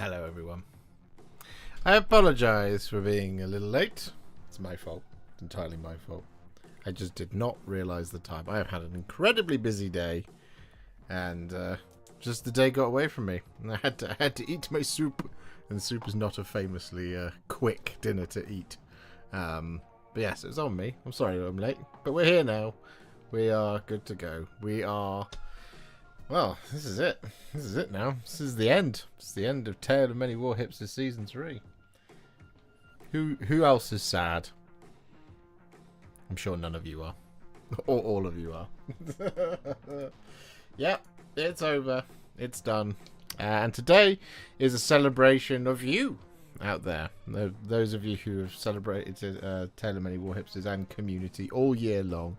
Hello everyone. I apologise for being a little late. It's my fault. It's entirely my fault. I just did not realise the time. I have had an incredibly busy day, and just the day got away from me. And I had to eat my soup, and soup is not a famously quick dinner to eat. But yes, it was on me. I'm sorry that I'm late, but we're here now. We are good to go. We are... Well, this is it. This is it now. This is the end. It's the end of Tale of Many Warhipsters Season 3. Who else is sad? I'm sure none of you are. Or all of you are. Yep, it's over. It's done. And today is a celebration of you out there. Those of you who have celebrated Tale of Many Warhipsters and community all year long.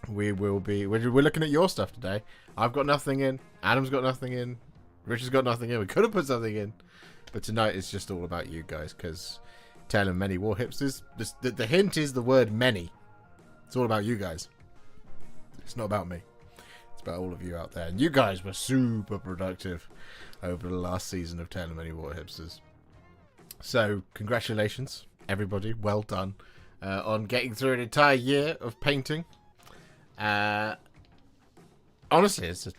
We're looking at your stuff today. I've got nothing in. Adam's got nothing in. Richard's got nothing in. We could have put something in, but tonight it's just all about you guys, because Tale of Many Warhipsters. The hint is the word many. It's all about you guys. It's not about me. It's about all of you out there. And you guys were super productive over the last season of Tale of Many Warhipsters. So congratulations, everybody. Well done on getting through an entire year of painting. Honestly, it's a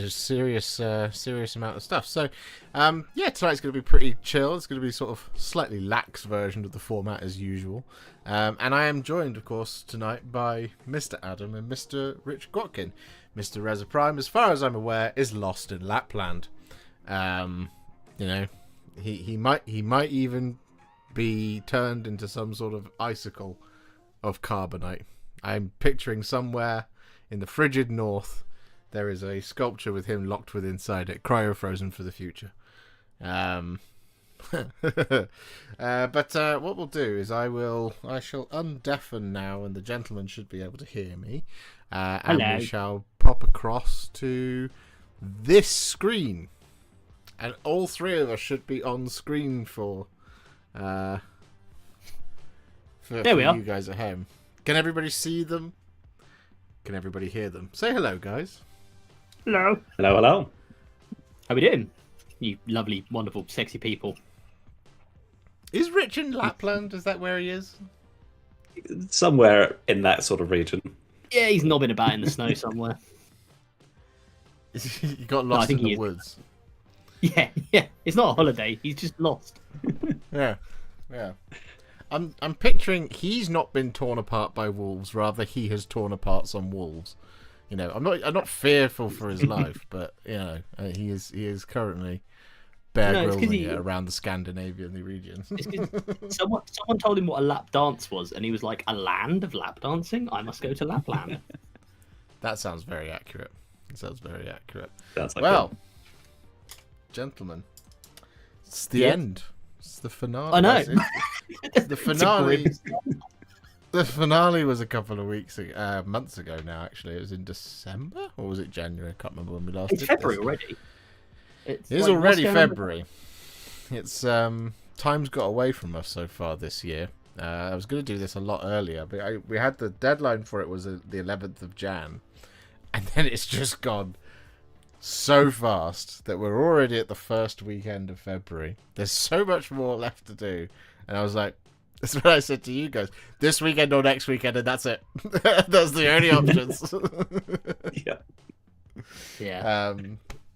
serious amount of stuff. So, yeah, tonight's going to be pretty chill. It's going to be sort of slightly lax version of the format as usual. And I am joined, of course, tonight by Mr. Adam and Mr. Rich Gwotkin. Mr. Reza Prime, as far as I'm aware, is lost in Lapland. You know, he might even be turned into some sort of icicle of carbonite. I'm picturing somewhere in the frigid north there is a sculpture with him locked within inside it, cryo-frozen for the future. But what we'll do is I shall undeafen now, and the gentleman should be able to hear me. And we shall pop across to this screen. And all three of us should be on screen for you guys at home. Can everybody see them? Can everybody hear them? Say hello, guys. Hello. Hello, hello. How we doing? You lovely, wonderful, sexy people. Is Rich in Lapland? Is that where he is? Somewhere in that sort of region. Yeah, he's knobbing about in the snow somewhere. He got lost in the woods. Yeah. It's not a holiday. He's just lost. Yeah. I'm picturing he's not been torn apart by wolves, rather he has torn apart some wolves. You know, I'm not fearful for his life, but you know, he is currently bear grilling it around the Scandinavian region. Someone told him what a lap dance was, and he was like, "A land of lap dancing? I must go to Lapland." That sounds very accurate. Sounds like well, gentlemen, it's the end. It's the finale. I know. The finale. The finale was a couple of months ago now. Actually, it was in December, or was it January? I can't remember when we last. It's February already. It is already February. It's time's got away from us so far this year. I was going to do this a lot earlier, but we had the deadline for it was the 11th of Jan, and then it's just gone so fast that we're already at the first weekend of February. There's so much more left to do, and I was like, that's what I said to you guys, this weekend or next weekend, and that's it. That's the only options. Yeah.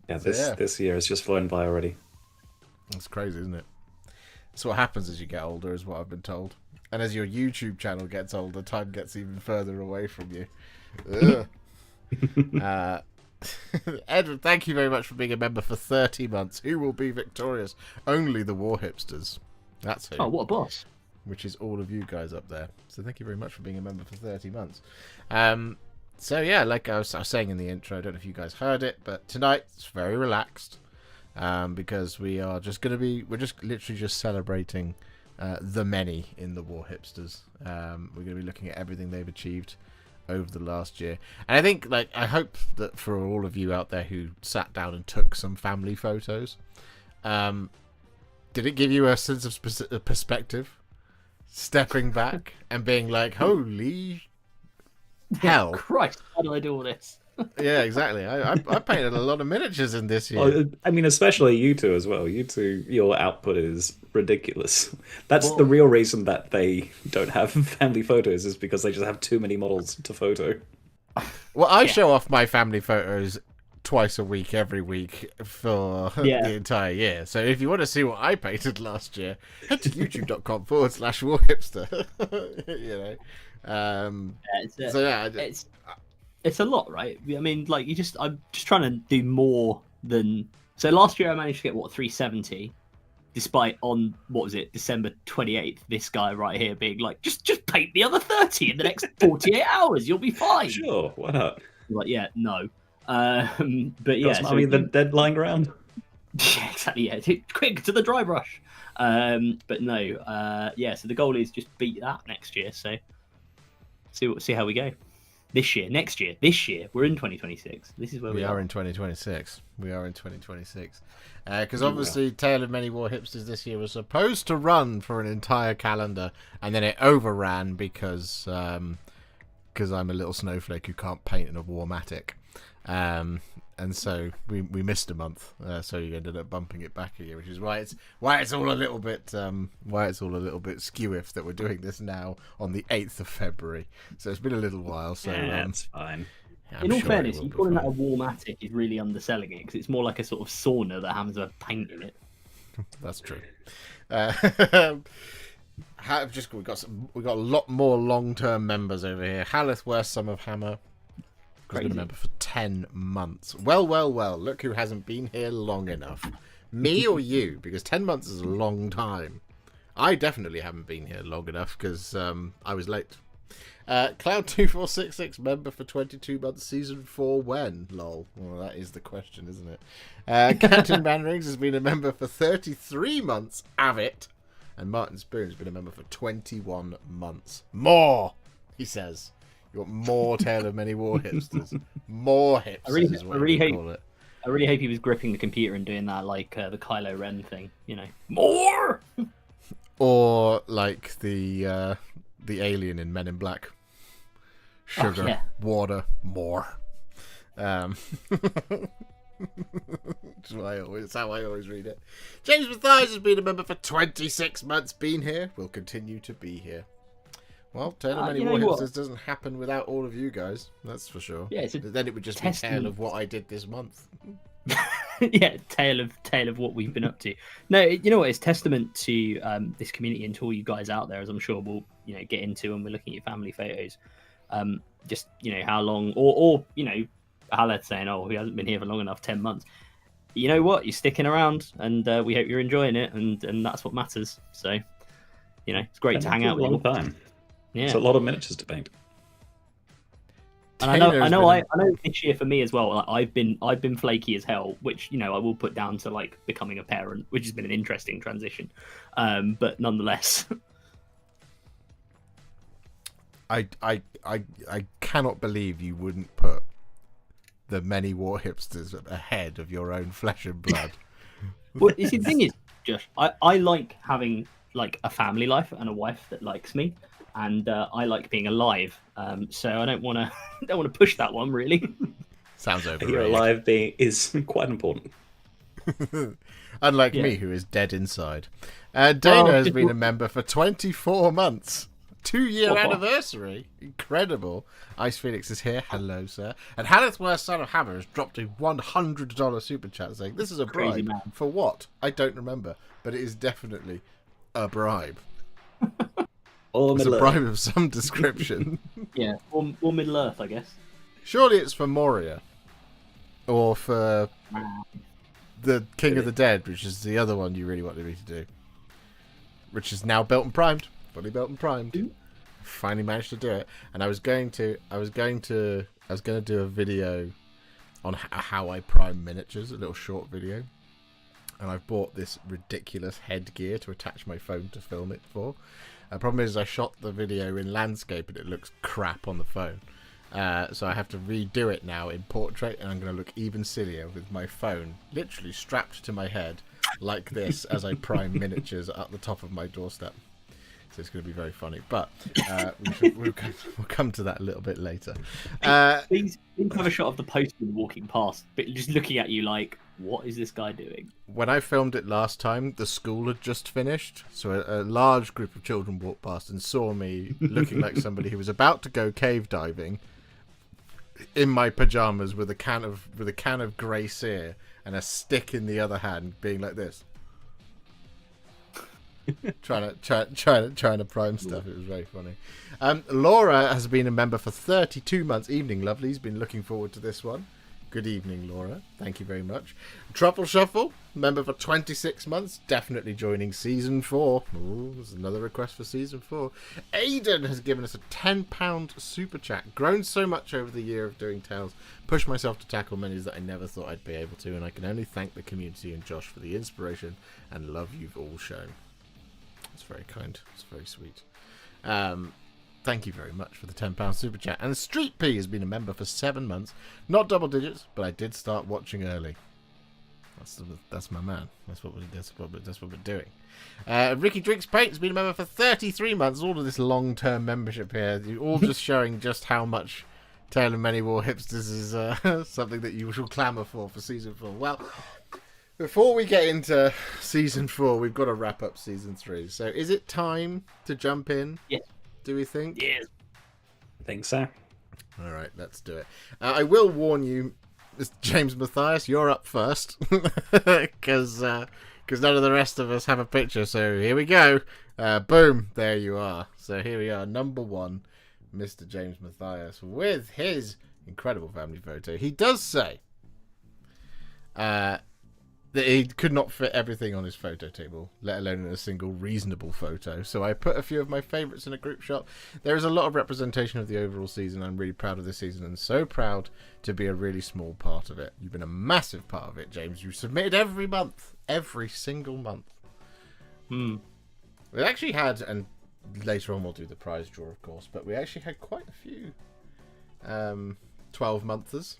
This year has just flown by already. That's crazy, isn't it? That's what happens as you get older, is what I've been told. And as your YouTube channel gets older, time gets even further away from you. Edward, thank you very much for being a member for 30 months. Who will be victorious? Only the Warhipsters. That's who. Oh, what a boss. Which is all of you guys up there. So thank you very much for being a member for 30 months. So yeah, like I was saying in the intro, I don't know if you guys heard it, but tonight it's very relaxed. Because we're just literally just celebrating the many in the Warhipsters. We're going to be looking at everything they've achieved over the last year, and I hope that for all of you out there who sat down and took some family photos, did it give you a sense of perspective, stepping back and being like, holy hell, Christ, how do I do all this? Yeah, exactly. I painted a lot of miniatures in this year. Well, I mean, especially you two as well. You two, your output is ridiculous. That's the Well, real reason that they don't have family photos, is because they just have too many models to photo. Well, I Yeah. show off my family photos twice a week, every week for Yeah. the entire year. So if you want to see what I painted last year, head to youtube.com/warhipster. You know. So yeah, it's a lot, right? I mean, like I'm just trying to do more than. So last year I managed to get 370, despite on what was it, December 28th, this guy right here being like, just paint the other 30 in the next 48 hours, you'll be fine. Sure, why not? Like, yeah, no. But yeah, Got some the deadline ground. yeah, exactly. Yeah, quick to the dry brush. But no, yeah. So the goal is just beat that next year. So see how we go. This year, next year, this year, we're in 2026. This is where we are in 2026. We are in 2026. Because obviously, Tale of Many War Hipsters this year was supposed to run for an entire calendar, and then it overran because I'm a little snowflake who can't paint in a Warmatic. And so we missed a month, so you ended up bumping it back a year, which is why it's all a little bit skew-if that we're doing this now on the 8th of February. So it's been a little while. So yeah, that's fine. In all fairness, you calling that a Warmatic is really underselling it, because it's more like a sort of sauna that happens with paint in it. That's true. We've got a lot more long-term members over here. Haleth Worst Son of Hammer. I've been a member for 10 months. Well. Look who hasn't been here long enough. Me or you? Because 10 months is a long time. I definitely haven't been here long enough because I was late. Cloud2466, member for 22 months. Season 4 when? Lol. Well, that is the question, isn't it? Captain Manarings has been a member for 33 months. Avit. And Martin Spoon has been a member for 21 months. More, he says. You want more Tale of Many War Hipsters. More hipsters is what I really call it. I really hope he was gripping the computer and doing that like the Kylo Ren thing, you know. More! Or like the alien in Men in Black. Sugar, water, more. It's how I always read it. James Mathias has been a member for 26 months. Been here. Will continue to be here. Well, Tale of Many War Hipsters doesn't happen without all of you guys. That's for sure. Yeah, then it would just be tale of what I did this month. Yeah, tale of what we've been up to. No, you know what? It's testament to this community and to all you guys out there, as I'm sure we'll get into when we're looking at your family photos. Just how long, or Haleth saying, "Oh, he hasn't been here for long enough, 10 months." You know what? You're sticking around, and we hope you're enjoying it, and that's what matters. So, it's great to hang out with you. A long time. Yeah, it's a lot of miniatures to paint. And I know this year for me as well. Like, I've been flaky as hell, which I will put down to like becoming a parent, which has been an interesting transition. But nonetheless, I cannot believe you wouldn't put the Many War Hipsters ahead of your own flesh and blood. Well, you see, the thing is, Josh, I like having like a family life and a wife that likes me. And I like being alive, so I don't want to push that one really. Sounds overrated. You're alive is quite important. Unlike me, who is dead inside. Dana has been a member for 24 months. 2-year anniversary. Incredible. Ice Phoenix is here. Hello, sir. And Haleth Worst Son of Hammer has dropped a $100 super chat saying, "This is a bribe." Man. For what? I don't remember, but it is definitely a bribe. It's a bribe of some description. Yeah, or Middle Earth, I guess. Surely it's for Moria. Or for the King of the Dead, which is the other one you really wanted me to do. Which is now built and primed. Fully built and primed. Finally managed to do it. And I was going to do a video on how I prime miniatures, a little short video. And I've bought this ridiculous headgear to attach my phone to film it for. The problem is I shot the video in landscape and it looks crap on the phone. So I have to redo it now in portrait, and I'm going to look even sillier with my phone literally strapped to my head like this as I prime miniatures at the top of my doorstep. so it's going to be very funny. But we'll come to that a little bit later. Please have a shot of the postman walking past, but just looking at you like, what is this guy doing? When I filmed it last time, the school had just finished, so a large group of children walked past and saw me looking like somebody who was about to go cave diving in my pajamas with a can of grey sear and a stick in the other hand, being like this. trying to prime stuff. It was very funny. Laura has been a member for 32 months. Evening, lovelies. Been looking forward to this one. Good evening, Laura. Thank you very much. Truffle Shuffle, member for 26 months. Definitely joining season 4. Ooh, there's another request for season 4. Aiden has given us a £10 super chat. Grown so much over the year of doing Tales. Pushed myself to tackle menus that I never thought I'd be able to, and I can only thank the community and Josh for the inspiration and love you've all shown. It's very kind. It's very sweet. Thank you very much for the £10 super chat. And Street P has been a member for 7 months. Not double digits, but I did start watching early. That's my man. That's what we're doing. Ricky Drinks Paint has been a member for 33 months. All of this long-term membership here, all just showing just how much Tale of Many Warhipsters is something that you shall clamour for season 4. Well, before we get into season 4, we've got to wrap up season 3. So is it time to jump in? Yes. Do we think? Yes. I think so. All right, let's do it. I will warn you, James Matias, you're up first. Because none of the rest of us have a picture. So here we go. Boom, there you are. So here we are, number 1, Mr. James Matias, with his incredible family photo. He does say that he could not fit everything on his photo table, let alone in a single reasonable photo. So I put a few of my favourites in a group shot. There is a lot of representation of the overall season. I'm really proud of this season and so proud to be a really small part of it. You've been a massive part of it, James. You've submitted every month. Every single month. We actually had, and later on we'll do the prize draw, of course, but we actually had quite a few 12-monthers.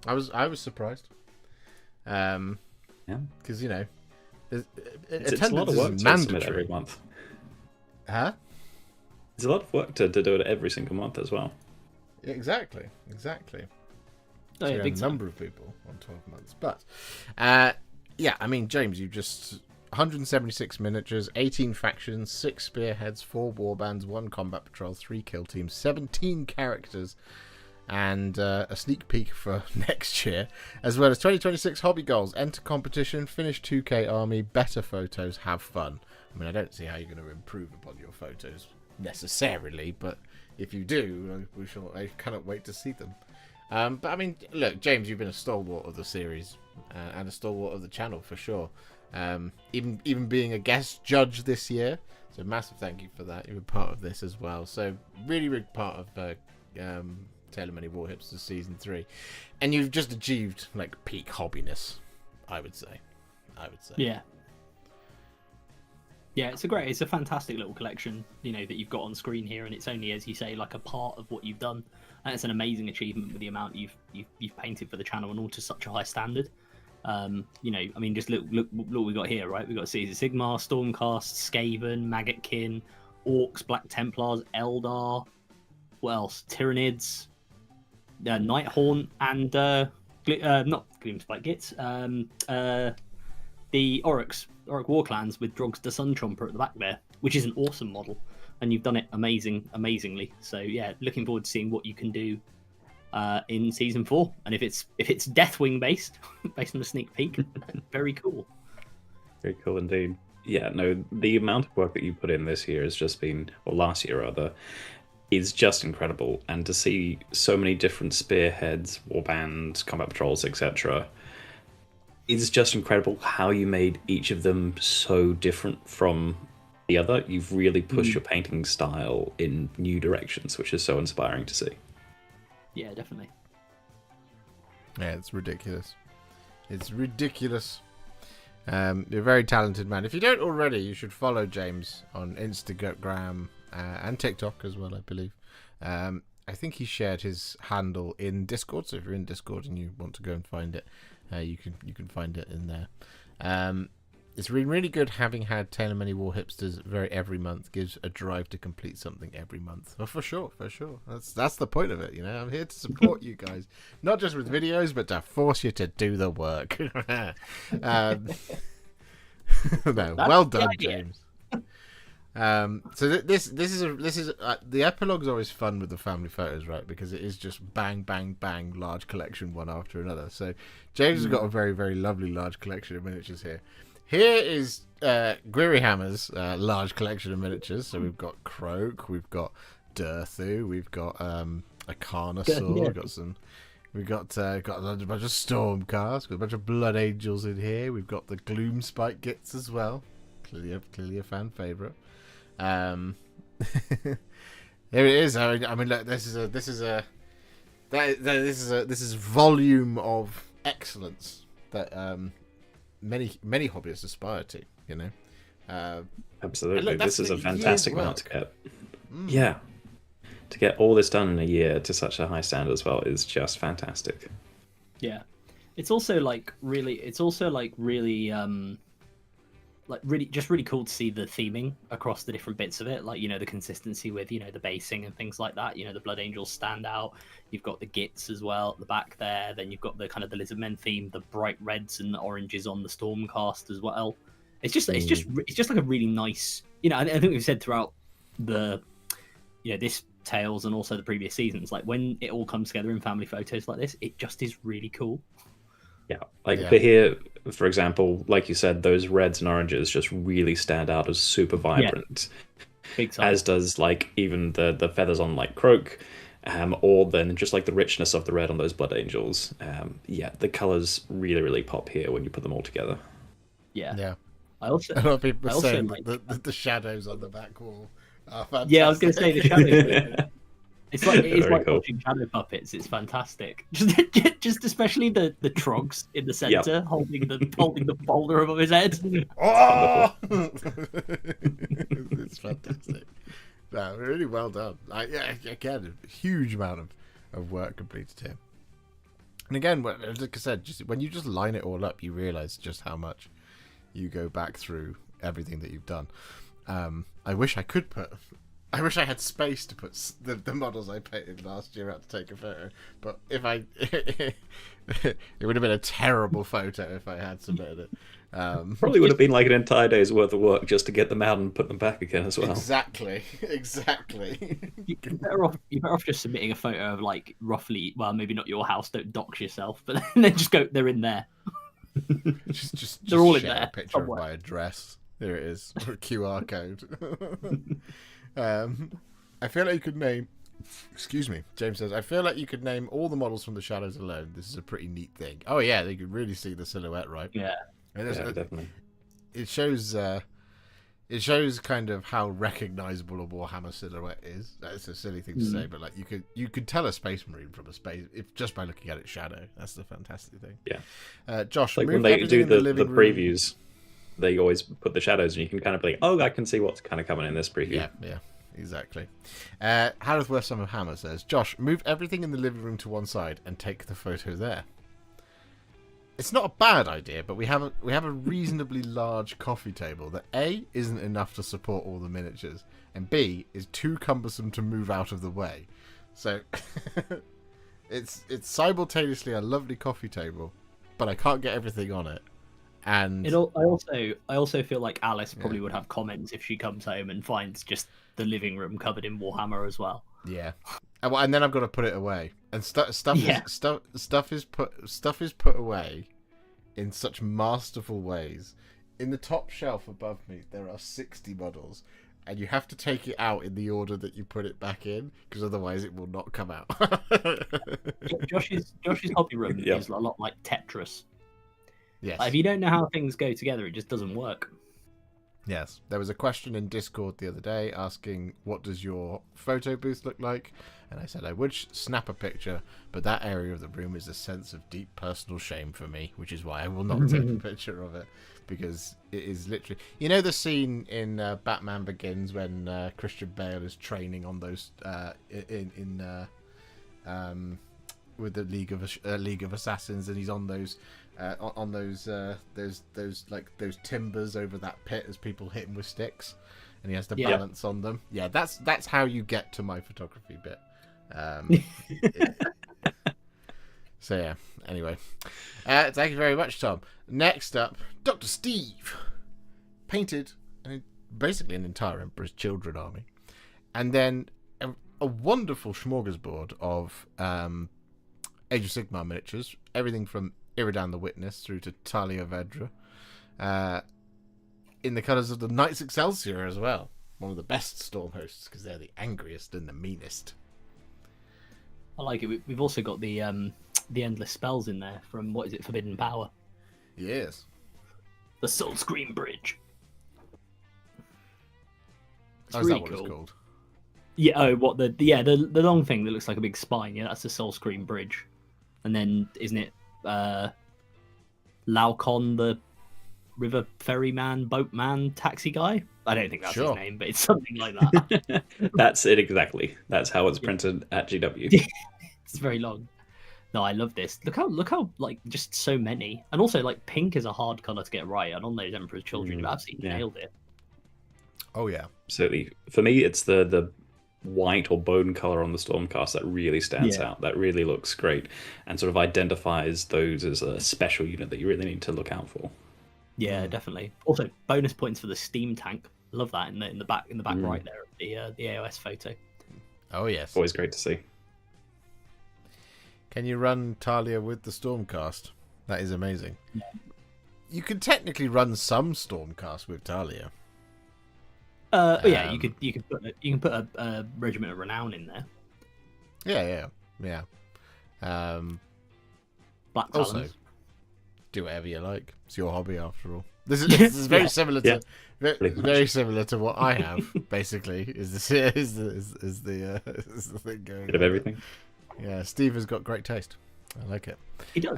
I was surprised. Yeah, because you know, it's a lot of work to submit every month. Huh? It's a lot of work to do it every single month as well. Yeah, exactly. Oh, So yeah, we had big a time. number of people on 12 months, but yeah, I mean, James, you just 176 miniatures, 18 factions, 6 spearheads, 4 warbands, 1 combat patrol, 3 kill teams, 17 characters. And a sneak peek for next year, as well as 2026 hobby goals, enter competition, finish 2K army, better photos, have fun. I mean, I don't see how you're going to improve upon your photos necessarily, but if you do, I cannot wait to see them. But I mean, look, James, you've been a stalwart of the series and a stalwart of the channel for sure. Even being a guest judge this year, so massive thank you for that. You were part of this as well, so really big part of Tale of Many Warhipsters season 3, and you've just achieved like peak hobbiness, I would say. Yeah, it's a fantastic little collection, you know, that you've got on screen here, and it's only, as you say, like a part of what you've done, and it's an amazing achievement with the amount you've painted for the channel, and all to such a high standard. You know, I mean, just look what we got here, right? We got Caesar Sigmar, Stormcast, Skaven, Maggotkin, Orcs, Black Templars, Eldar. What else? Tyranids, Nighthaunt, and not Gloomspite Gits. The Oric Warclans with Drogs the Sun Tromper at the back there, which is an awesome model, and you've done it amazingly. So yeah, looking forward to seeing what you can do in season 4, and if it's Deathwing based on a sneak peek, very cool. Very cool indeed. Yeah, no, the amount of work that you put in this year has just been, or last year rather, is just incredible, and to see so many different spearheads, warbands, combat patrols, etc. is just incredible how you made each of them so different from the other. You've really pushed your painting style in new directions, which is so inspiring to see. Yeah, definitely. Yeah, it's ridiculous. You're a very talented man. If you don't already, you should follow James on Instagram and TikTok as well, I believe. I think he shared his handle in Discord, so if you're in Discord and you want to go and find it, you can find it in there. it's been really good having had Taylor Many Warhipsters every month. Gives a drive to complete something every month. Oh, for sure. That's the point of it. You know, I'm here to support you guys, not just with videos, but to force you to do the work. No, well done, James. So this is the epilogue's always fun with the family photos, right? Because it is just bang, bang, bang, large collection one after another. So James has got a very, very lovely large collection of miniatures here. Here is Query Hammer's large collection of miniatures. So we've got Croak, we've got Durthu, we've got a Carnosaur, we've got a bunch of Stormcast, got a bunch of Blood Angels in here. We've got the Gloom Spike Gits as well. Clearly a fan favourite. Here it is. I mean, look, this is volume of excellence that many hobbyists aspire to. You know, absolutely. Look, this is a fantastic amount to get. Yeah, to get all this done in a year to such a high standard as well is just fantastic. Yeah, it's also really cool to see the theming across the different bits of it, like, you know, the consistency with, you know, the basing and things like that. You know, the Blood Angels stand out. You've got the Gits as well at the back there. Then you've got the kind of the Lizardmen theme, the bright reds and oranges on the Stormcast as well. It's just like a really nice, you know, I think we've said throughout the, you know, this Tales and also the previous seasons, like when it all comes together in family photos like this, it just is really cool. Yeah, for here, for example, like you said, those reds and oranges just really stand out as super vibrant. Big time. As does like even the feathers on like Croak, or then just like the richness of the red on those Blood Angels. The colors really pop here when you put them all together. Yeah. A lot of people are saying the shadows on the back wall are fantastic. Yeah, I was going to say the shadows. It's like cool. watching shadow puppets. It's fantastic. Just especially the Trogs in the center holding the boulder above his head. Oh! It's fantastic. No, really well done. Again, a huge amount of work completed here. And again, like I said, just when you just line it all up, you realize just how much you go back through everything that you've done. I wish I had space to put the models I painted last year out to take a photo, but it would have been a terrible photo if I had submitted it. Probably would have been like an entire day's worth of work just to get them out and put them back again as well. Exactly. You're better off just submitting a photo of like roughly, well, maybe not your house, don't dox yourself, but then just go, they're in there. just they're all in share there. A picture of my address. There it is. A QR code. I feel like you could name. Excuse me. James says, I feel like you could name all the models from the shadows alone. This is a pretty neat thing. Oh yeah, they could really see the silhouette, right? Yeah. Definitely. It shows kind of how recognizable a Warhammer silhouette is. That's a silly thing to say, but like you could tell a Space Marine from a space just by looking at its shadow. That's the fantastic thing. Yeah. Josh, like when they do the previews, they always put the shadows, and you can kind of be like, oh, I can see what's kind of coming in this preview. Yeah, exactly. Harith Worth Son of Hammer says, Josh, move everything in the living room to one side and take the photo there. It's not a bad idea, but we have a reasonably large coffee table that A, isn't enough to support all the miniatures, and B, is too cumbersome to move out of the way. So it's simultaneously a lovely coffee table, but I can't get everything on it. And I also feel like Alice probably would have comments if she comes home and finds just the living room covered in Warhammer as well. Yeah, and then I've got to put it away, and stuff is put away in such masterful ways. In the top shelf above me, there are 60 models, and you have to take it out in the order that you put it back in, because otherwise it will not come out. Josh's hobby room is a lot like Tetris. Yes. Like, if you don't know how things go together, it just doesn't work. Yes. There was a question in Discord the other day asking, what does your photo booth look like? And I said I would snap a picture, but that area of the room is a sense of deep personal shame for me, which is why I will not take a picture of it, because it is literally... You know the scene in Batman Begins when Christian Bale is training on those... with the League of Assassins, and he's on those on those timbers over that pit as people hit him with sticks, and he has to balance on them. Yeah, that's how you get to my photography bit. So yeah. Anyway, thank you very much, Tom. Next up, Dr. Steve painted basically an entire Emperor's Children army, and then a wonderful smorgasbord of Age of Sigmar miniatures, everything from Iridan the Witness through to Talia Vedra, in the colours of the Knights Excelsior as well. One of the best storm hosts because they're the angriest and the meanest. I like it. We've also got the endless spells in there from, what is it, Forbidden Power? Yes. The Soul Scream Bridge. It's is really that what cool. It's called? Yeah. Oh, what the long thing that looks like a big spine. Yeah, that's the Soul Scream Bridge. And then isn't it Laukon, the river ferryman, boatman, taxi guy? I don't think that's his name, but it's something like that. That's it exactly. That's how it's printed at GW. It's very long. No, I love this. Look how like just so many, and also like pink is a hard color to get right. And on those Emperor's Children, you've absolutely nailed it. Oh yeah, absolutely. For me, it's the white or bone color on the Stormcast that really stands out. That really looks great, and sort of identifies those as a special unit that you really need to look out for. Yeah, definitely. Also, bonus points for the steam tank. Love that in the back right there of the AOS photo. Oh yes, always great to see. Can you run Talia with the Stormcast? That is amazing. Yeah. You could technically run some Stormcast with Talia. Yeah, you can put a Regiment of Renown in there. Yeah. Black also, Talons. Do whatever you like. It's your hobby after all. This is very similar to very similar to what I have. Basically, is the thing going? Bit of everything. Yeah, Steve has got great taste. I like it. He does.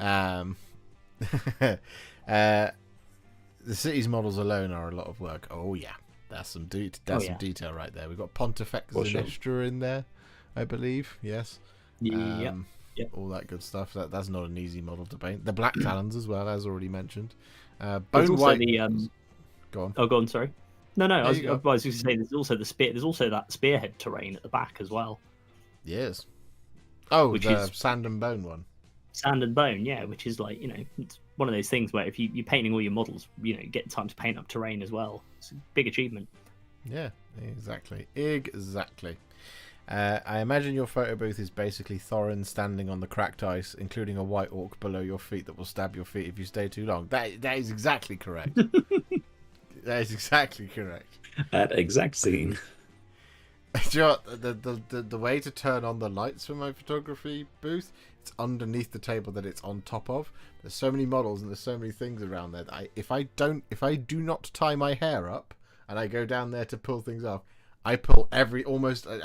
The city's models alone are a lot of work. Oh yeah, that's some some detail right there. We've got Pontifex Sinistra in there, I believe. Yes. Yep. All that good stuff. That's not an easy model to paint. The Black Talons as well, as already mentioned. Bone White. Go on. Oh, go on. Sorry. No. I was just going to say there's also the spear. There's also that spearhead terrain at the back as well. Yes. Oh, which is Sand and Bone one. Sand and Bone, yeah, which is like, it's one of those things where if you're painting all your models, you get time to paint up terrain as well. It's a big achievement. Yeah, exactly. I imagine your photo booth is basically Thorin standing on the cracked ice, including a white orc below your feet that will stab your feet if you stay too long. That is exactly correct. That is exactly correct. That exact scene. Do you know what? The way to turn on the lights for my photography booth, it's underneath the table that it's on top of. There's so many models and there's so many things around there that if I do not tie my hair up and I go down there to pull things off, I pull I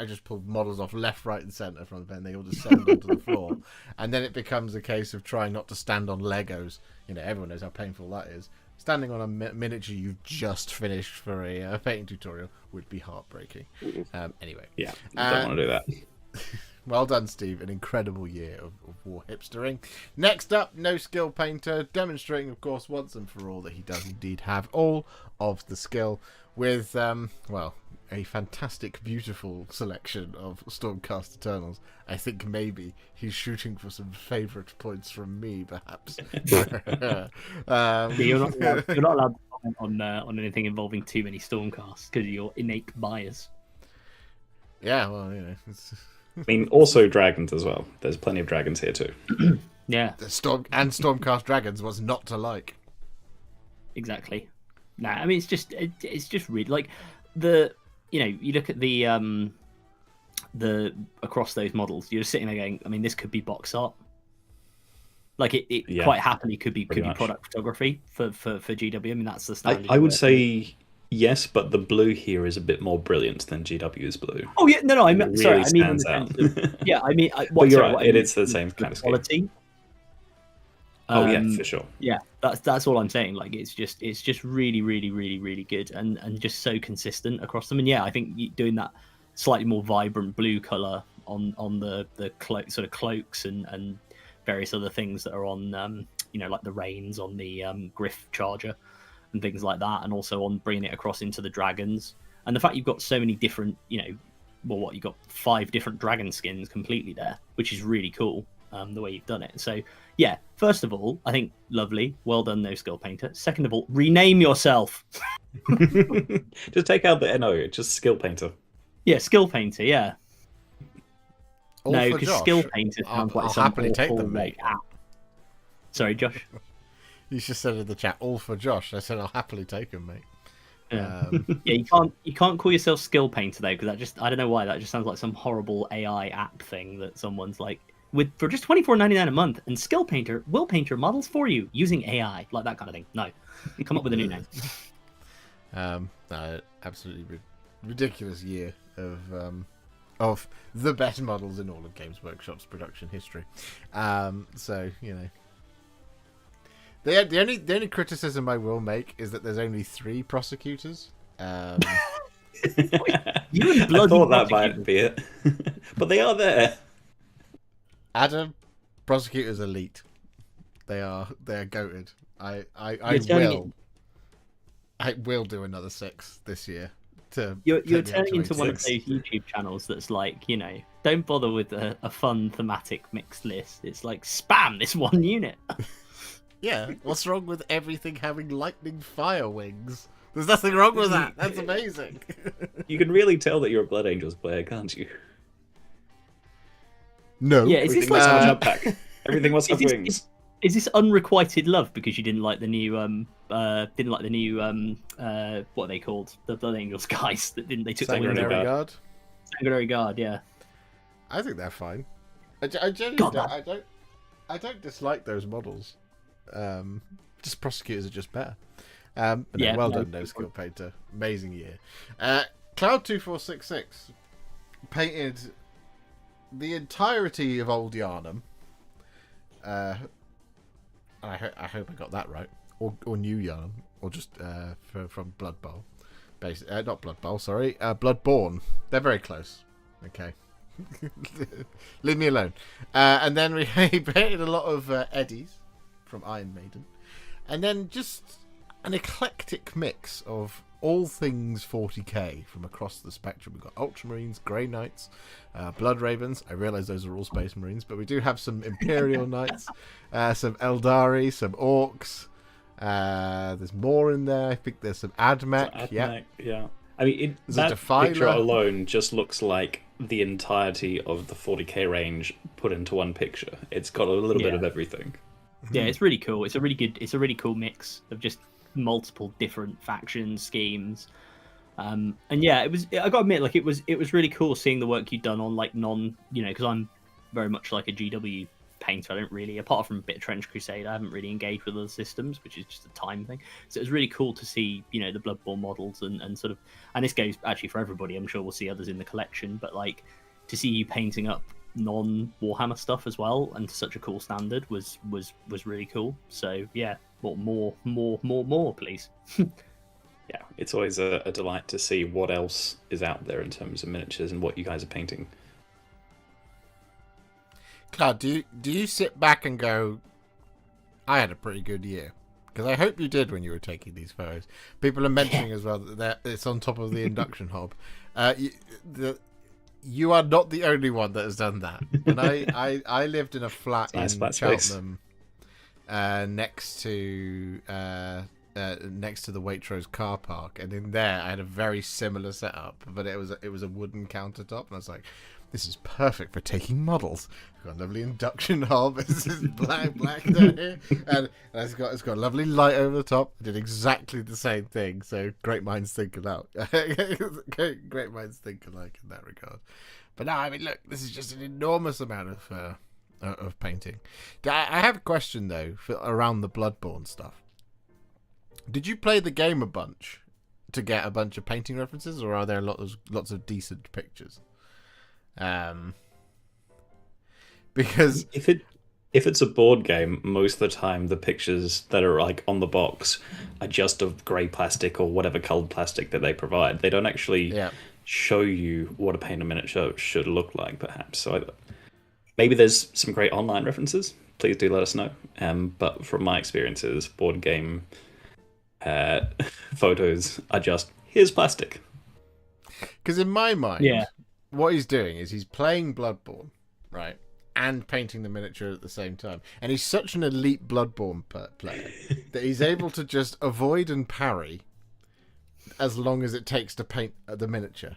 just pull models off left, right, and centre from the pen. They all just settle onto the floor, and then it becomes a case of trying not to stand on Legos. Everyone knows how painful that is. Standing on a miniature you've just finished for a painting tutorial would be heartbreaking. Anyway. Yeah, don't want to do that. Well done, Steve. An incredible year of war hipstering. Next up, No Skill Painter, demonstrating, of course, once and for all that he does indeed have all of the skill with, a fantastic, beautiful selection of Stormcast Eternals. I think maybe he's shooting for some favourite points from me, perhaps. You're not allowed to comment on anything involving too many Stormcasts because of your innate bias. Yeah, well, I mean, also dragons as well. There's plenty of dragons here too. Yeah. Stormcast dragons was not to like. Exactly. Nah, I mean it's just really like you look at the across those models, you're sitting there going, I mean, this could be box art. Like it quite happily could be product photography for GW. I mean, that's the standard. I would say yes, but the blue here is a bit more brilliant than GW's blue. Oh yeah, no, I mean, really sorry, I mean in the stands sense of, yeah, I mean, you're right. It's the same kind of quality. Oh yeah, for sure. Yeah, that's all I'm saying. Like it's just really, really, really, really good and just so consistent across them. And yeah, I think doing that slightly more vibrant blue color on the sort of cloaks and various other things that are on like the reins on the Griff Charger and things like that, and also on bringing it across into the dragons. And the fact you've got so many different, you've got 5 different dragon skins completely there, which is really cool, the way you've done it. So, yeah, first of all, I think lovely. Well done, No Skill Painter. Second of all, rename yourself. Just take out the NO, just Skill Painter. Yeah, Skill Painter, yeah. All no, for because Josh. Skill Painter sounds like I'll some happily take awful, them, mate. app. Sorry, Josh. You just said in the chat, all for Josh. I said I'll happily take them, mate. Yeah. Yeah, you can't call yourself Skill Painter though, because I don't know why, that just sounds like some horrible AI app thing that someone's like, for just $24.99 a month, and Skill Painter will paint your models for you using AI, like that kind of thing. No, come up with a new name. No, absolutely ridiculous year of the best models in all of Games Workshop's production history. So the only criticism I will make is that there's only 3 prosecutors. You I thought that might be it, but they are there. Adam, prosecutors elite. They are goated. I will do another 6 this year. You're turning into one of those YouTube channels that's like, don't bother with a fun thematic mixed list. It's like spam this one unit. Yeah, what's wrong with everything having lightning fire wings? There's nothing wrong with that. That's amazing. You can really tell that you're a Blood Angels player, can't you? No. Yeah, is this like everything must have wings. Is this unrequited love because you didn't like the new what are they called? The Blood Angels guys that they took Sanguinary Guard. Sanguinary Guard, yeah. I think they're fine. I genuinely I don't dislike those models. Just prosecutors are just better. But no, well done, No Skill Painter. Amazing year. Cloud2466 painted the entirety of Old Yarnum. I hope I got that right. Or New Yarnum, or just from Blood Bowl. Not Blood Bowl, sorry. Bloodborne. They're very close. Okay. Leave me alone. And then we painted a lot of Eddies from Iron Maiden. And then just an eclectic mix of all things 40k from across the spectrum. We've got Ultramarines, Grey Knights, Blood Ravens. I realise those are all Space Marines, but we do have some Imperial Knights, some Eldari, some Orcs. There's more in there. I think there's some Admech. Yeah. I mean, that picture alone just looks like the entirety of the 40k range put into one picture. It's got a little bit of everything. Yeah, it's really cool. It's a really cool mix of just multiple different faction schemes. And yeah, I gotta admit, like it was really cool seeing the work you'd done on like because I'm very much like a GW painter. I don't really, apart from a bit of Trench Crusade, I haven't really engaged with other systems, which is just a time thing. So it was really cool to see, the Bloodborne models and sort of, and this goes actually for everybody. I'm sure we'll see others in the collection, but like to see you painting up non-Warhammer stuff as well, and to such a cool standard was really cool. So yeah, more, please. Yeah, it's always a delight to see what else is out there in terms of miniatures and what you guys are painting. Cloud, do you sit back and go, I had a pretty good year? Because I hope you did when you were taking these photos. People are mentioning as well that it's on top of the induction hob. You are not the only one that has done that. When I lived in a flat in Cheltenham, next to the Waitrose car park, and in there I had a very similar setup, but it was a wooden countertop, and I was like, this is perfect for taking models. I've got a lovely induction hob. This is black down here, and it's got a lovely light over the top. I did exactly the same thing. So great minds think alike. Great minds think alike in that regard. But no, I mean, look, this is just an enormous amount of painting. I have a question though around the Bloodborne stuff. Did you play the game a bunch to get a bunch of painting references, or are there lots of decent pictures? Because if it's a board game, most of the time the pictures that are like on the box are just of grey plastic or whatever coloured plastic that they provide. They don't actually show you what a paint a minute show should look like, perhaps. So maybe there's some great online references, please do let us know. But from my experiences, board game photos are just, here's plastic. Because in my mind, Yeah. what he's doing is he's playing Bloodborne, right, and painting the miniature at the same time. And he's such an elite Bloodborne player that he's able to just avoid and parry as long as it takes to paint the miniature.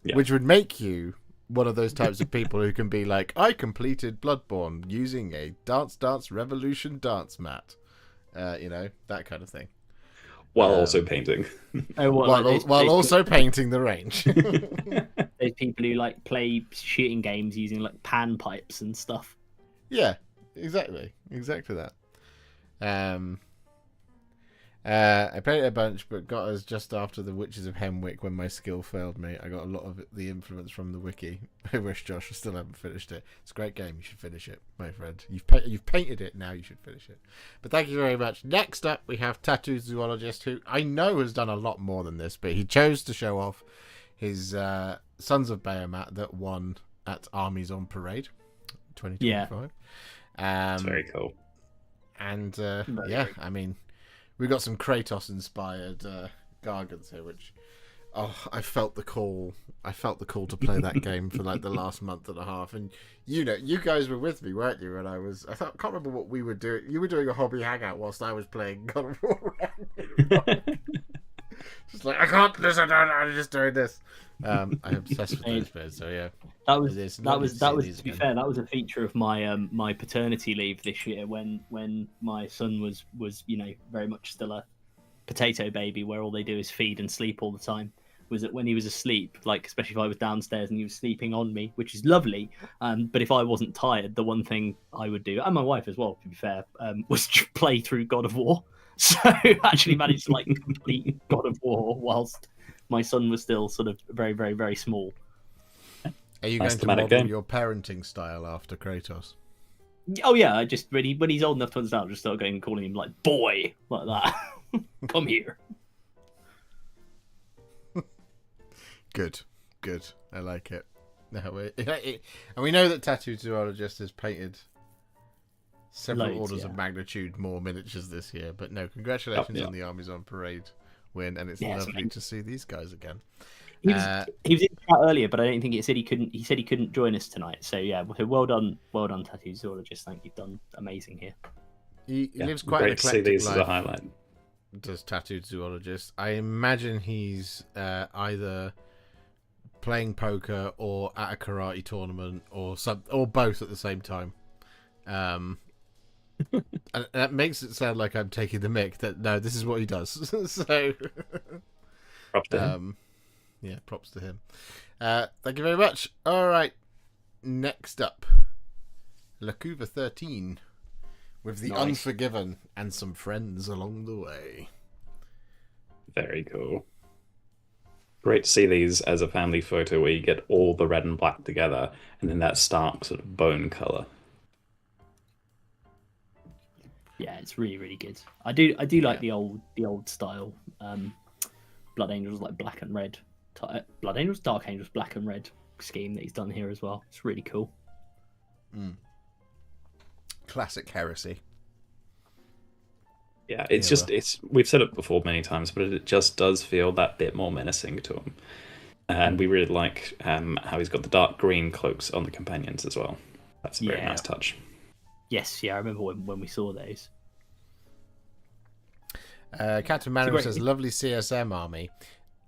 Yeah. Which would make you one of those types of people who can be like, I completed Bloodborne using a Dance Dance Revolution dance mat. That kind of thing. While also painting. Oh, what, while also painting the range. There's people who like play shooting games using like pan pipes and stuff. Yeah, exactly that. I played it a bunch, but got us just after the Witches of Hemwick when my skill failed me. I got a lot of the influence from the wiki. I wish, Josh, I still haven't finished it. It's a great game. You should finish it, my friend. You've painted it. Now you should finish it. But thank you very much. Next up, we have Tattoo Zoologist, who I know has done a lot more than this, but he chose to show off his Sons of Bahamut that won at Armies on Parade 2025. It's very cool. And Very I mean, we got some Kratos-inspired Gargants here, which, I felt the call. I felt the call to play that game for like the last month and a half. And you guys were with me, weren't you? And I can't remember what we were doing. You were doing a hobby hangout whilst I was playing God of War. Just like, I can't listen. I'm just doing this. I'm obsessed with those birds. So yeah, that was to be fair, that was a feature of my my paternity leave this year when my son was very much still a potato baby where all they do is feed and sleep all the time. Was that when he was asleep, like especially if I was downstairs and he was sleeping on me, which is lovely, but if I wasn't tired, the one thing I would do, and my wife as well to be fair, was play through God of War. So actually managed to like complete God of War whilst my son was still sort of very, very, very small. Are you going to model your parenting style after Kratos? Oh yeah, I just when he's old enough to understand, I'll just start calling him like boy, like that. Come here. Good. I like it. And we know that Tattoo Zoologist has painted several orders of magnitude more miniatures this year, but no, congratulations on the Armies on Parade win, and it's lovely to see these guys again. He was in the chat earlier, but I don't think it said he couldn't. He said he couldn't join us tonight. So yeah, well done, Tattoo Zoologist. Thank you, you've done amazing here. He lives quite an eclectic life. Great to see these as a highlight. Does Tattoo Zoologist? I imagine he's either playing poker or at a karate tournament or both at the same time. And that makes it sound like I'm taking the mick. That no, this is what he does. So, props to him. Yeah, props to him. Thank you very much. All right, next up, Lakuva 13 with the Unforgiven and some friends along the way. Very cool. Great to see these as a family photo where you get all the red and black together, and then that stark sort of bone color. Yeah, it's really, really good. I do like the old style. Blood Angels like black and red. Blood Angels, Dark Angels, black and red scheme that he's done here as well. It's really cool. Classic heresy. Yeah, it's we've said it before many times, but it just does feel that bit more menacing to him. And we really like how he's got the dark green cloaks on the companions as well. That's a very nice touch. Yes, I remember when we saw those. Captain Manarings says, lovely CSM army.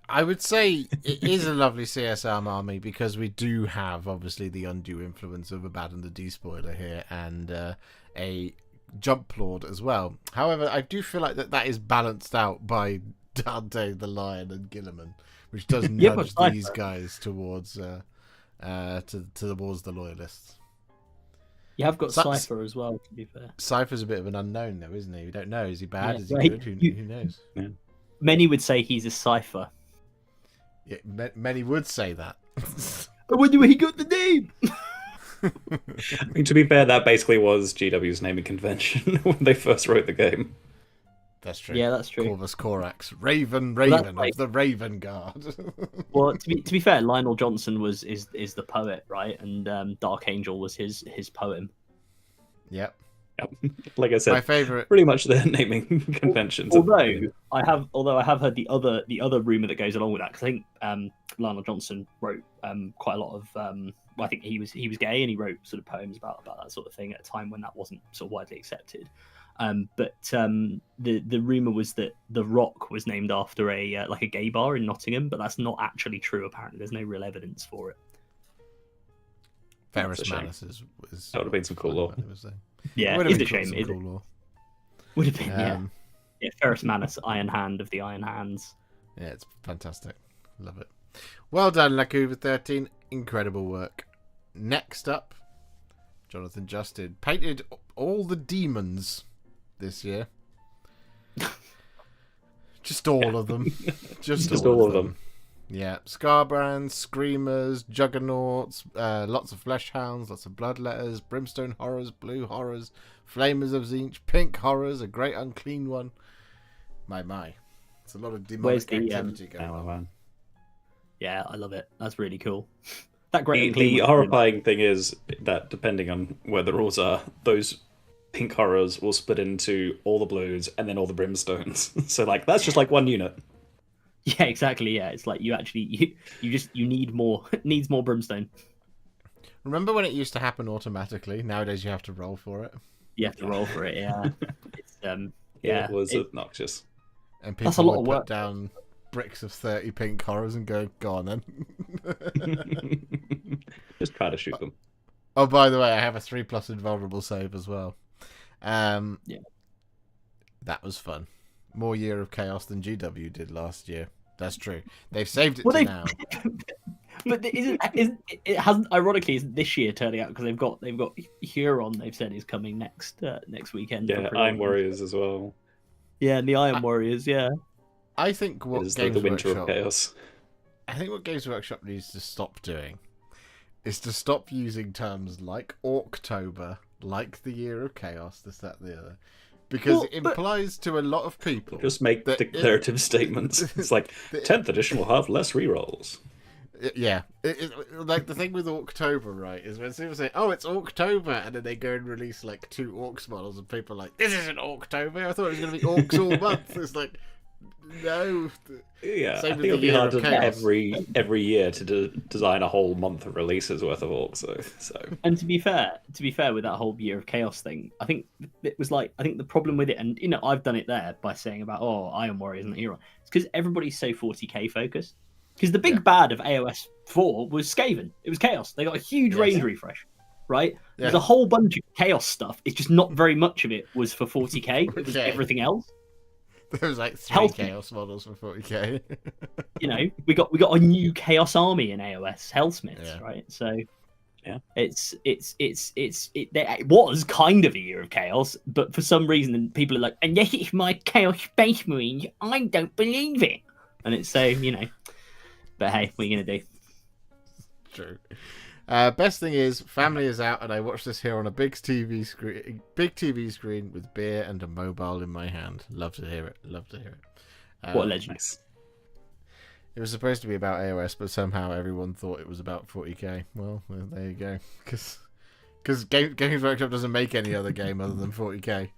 I would say it is a lovely CSM army because we do have, obviously, the undue influence of Abaddon the Despoiler here and a Jump Lord as well. However, I do feel like that is balanced out by Dante the Lion and Gilliman, which does nudge these guys towards towards the Loyalists. You have got Cypher as well, to be fair. Cypher's a bit of an unknown, though, isn't he? We don't know. Is he bad? Is he good? Who knows? Yeah. Many would say he's a Cypher. Yeah, many would say that. I wonder where he got the name! I mean, to be fair, that basically was GW's naming convention when they first wrote the game. That's true. Yeah, that's true. Corvus Corax, Raven of the Raven Guard. Well, to be fair, Lionel Johnson is the poet, right? And Dark Angel was his poem. Yep. Like I said, My favorite. pretty much their naming conventions. Although I have heard the other rumor that goes along with that, because I think Lionel Johnson wrote quite a lot of I think he was gay, and he wrote sort of poems about that sort of thing at a time when that wasn't sort of widely accepted. But the rumor was that The Rock was named after a like a gay bar in Nottingham, but that's not actually true. Apparently, there's no real evidence for it. Ferris Manus was that would have been some cool lore. Yeah, it it's a shame. Cool lore. Would have been, yeah. Ferris Manus, Iron Hand of the Iron Hands. Yeah, it's fantastic. Love it. Well done, Lakuva 13. Incredible work. Next up, Jonathan Justin painted all the demons this year. Just all of them. Just all of them. Yeah, Scarbrands, Screamers, Juggernauts, lots of Flesh Hounds, lots of Bloodletters, Brimstone Horrors, Blue Horrors, Flamers of Zinch, Pink Horrors, a Great Unclean One. My. It's a lot of demonic activity going on. Yeah, I love it. That's really cool. The horrifying thing is that depending on where the rules are, those Pink Horrors will split into all the Blues and then all the Brimstones. So like that's just like one unit. Yeah, exactly. Yeah, it's like you need more needs more Brimstone. Remember when it used to happen automatically? Nowadays you have to roll for it. You have to roll for it. Yeah, it's it was obnoxious. And people that's a lot would of work. Put down bricks of 30 Pink Horrors and go on then. Just try to shoot them. Oh, by the way, I have a 3+ invulnerable save as well. Yeah, that was fun. More Year of Chaos than GW did last year. That's true. They've saved it now. But it hasn't ironically isn't this year turning out because they've got Huron. They've said is coming next weekend. Yeah, Iron Warriors as well. Yeah, and the Iron Warriors. Yeah. I think what Games Games the Winter Workshop, of Chaos. I think what Games Workshop needs to stop doing is to stop using terms like Orktober, like the Year of Chaos, this, that, and the other. Because it implies to a lot of people... Just make declarative statements. It's like, 10th edition will have less rerolls. Yeah. Like, the thing with Orktober, right, is when people say, oh, it's Orktober, and then they go and release, like, 2 Orcs models, and people are like, this isn't Orktober, I thought it was going to be Orcs all month. It's like, no. Yeah, I think it'll be hard to every year to design a whole month of releases worth of Orcs. So. And to be fair with that whole Year of Chaos thing, I think it was like the problem with it, and I've done it there by saying about Iron Warriors and Eron. It's because everybody's so 40k focused. Because the big bad of AOS 4 was Skaven. It was Chaos. They got a huge range refresh, right? Yeah. There's a whole bunch of Chaos stuff. It's just not very much of it was for 40k. It was everything else. There was like 3 Chaos models for 40k. We got a new Chaos army in AOS, Hellsmiths, right? So yeah, it was kind of a Year of Chaos, but for some reason people are like, unless it's my Chaos Space Marines, I don't believe it. And it's so but hey, what are you gonna do? True. Best thing is, family is out, and I watched this here on a big TV screen with beer and a mobile in my hand. Love to hear it. What a legend! It was supposed to be about AOS, but somehow everyone thought it was about 40k. Well, there you go. Because Games Workshop doesn't make any other game other than 40k.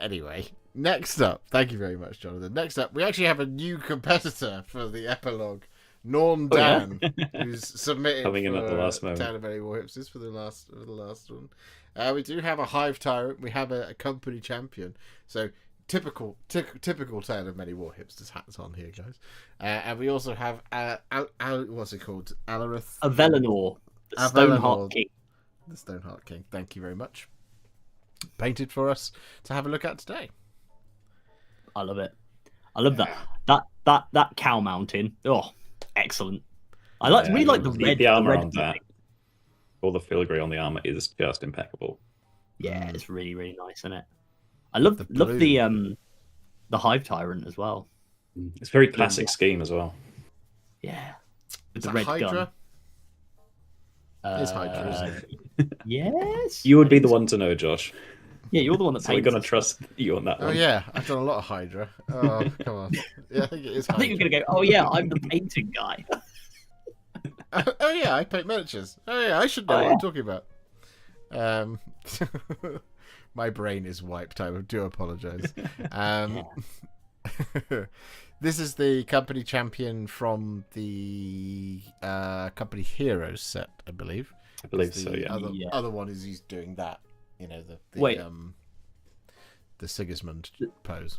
Anyway, next up, thank you very much, Jonathan. Next up, we actually have a new competitor for the Epilogue. Norn Dan, who's submitted coming in at the last moment. Tale of Many Warhipsters for the last one. We do have a Hive Tyrant. We have a company champion. So typical Tale of Many Warhipsters hats on here, guys. And we also have what's it called? Avelinor, the Stoneheart King. The Stoneheart King. Thank you very much. Painted for us to have a look at today. I love it. I love that cow mountain. Oh. Excellent. I really like the red. The armor red on that. All the filigree on the armor is just impeccable. Yeah, it's really, really nice, isn't it? I love the Hive Tyrant as well. It's very classic scheme as well. Yeah, with the red Hydra. Gun. It's Hydra, isn't it? Yes. You would be the one to know, Josh. Yeah, you're the one that. So we're gonna trust you on that one. Oh yeah, I've done a lot of Hydra. Oh come on. Yeah, I think it is. I think you're gonna go. Oh yeah, I'm the painting guy. Oh yeah, I paint miniatures. Oh yeah, I should know what I'm talking about. My brain is wiped. I do apologize. This is the company champion from the company Heroes set, I believe. I believe so, yeah. Other one is he's doing that, the Sigismund pose.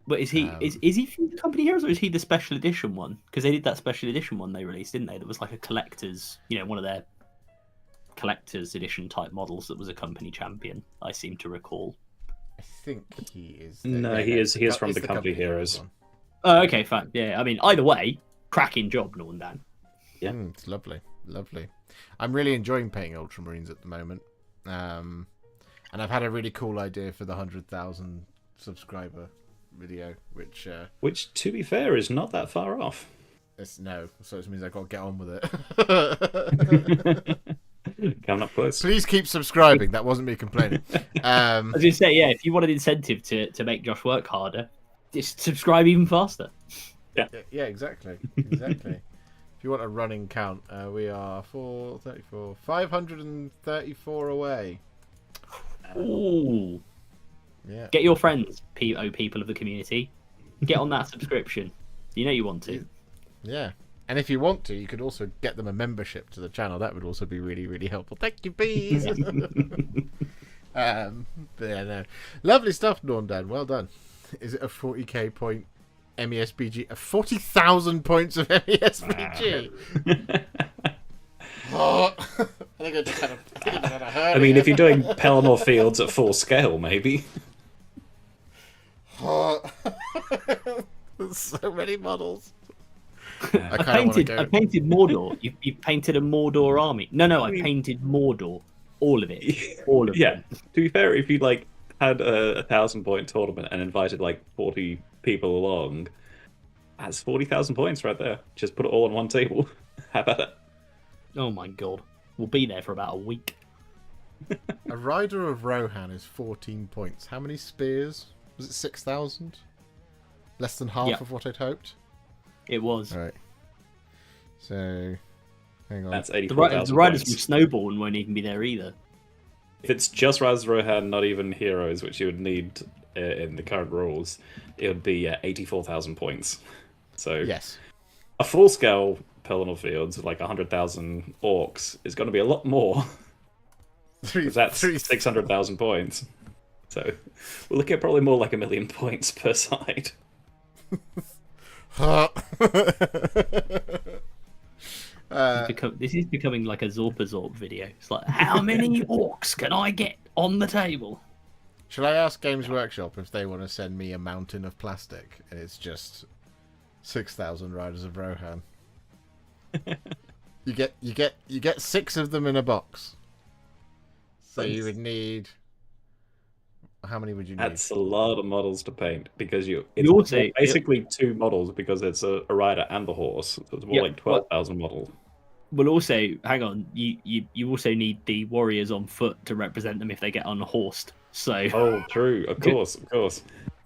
But is he is he from the company Heroes, or is he the special edition one? Because they did that special edition one they released, didn't they? That was like a collector's, one of their collector's edition type models that was a company champion. I seem to recall. I think he is. He is from the company Heroes. One. Oh, okay, fine. Yeah, I mean, either way, cracking job, Norn Dan. Yeah, it's lovely. I'm really enjoying painting Ultramarines at the moment, and I've had a really cool idea for the 100,000 subscriber video, which to be fair is not that far off. So it means I've got to get on with it. Coming up close. Please keep subscribing. That wasn't me complaining. I was going to say, if you want an incentive to make Josh work harder, just subscribe even faster. Yeah, exactly. If you want a running count, we are 434, 534 away. Ooh. Yeah. Get your friends, people of the community. Get on that subscription. You know you want to. Yeah. And if you want to, you could also get them a membership to the channel. That would also be really, really helpful. Thank you, bees. But yeah, no. Lovely stuff, Norn Dan. Well done. Is it a 40k point MESBG? 40,000 points of MESBG. I think I just had a I mean, if you're doing Pelennor Fields at full scale, maybe. There's so many models. I painted Mordor. You painted a Mordor army. No, I painted Mordor. All of it. All of it. Yeah. To be fair, if you had a 1,000-point tournament and invited 40 people along, that's 40,000 points right there. Just put it all on one table. How about it? Oh my god. We'll be there for about a week. A Rider of Rohan is 14 points. How many spears? Was it 6,000? Less than half of what I'd hoped? It was. All right. So, hang on. That's 84,000 The Riders from Snowball won't even be there either. If it's just Riders of Rohan, not even Heroes, which you would need in the current rules, it would be 84,000 points. So, yes. A full-scale Pelennor Fields, 100,000 orcs, is going to be a lot more. That's 600,000 points. So, we're looking at probably more like 1 million points per side. This is becoming like a Zorp video. It's like, how many orcs can I get on the table? Shall I ask Games Workshop if they want to send me a mountain of plastic and it's just 6,000 Riders of Rohan? You get 6 of them in a box. So you would need. How many would you need? That's a lot of models to paint because it's basically 2 models because it's a rider and the horse. So it's more like 12,000 models. Well, also, hang on, you also need the warriors on foot to represent them if they get unhorsed. So. True. Of course.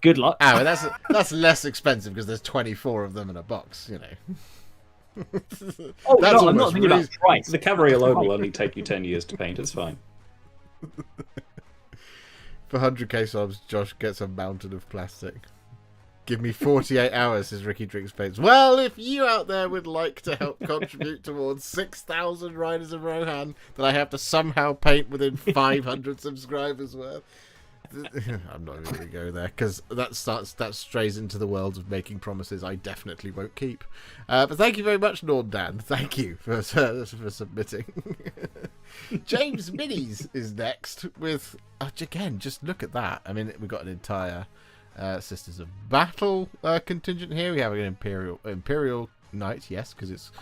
Good luck. But that's less expensive because there's 24 of them in a box. I'm not thinking about price. The cavalry alone will only take you 10 years to paint. It's fine. For 100k subs, Josh gets a mountain of plastic. Give me 48 hours, says Ricky Drinks Paints. Well, if you out there would like to help contribute towards 6,000 Riders of Rohan that I have to somehow paint within 500 subscribers worth. I'm not even going to go there because that strays into the world of making promises I definitely won't keep. But thank you very much, Norn Dan. Thank you for submitting. James Minis is next with again. Just look at that. I mean, we've got an entire Sisters of Battle contingent here. We have an Imperial Knight, yes, because it's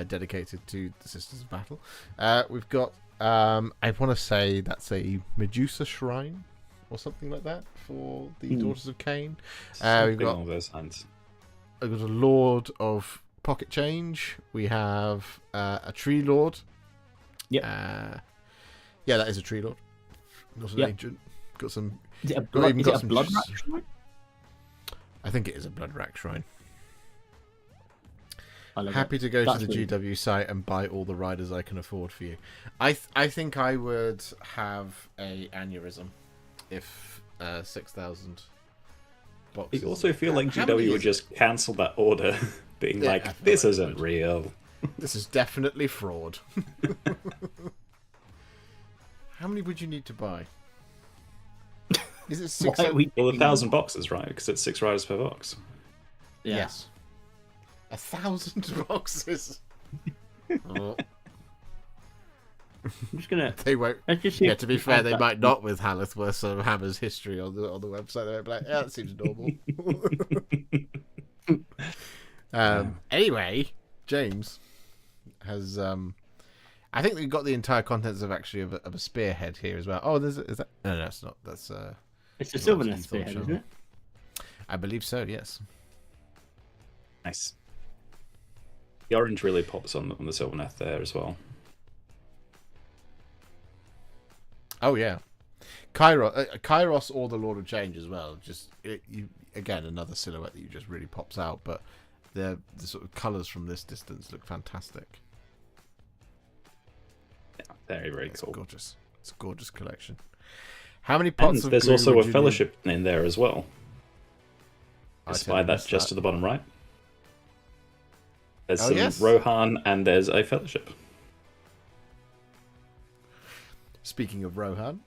dedicated to the Sisters of Battle. We've got I want to say that's a Medusa Shrine or something like that for the Daughters of Cain. We've got along those lines. We've got a Lord of Pocket Change. We have a Tree Lord. Yeah. Yeah, that is a Tree Lord. Not an ancient. Got some. Is it a blood rack shrine? I think it is a blood rack shrine. I love Happy it. to go That's to the really GW site and buy all the riders I can afford for you. I think I would have a aneurysm if 6,000 boxes. You also feel like How many GW would is just cancel that order, being Yeah, like, "This no, it isn't would. real." This is definitely fraud. How many would you need to buy? Is it Why are 600? we Well, doing 1,000 boxes, right? Because it's 6 riders per box. Yeah. Yes. 1,000 boxes. Oh, I'm just gonna. they won't. Let's just see Yeah, if to be we fair, have they that- might not with Hallethworth or Hammer's history on the website. They'll be like, yeah, that seems normal. Anyway, James has. I think we got the entire contents of actually of a spearhead here as well. Oh, is that? No, it's not. That's. It's the Well, Silver that's Nest spearhead, Ethel isn't it? I believe so. Yes. Nice. The orange really pops on the Sylvaneth there as well. Oh yeah, Kairos or the Lord of Change as well. Just again another silhouette that you just really pops out. But the sort of colours from this distance look fantastic. Yeah, very, very It's cool. gorgeous. It's a gorgeous collection. How many pots And of there's glue also would a you fellowship in there as well. I Just totally by that missed just to the bottom right. There's Oh, some yes. Rohan and there's a fellowship. Speaking of Rohan,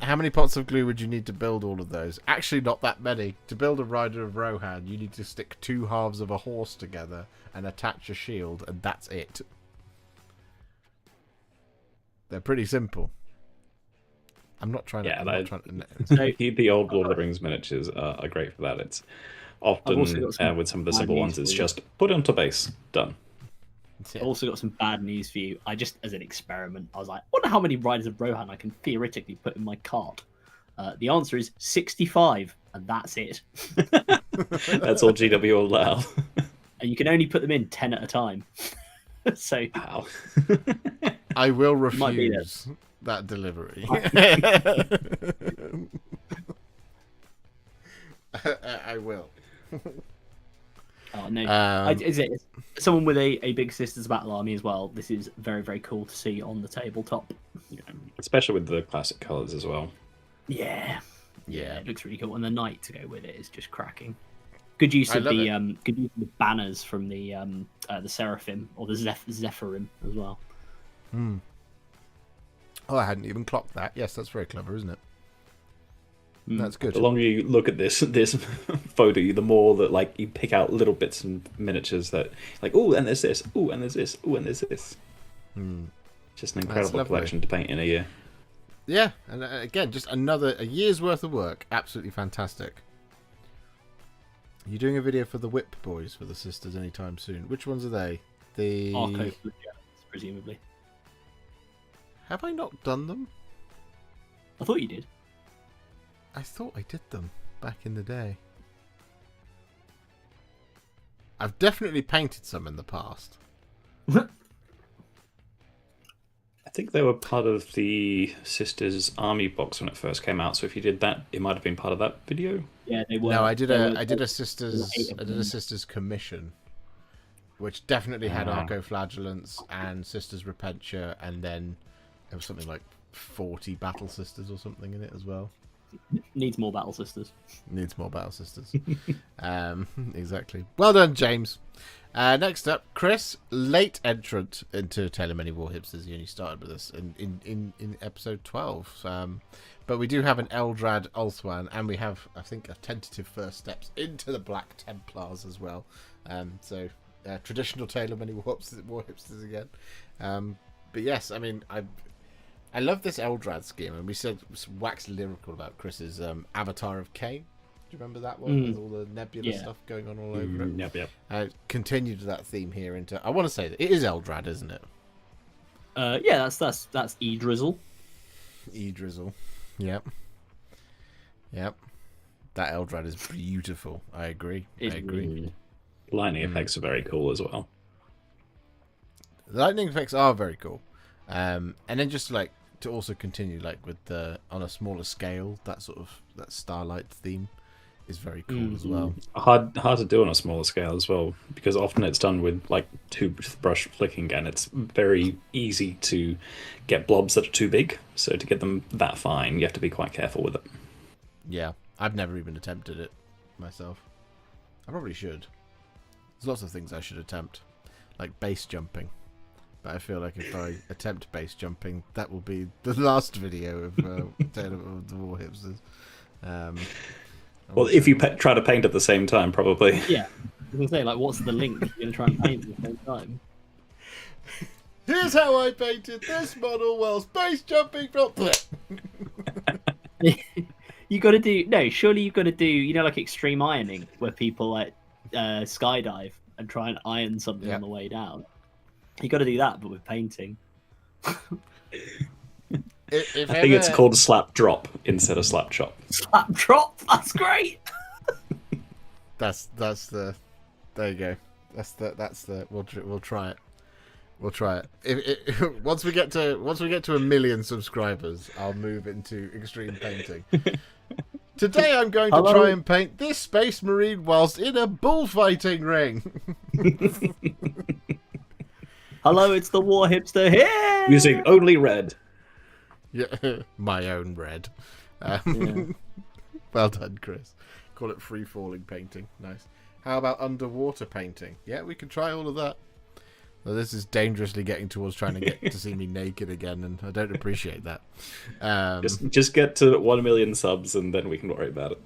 how many pots of glue would you need to build all of those? Actually, not that many. To build a rider of Rohan, you need to stick 2 halves of a horse together and attach a shield, and that's it. They're pretty simple. I'm not trying to. Yeah, I'm not that- trying to. So The old Lord of the Rings miniatures are great for that. It's often also got some with some of the bad simple news ones, it's for you. just put it onto base, done. I've also got some bad news for you. I just, as an experiment, I was like, I wonder how many Riders of Rohan I can theoretically put in my cart. The answer is 65, and that's it. That's all GW will allow. And you can only put them in 10 at a time. So Wow. I will Might be refuse that delivery. I will. oh no, Um, is it someone with a big Sisters Battle Army as well? This is very, very cool to see on the tabletop. Yeah, especially with the classic colours as well. Yeah, Yeah. it looks really cool, and the knight to go with it is just cracking. Good use I of love the good use of the banners from the Seraphim or the Zephyrim as well. Hmm. Oh, I hadn't even clocked that. Yes, that's very clever, isn't it? Mm. That's good. The longer you look at this photo, the more that like you pick out little bits and miniatures that like, oh, and there's this, oh, and there's this, oh, and there's this. Hmm. Just an That's incredible lovely. collection to paint in a year. Yeah, and again, just a year's worth of work. Absolutely fantastic. You doing a video for the Whip Boys for the Sisters anytime soon? Which ones are they? The Arco, presumably. Have I not done them? I thought you did. I thought I did them back in the day. I've definitely painted some in the past. I think they were part of the Sisters Army box when it first came out. So if you did that, it might have been part of that video. Yeah, they were. No, I did They a were- I did a sisters eight of I did a them. sisters commission, which definitely had Ah. Arco-Flagellants and Sisters Repentia, and then there was something like 40 Battle Sisters or something in it as well. Needs more Battle Sisters. Needs more Battle Sisters. Exactly. Well done, James. Next up, Chris, late entrant into Taylor Many Warhipsters. He only started with us in episode 12. But we do have an Eldrad Ulthuan, and we have, I think, a tentative first steps into the Black Templars as well. So traditional Taylor Many Warhipsters again. But yes, I mean, I love this Eldrad scheme, and we said wax lyrical about Chris's Avatar of Cain. Do you remember that one with all the nebula stuff going on all over it? Yep. Continued that theme here into. I want to say that it is Eldrad, isn't it? Yeah, that's E Drizzle. E Drizzle. Yep. That Eldrad is beautiful. I agree. I agree. Lightning effects are very cool as well. The lightning effects are very cool. And then just like to also continue like with the on a smaller scale, that sort of that starlight theme is very cool as well. Hard to do on a smaller scale as well, because often it's done with like toothbrush flicking, and it's very easy to get blobs that are too big. So to get them that fine, you have to be quite careful with it. Yeah, I've never even attempted it myself. I probably should. There's lots of things I should attempt, like base jumping. But I feel like if I attempt base jumping, that will be the last video of Tale of the Warhipsters. Well, if you try to paint at the same time, probably. Yeah, I was gonna say, like, what's the link? You're gonna try and paint at the same time. Here's how I painted this model while space jumping from. You got to do surely you've got to do like extreme ironing where people like skydive and try and iron something on the way down. You got to do that, but with painting. I think it's called slap drop instead of slap chop. Slap drop, that's great. That's the. There you go. That's the. We'll try it. We'll try it. Once we get to 1 million subscribers, I'll move into extreme painting. Today I'm going to try and paint this space marine whilst in a bullfighting ring. Hello, it's the Warhipster here. Using only red. Yeah, my own red. Yeah. Well done, Chris. Call it free falling painting. Nice. How about underwater painting? Yeah, we can try all of that. Well, this is dangerously getting towards trying to get to see me naked again, and I don't appreciate that. Just get to 1 million subs, and then we can worry about it.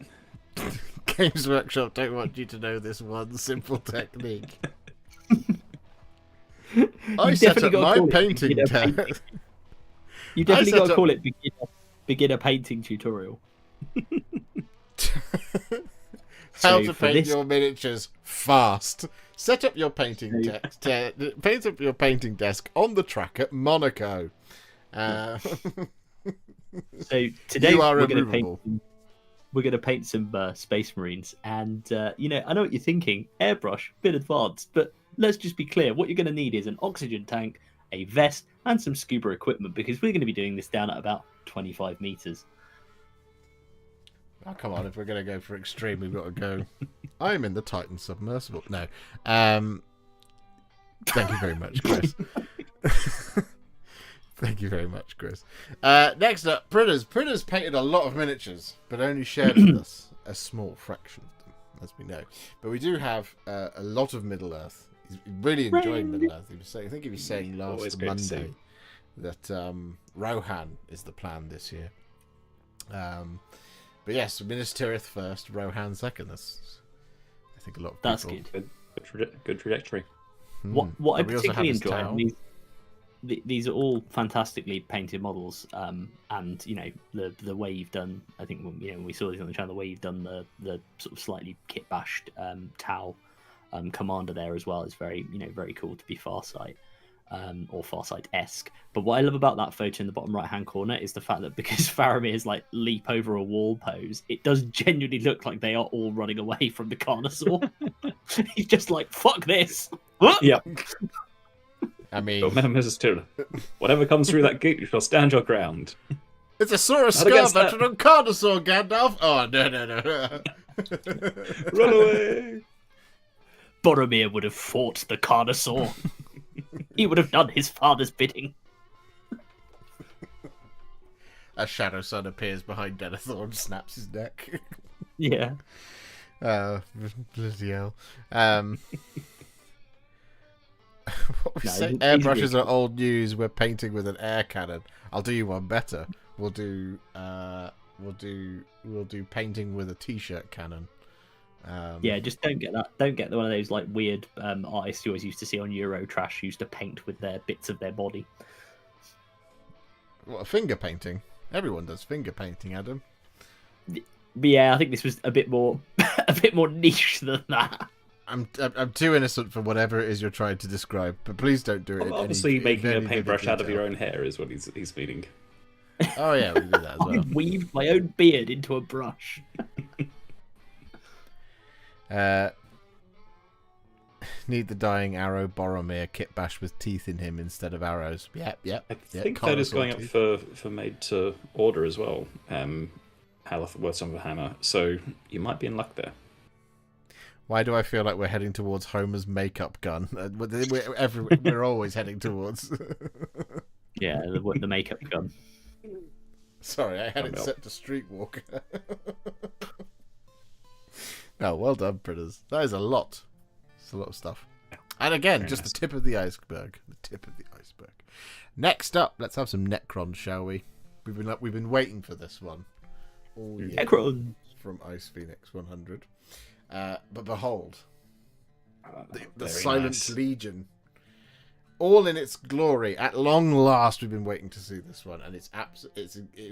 Games Workshop don't want you to know this one simple technique. I set up my painting desk. You definitely got to call it beginner painting tutorial. How to paint your miniatures fast. Set up your painting desk. Paint up your painting desk on the track at Monaco. So today we're going to paint some Space Marines, and I know what you're thinking. Airbrush, bit advanced, but let's just be clear. What you're going to need is an oxygen tank, a vest, and some scuba equipment, because we're going to be doing this down at about 25 meters. Oh, come on, if we're going to go for extreme, we've got to go. I'm in the Titan submersible. No. Thank you very much, Chris. Thank you very much, Chris. Next up, Pridders. Pridders painted a lot of miniatures, but only shared with us a small fraction of them, as we know. But we do have a lot of Middle Earth. He's really enjoying Middle Earth. I think he was saying last Monday that Rohan is the plan this year. But yes, Minas Tirith first, Rohan second. That's, I think, a lot of people. That's good. Good trajectory. What I particularly enjoy, these are all fantastically painted models, and the way you've done. I think when we saw these on the channel, the way you've done the sort of slightly kit bashed Tau commander there as well is very very cool to be Farsight. Or Farsight-esque. But what I love about that photo in the bottom right-hand corner is the fact that because Faramir's like leap over a wall pose, it does genuinely look like they are all running away from the Carnosaur. He's just like, fuck this. Yep. I mean... But Mrs. Tyrrell, whatever comes through that gate, you shall stand your ground. It's a Saurus Scar veteran on Carnosaur, Gandalf! Oh, no. Run away! Boromir would have fought the Carnosaur. He would have done his father's bidding. A Shadow Sun appears behind Denethor and snaps his neck. Yeah. Bloody hell. What we say? Airbrushes are old news. We're painting with an air cannon. I'll do you one better. We'll do painting with a t-shirt cannon. Yeah, just don't get that. Don't get one of those like weird artists you always used to see on Eurotrash used to paint with their bits of their body. What, finger painting? Everyone does finger painting, Adam. But yeah, I think this was a bit more niche than that. I'm too innocent for whatever it is you're trying to describe, but please don't do it. Well, obviously, making a paintbrush out of your own hair is what he's meaning. Oh yeah, we do that as well. I weaved my own beard into a brush. Need the dying arrow Boromir kit bash with teeth in him instead of arrows. Yep. I think that is going up for made to order as well. worth of a hammer. So you might be in luck there. Why do I feel like we're heading towards Homer's makeup gun? We're always heading towards. Yeah, the makeup gun. Sorry, I had it set to Streetwalker. No, well done, Pridders. That is a lot. It's a lot of stuff. And again, just the tip of the iceberg. The tip of the iceberg. Next up, let's have some Necrons, shall we? We've been waiting for this one all year. Necrons from Icephoenix100. But behold, the Very Silent nice. Legion, all in its glory. At long last, we've been waiting to see this one, and it's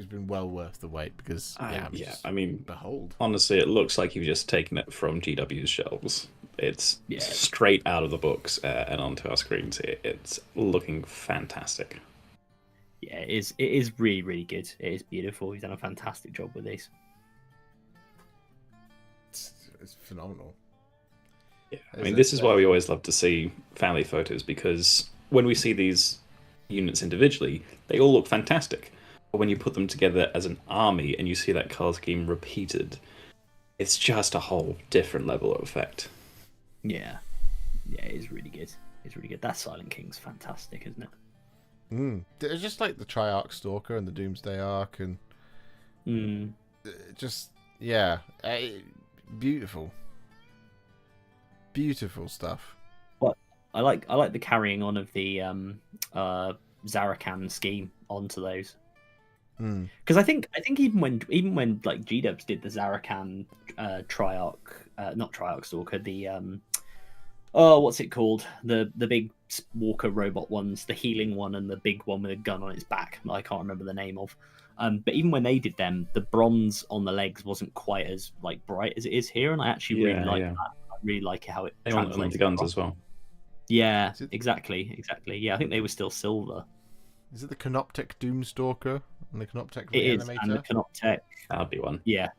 been well worth the wait because I mean, behold. Honestly, it looks like you've just taken it from GW's shelves. It's straight out of the books and onto our screens here. It's looking fantastic. Yeah, it is really, really good. It is beautiful. He's done a fantastic job with these. It's phenomenal. Yeah, I mean, this is why we always love to see family photos, because when we see these units individually, they all look fantastic. But when you put them together as an army and you see that color scheme repeated, it's just a whole different level of effect. Yeah, it is really good. It's really good. That Silent King's fantastic, isn't it? It's just like the Triarch Stalker and the Doomsday Arc, and beautiful stuff. But I like the carrying on of the Zarakan scheme onto those, because I think even when like G-Dubs did the Zarakan not Triarch Stalker, the what's it called, the big walker robot ones, the healing one and the big one with a gun on its back that I can't remember the name of. But even when they did them, the bronze on the legs wasn't quite as like bright as it is here, and I actually really like that. I really like how it translates on the guns as well. Yeah, exactly. Yeah, I think they were still silver. Is it the Canoptek Doomstalker and the Canoptek It is, Reanimator? and the Canoptek. That would be one. Yeah,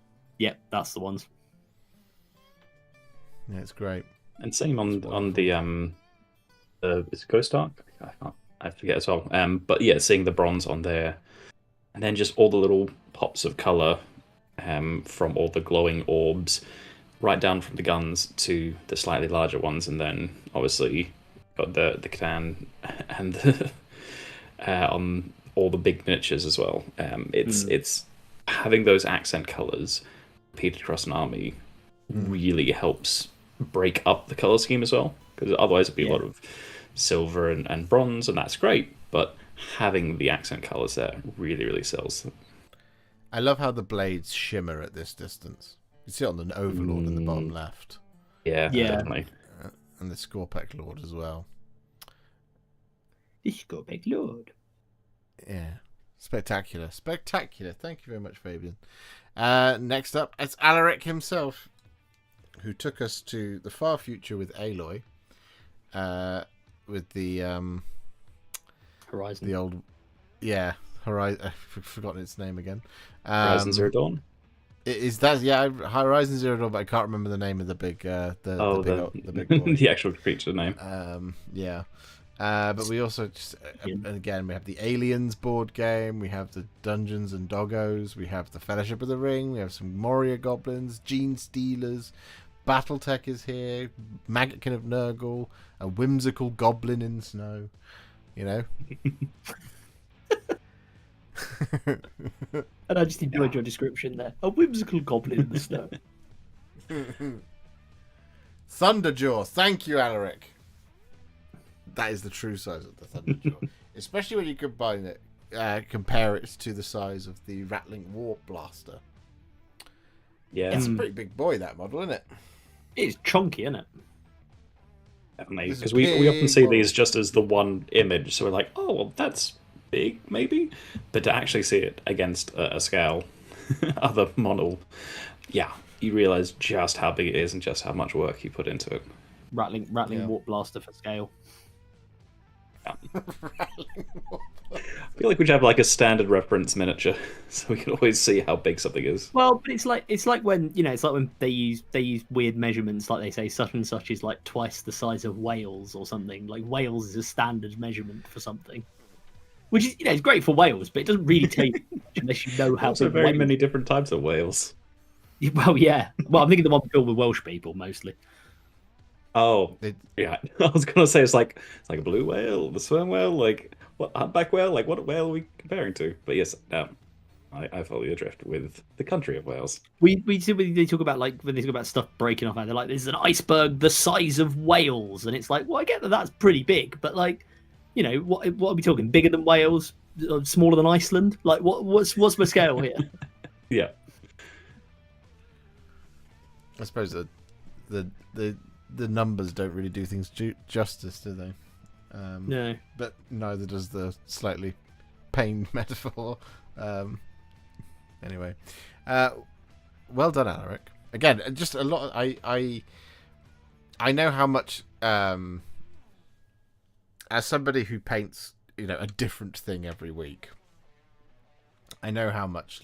that's the ones. Yeah, it's great. And same on the it's Ghost Arc? I forget as well. But yeah, seeing the bronze on there, and then just all the little pops of color from all the glowing orbs, right down from the guns to the slightly larger ones, and then obviously got the Catan and the on all the big miniatures as well. It's having those accent colors repeated across an army really helps break up the color scheme as well, because otherwise it'd be a lot of silver and bronze, and that's great, but having the accent colors there really, really sells. I love how the blades shimmer at this distance. You see it on the Overlord in the bottom left. Yeah, definitely. And the Scorpec Lord as well. The Scorpec Lord. Yeah. Spectacular. Thank you very much, Fabian. Next up, it's Alaric himself, who took us to the far future with Aloy. With the Horizon. The old, Horizon. I've forgotten its name again. Horizon Zero Dawn. Horizon Zero Dawn, but I can't remember the name of the big the big boy. The actual creature name. But we also and again we have the Aliens board game, we have the Dungeons and Doggos, we have the Fellowship of the Ring, we have some Moria Goblins, Gene Stealers, Battletech is here, Maggotkin of Nurgle, a whimsical goblin in snow, you know. And I just enjoyed your description there. A whimsical goblin in the snow. Thunderjaw, thank you, Alaric. That is the true size of the Thunderjaw. Especially when you combine it, compare it to the size of the Rattling Warp Blaster. Yeah. It's a pretty big boy, that model, isn't it? It's chunky, isn't it? Definitely, because we often see these just as the one image, so we're like, oh, well, that's big, maybe? But to actually see it against a scale, other model, you realise just how big it is and just how much work you put into it. Rattling Warp Blaster for scale. I feel like we should have like a standard reference miniature, so we can always see how big something is. Well, but it's like when they use weird measurements, like they say such and such is like twice the size of Wales or something. Like Wales is a standard measurement for something. which is it's great for whales, but it doesn't really tell you much unless you know how. Also, big very whales many different types of whales. Well, yeah. Well, I'm thinking the one filled with Welsh people mostly. Oh, yeah. I was gonna say it's like a blue whale, the sperm whale, like what humpback whale, like what whale are we comparing to? But yes, I follow your drift with the country of Wales. We see when they talk about when they talk about stuff breaking off, and they're like, "This is an iceberg the size of Wales," and it's like, well, I get that that's pretty big, but what are we talking? Bigger than Wales, smaller than Iceland? Like, what's my scale here? Yeah, I suppose the numbers don't really do things justice, do they? No, but neither does the slightly pained metaphor. Anyway, well done, Alaric. Again, just a lot. I know how much. As somebody who paints, a different thing every week, I know how much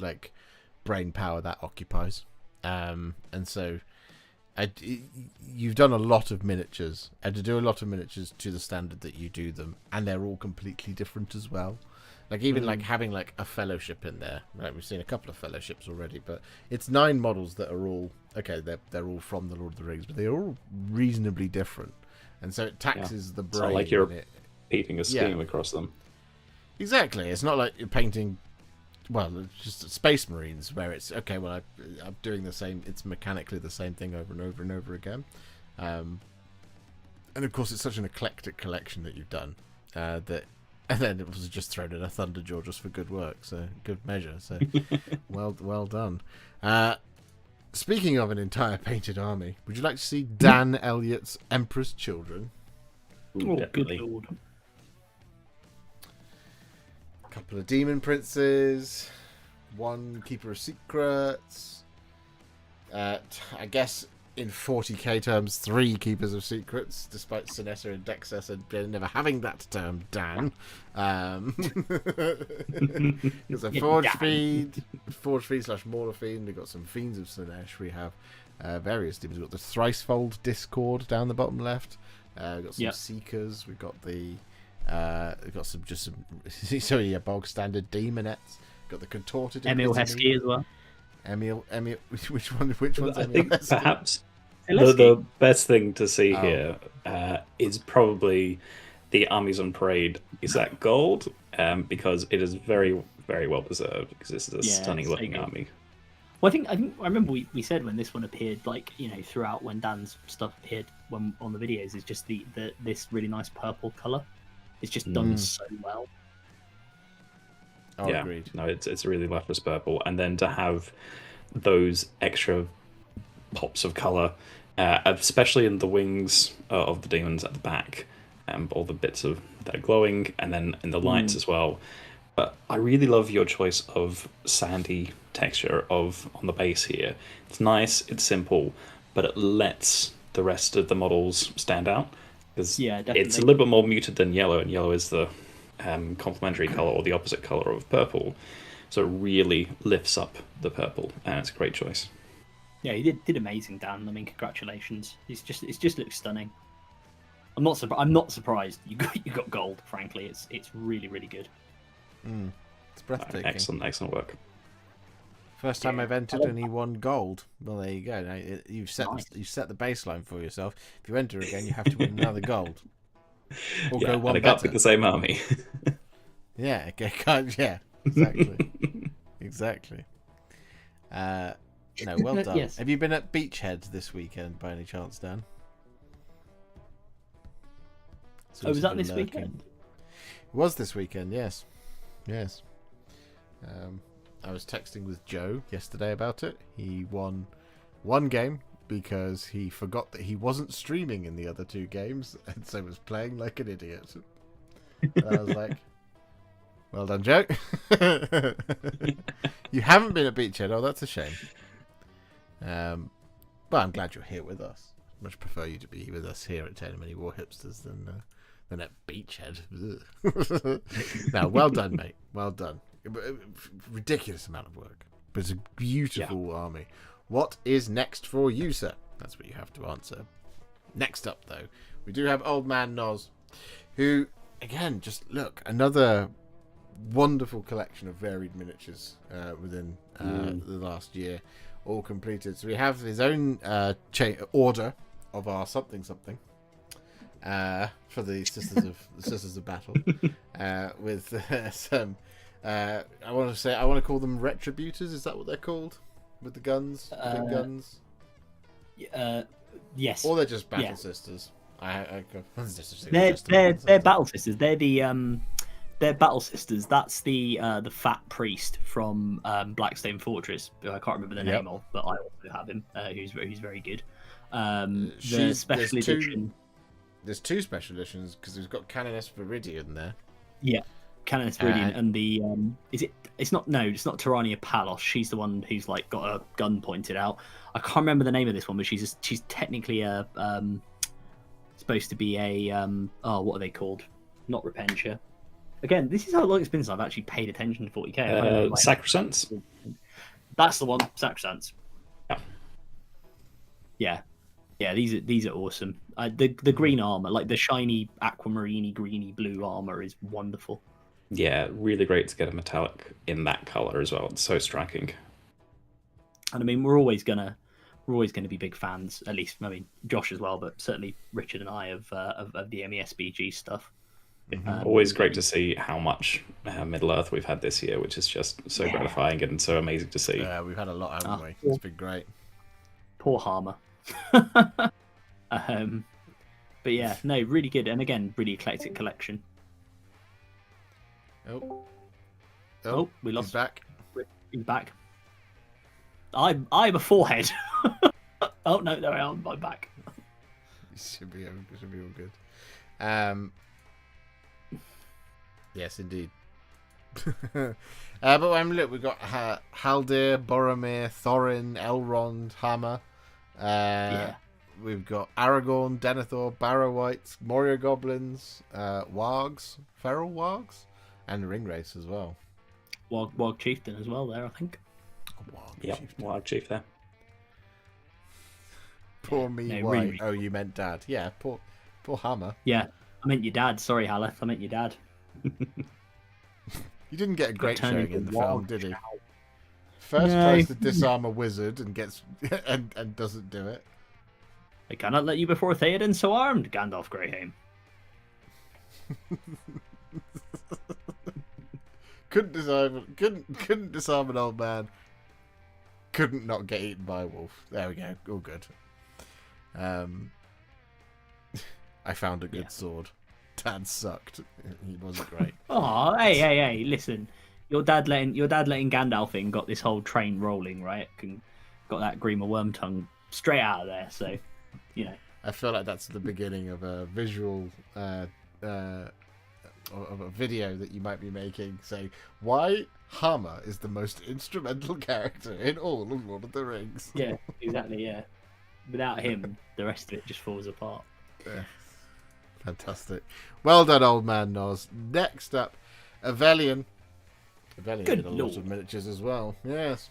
brain power that occupies. And so, you've done a lot of miniatures, and to do a lot of miniatures to the standard that you do them, and they're all completely different as well. Even having a fellowship in there, right? We've seen a couple of fellowships already, but it's 9 models that are all okay. They're all from the Lord of the Rings, but they're all reasonably different, and so it taxes the brain. It's not like you're painting a scheme across them. Exactly, it's not like you're painting. Well, it's just Space Marines, where it's okay. Well, I'm doing the same. It's mechanically the same thing over and over and over again, and of course, it's such an eclectic collection that you've done that. And then it was just thrown in a Thunderjaw just for good work, so good measure. So well done. Speaking of an entire painted army, would you like to see Dan Elliott's Emperor's Children? Ooh, good lord. A couple of Demon Princes, 1 Keeper of Secrets. I guess in 40k terms, 3 Keepers of Secrets, despite Sinetta and Dexter never having that term, Dan. There's a Forge Feed / Mauler Fiend. We've got some Fiends of Sinesh. We have various demons. We've got the Thricefold Discord down the bottom left. We've got some Seekers. We've got we've got some bog standard Demonettes. We've got the Contorted Emil Heskey as well. Emil, which one's Emil? I think perhaps the best thing to see here is probably the Armies on Parade. Is that gold? Because it is very, very well preserved. Because this is a stunning looking army. Well, I remember we said when this one appeared, throughout when Dan's stuff appeared on the videos, is just this really nice purple color. It's just done so well. Oh, yeah, agreed. No, it's really lustrous purple, and then to have those extra pops of color, especially in the wings of the demons at the back, all the bits of that are glowing, and then in the lights as well. But I really love your choice of sandy texture on the base here. It's nice, it's simple, but it lets the rest of the models stand out. Because it's a little bit more muted than yellow, and yellow is the complementary color or the opposite color of purple, so it really lifts up the purple, and it's a great choice. Yeah, you did amazing, Dan. I mean, congratulations. It just looks stunning. I'm not surprised you got gold. Frankly, it's really, really good. It's breathtaking. Excellent work. First time I've entered and he won gold. Well, there you go. Now, you've set the baseline for yourself. If you enter again, you have to win another gold. Or go one and I better. can't pick the same army. Yeah, exactly. Exactly. Well done. Yes. Have you been at Beachhead this weekend by any chance, Dan? Was that this weekend? It was this weekend, yes. I was texting with Joe yesterday about it. He won 1 game because he forgot that he wasn't streaming in the other 2 games, and so was playing like an idiot. And I was like, well done, Joe. You haven't been at Beachhead. Oh, that's a shame. But I'm glad you're here with us. Much prefer you to be with us here at Taylor Mini Warhipsters than at Beachhead. Now, well done, mate. Well done. Ridiculous amount of work, but it's a beautiful army. What is next for you, sir? That's what you have to answer. Next up, though, we do have Old Man Nause, who, again, just look, another wonderful collection of varied miniatures within the last year, all completed. So we have his own order of our something for the Sisters of Battle, with some. I want to call them retributors. Is that what they're called? With the guns, big guns. Yes. Or they're just battle sisters. They're battle sisters. They're battle sisters. That's the fat priest from Blackstone Fortress, who I can't remember the name of, but I also have him, who's very good. The special edition. There's two special editions because we've got Canoness Viridian there. Yeah, Canoness Viridian, and the it's not Tyrania Palos. She's the one who's like got a gun pointed out. I can't remember the name of this one, but she's technically a supposed to be a what are they called? Not Repentia. Again, this is how long it's been since I've actually paid attention to 40k. Sacrosanct. That's the one, Sacrosanct. Yeah. These are awesome. The green armor, like the shiny aquamarine greeny blue armor, is wonderful. Yeah, really great to get a metallic in that color as well. It's so striking. And I mean, we're always gonna be big fans. At least, I mean, Josh as well, but certainly Richard and I of the MESBG stuff. Always great to see how much Middle Earth we've had this year, which is just so gratifying and so amazing to see. Yeah, we've had a lot, haven't we? It's been great. Poor Harmer. But yeah, no, really good, and again, really eclectic collection. Oh, we lost. He's back. He's back. I'm a forehead. Oh no, there I am. I'm back. It should be all good. Yes, indeed. But look, we've got Haldir, Boromir, Thorin, Elrond, Hammer. We've got Aragorn, Denethor, Barrow-wights, Moria Goblins, Wargs, Feral Wargs, and Ringwraiths as well. Warg Chieftain as well there, I think. Warg Chief there. Poor me, no, why? really. Oh, you meant Dad. Yeah, poor Hammer. Yeah, I meant your dad. Sorry, Haleth, I meant your dad. You didn't get a great showing in the film, did he? No. First tries to disarm a wizard and gets and doesn't do it. I cannot let you before Theoden so armed, Gandalf Greyheim. Couldn't disarm an old man. Couldn't not get eaten by a wolf. There we go. All good. I found a good sword. Dad sucked. He wasn't great. Oh, hey! Listen, your dad letting Gandalf in got this whole train rolling, right? And got that Grima Wormtongue straight out of there. So, you know. I feel like that's the beginning of a visual of a video that you might be making, saying why Hammer is the most instrumental character in all of Lord of the Rings. Yeah, exactly. Yeah, without him, the rest of it just falls apart. Yeah. Fantastic. Well done, old man Nause. Next up, Avelion. Avelion did a lot of miniatures as well. Yes.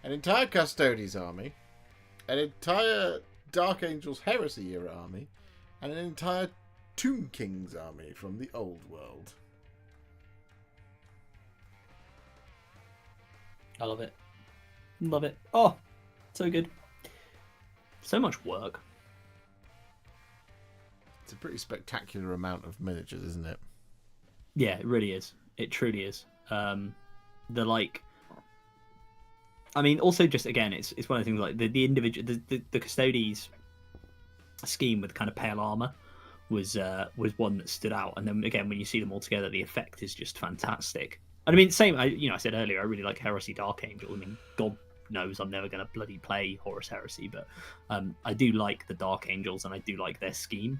An entire Custodes army, an entire Dark Angels Heresy era army, and an entire Tomb Kings army from the old world. I love it. Love it. Oh, so good. So much work. It's a pretty spectacular amount of miniatures, isn't it? Yeah, it really is. It truly is. I mean, also just again, it's one of the things like the individual, the Custodes scheme with kind of pale armor was one that stood out. And then again, when you see them all together, the effect is just fantastic. And I mean, same. I said earlier, I really like Heresy Dark Angel. I mean, God knows I'm never going to bloody play Horus Heresy, but I do like the Dark Angels, and I do like their scheme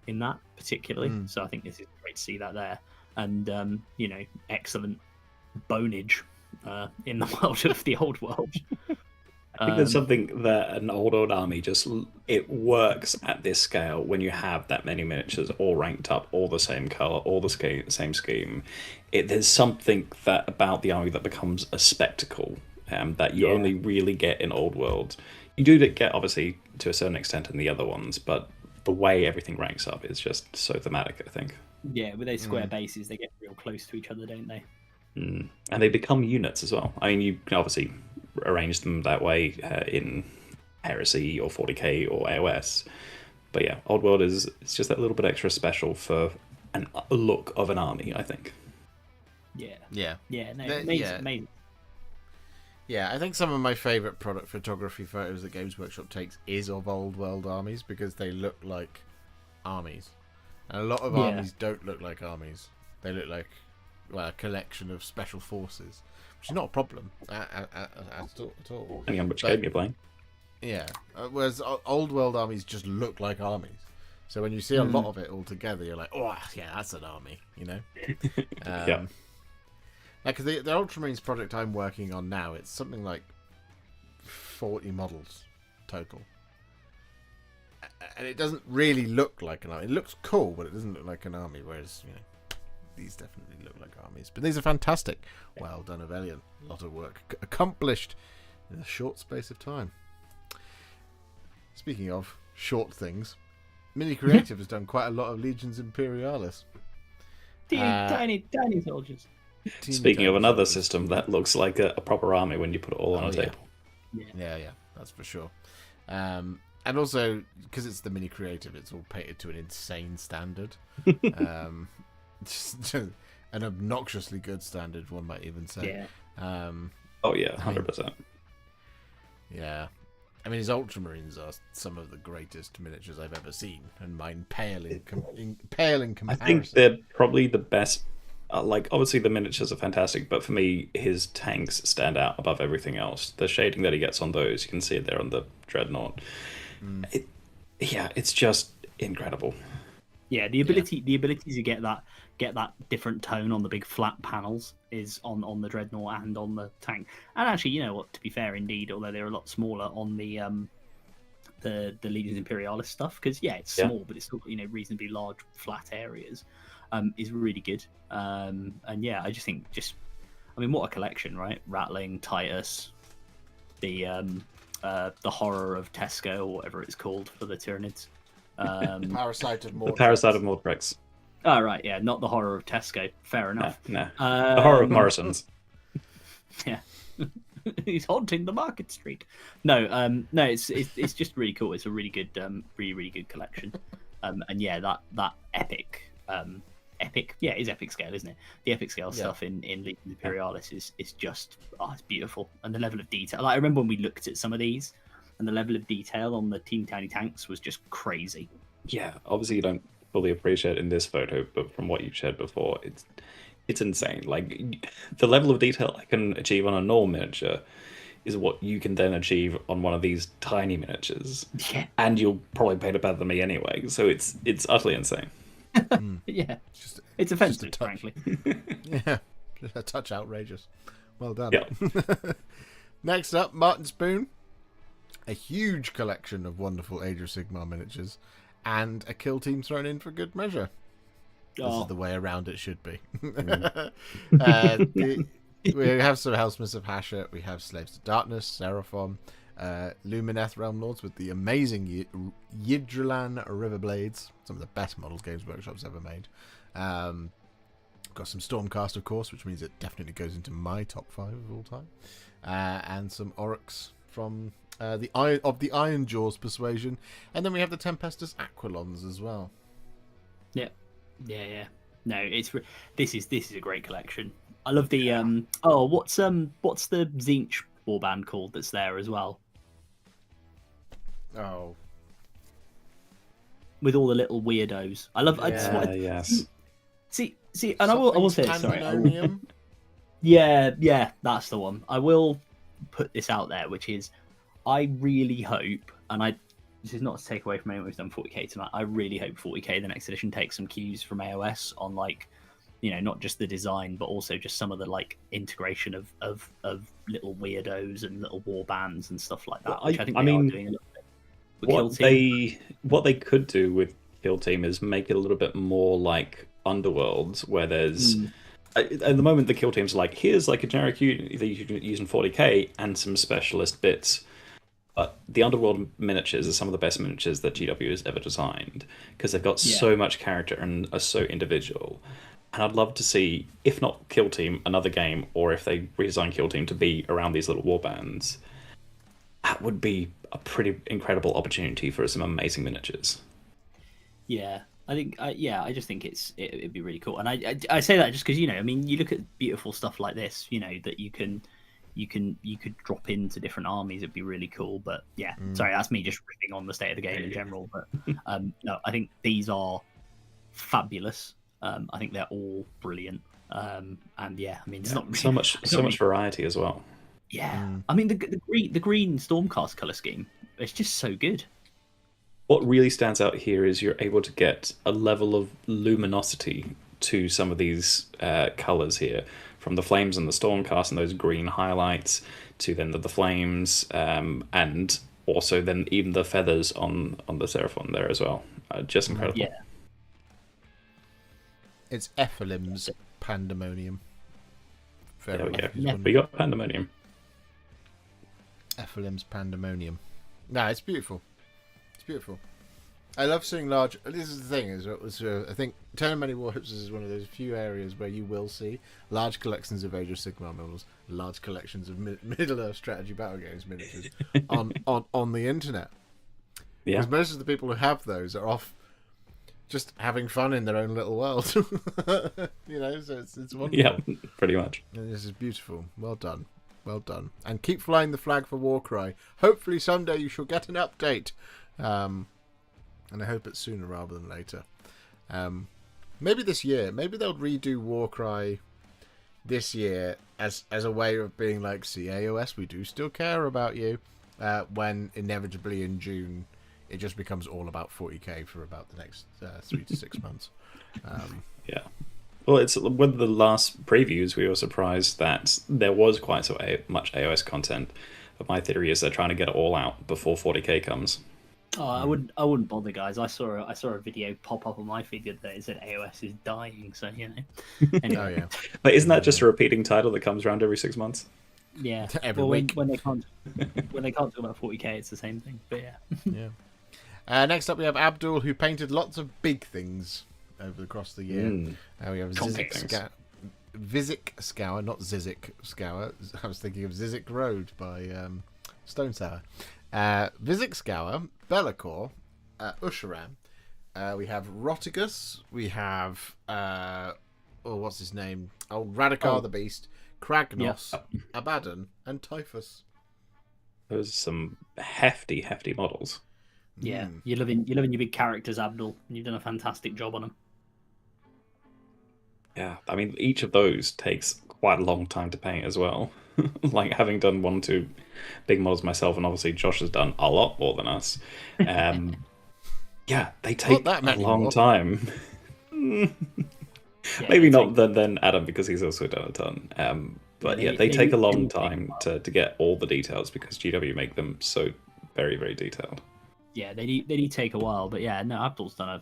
in that particularly. So I think this is great to see that there. And excellent bonage in the world of the old world. I think there's something that an old army it works at this scale when you have that many miniatures all ranked up, all the same color, all the same scheme. There's something that about the army that becomes a spectacle that you only really get in old world. You do get obviously to a certain extent in the other ones, but the way everything ranks up is just so thematic, I think. Yeah, with those square bases, they get real close to each other, don't they? And they become units as well. I mean, you can obviously arrange them that way in Heresy or 40k or AOS. But yeah, Old World it's just that little bit extra special for a look of an army, I think. Yeah. No, amazing. Yeah, I think some of my favourite product photography photos that Games Workshop takes is of Old World armies because they look like armies. And a lot of armies don't look like armies. They look like a collection of special forces, which is not a problem at all. Depending on which game you're playing. Yeah, whereas Old World armies just look like armies. So when you see a lot of it all together, you're like, oh, yeah, that's an army, you know? Yeah. Because the Ultramarines project I'm working on now, it's something like 40 models total. And it doesn't really look like an army. It looks cool, but it doesn't look like an army, whereas, you know, these definitely look like armies. But these are fantastic. Well done, Avelion. A lot of work accomplished in a short space of time. Speaking of short things, Mini Creative has done quite a lot of Legions Imperialis. Tiny soldiers. Speaking of another system that looks like a proper army when you put it all on a table. Yeah, that's for sure. And also, because it's the Mini Creative, it's all painted to an insane standard. Just an obnoxiously good standard, one might even say. Yeah. Oh yeah, 100%. Yeah. I mean, his Ultramarines are some of the greatest miniatures I've ever seen, and mine pale in comparison. I think they're probably the best. Like, obviously the miniatures are fantastic, but for me, his tanks stand out above everything else. The shading that he gets on those, you can see it there on the Dreadnought. It's just incredible. Yeah, the ability to get that different tone on the big flat panels is on the Dreadnought and on the tank. And actually, you know what? To be fair, indeed, although they're a lot smaller on the Legions Imperialis stuff, because it's small, but it's still reasonably large flat areas. Is really good. And yeah, I just think what a collection, right? Rattling, Titus, the horror of Tesco or whatever it's called for the Tyranids. Parasite of Mordrex. The Parasite of Mordrex. Oh, right, yeah, not the horror of Tesco. Fair enough. No. The horror of Morrison's. Yeah. He's haunting the market street. No, it's just really cool. It's a really good, really good collection. And yeah, that epic, it is epic scale, isn't it? The epic scale stuff in Legions Imperialis is just, it's beautiful. And the level of detail. Like, I remember when we looked at some of these, and the level of detail on the teeny tiny tanks was just crazy. Yeah, obviously you don't fully appreciate it in this photo, but from what you've shared before, it's insane. Like, the level of detail I can achieve on a normal miniature is what you can then achieve on one of these tiny miniatures. Yeah. And you'll probably paint it better than me anyway, so it's utterly insane. Yeah. It's offensive, frankly. Yeah. A touch outrageous. Well done. Yeah. Next up, Martin Spoon. A huge collection of wonderful Age of Sigmar miniatures, and a kill team thrown in for good measure. This is the way around it should be. We have some Hellsmiths of Hashut, we have Slaves to Darkness, Seraphon, Lumineth Realm Lords with the amazing Yidrilan Riverblades, some of the best models Games Workshop's ever made. Got some Stormcast, of course, which means it definitely goes into my top 5 of all time. And some Oryx from the Iron Jaws Persuasion, and then we have the Tempestus Aquilons as well. Yeah. No, this is a great collection. I love the what's the Tzeentch warband called that's there as well? Oh, with all the little weirdos. I love. Yes. See, and I will say this, sorry. Pandemonium? Yeah, that's the one. I will put this out there, which is, I really hope, and this is not to take away from anyone who's done 40k tonight, I really hope 40k, the next edition, takes some cues from AOS on, like, not just the design, but also just some of the, like, integration of little weirdos and little war bands and stuff like that. Well, which I think they are doing a little bit with Kill Team. What they could do with Kill Team is make it a little bit more like Underworlds, where there's at the moment the Kill Team's like, here's like a generic unit that you can use in 40k and some specialist bits. But the Underworld miniatures are some of the best miniatures that GW has ever designed, because they've got so much character and are so individual. And I'd love to see, if not Kill Team, another game, or if they redesign Kill Team to be around these little warbands. That would be a pretty incredible opportunity for some amazing miniatures. Yeah, I think. I just think it'd be really cool. And I say that just because I mean, you look at beautiful stuff like this, that you could drop into different armies. It'd be really cool. But yeah, sorry, that's me just ripping on the state of the game in general. But no, I think these are fabulous. I think they're all brilliant. And yeah, I mean, it's not so much variety as well. Yeah, I mean the green Stormcast color scheme. It's just so good. What really stands out here is you're able to get a level of luminosity to some of these colors here, from the flames and the Stormcast and those green highlights to then the flames, and also then even the feathers on the Seraphon there as well. Just incredible. Yeah. It's Ephelim's Pandemonium. There we go. Yeah. We got Pandemonium. Ephelim's Pandemonium. No, it's beautiful. It's beautiful. I love seeing large. This is the thing. I think Turn of Many Warhipsters is one of those few areas where you will see large collections of Age of Sigmar models, large collections of Middle-earth strategy battle games miniatures on the internet. Yeah. Because most of the people who have those are off just having fun in their own little world. So it's wonderful. Yeah, pretty much. And this is beautiful. Well done. Well done. And keep flying the flag for Warcry. Hopefully someday you shall get an update. And I hope it's sooner rather than later. Maybe this year. Maybe they'll redo Warcry this year as a way of being like, see, AOS, we do still care about you. When inevitably in June it just becomes all about 40k for about the next 3 to 6 months. Yeah. Well, it's with the last previews, we were surprised that there was quite so much AOS content. But my theory is they're trying to get it all out before 40k comes. Oh, I wouldn't bother, guys. I saw a video pop up on my feed the other day that said AOS is dying. So Anyway. Oh yeah. But isn't that just a repeating title that comes around every 6 months? Yeah. Every week. When they can't talk about 40k, it's the same thing. But yeah. Yeah. Next up, we have Abdul, who painted lots of big things across the year. We have Vizik Scour, not Zizik Scour. I was thinking of Zizik Road by Stone Sour. Vizik Scour, Be'lakor, Usharan. We have Rotigus. We have what's his name? Radikar the Beast, Kragnos, Abaddon, and Typhus. Those are some hefty models. Yeah, you're loving your big characters, Abdul. You've done a fantastic job on them. Yeah, I mean, each of those takes quite a long time to paint as well. Like, having done 1-2 big models myself, and obviously Josh has done a lot more than us. Yeah, they take a long time. Maybe not than Adam, because he's also done a ton. But yeah, they take a long time to get all the details, because GW make them so very, very detailed. Yeah, they do take a while, but yeah, no, Abdul's done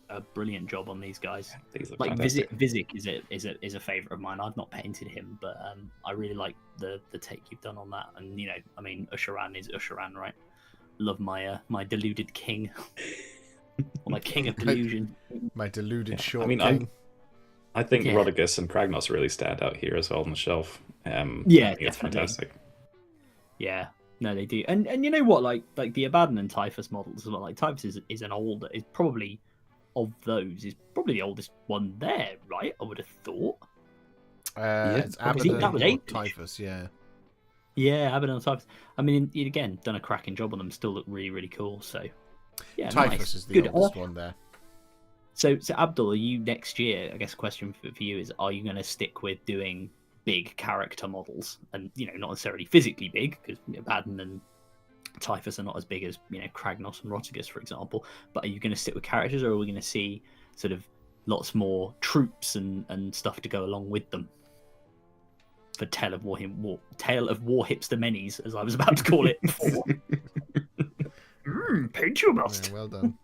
a brilliant job on these guys. These look like fantastic. Vizik is a favorite of mine. I've not painted him, but I really like the take you've done on that. And I mean, Usharan is Usharan, right? Love my deluded king, or my king of delusion. My deluded short. I mean, king. I think Rodigus and Kragnos really stand out here as well on the shelf. Yeah, it's fantastic. Yeah. No, they do, and you know what? Like the Abaddon and Typhus models as well. Like Typhus is an older, is probably of those is probably the oldest one there, right? I would have thought. It's Abaddon that was or 8. Typhus, yeah. Yeah, Abaddon and Typhus. I mean, you'd again done a cracking job on them. Still look really, really cool. So yeah, Typhus is the oldest one there. So Abdul, are you next year? I guess a question for you is: are you going to stick with doing big character models, and not necessarily physically big, because Abaddon and Typhus are not as big as Kragnos and Rotigus, for example, but are you going to stick with characters, or are we going to see sort of lots more troops and stuff to go along with them for Tale of Warhipster Minis, as I was about to call it before? Paint your must. Yeah, well done.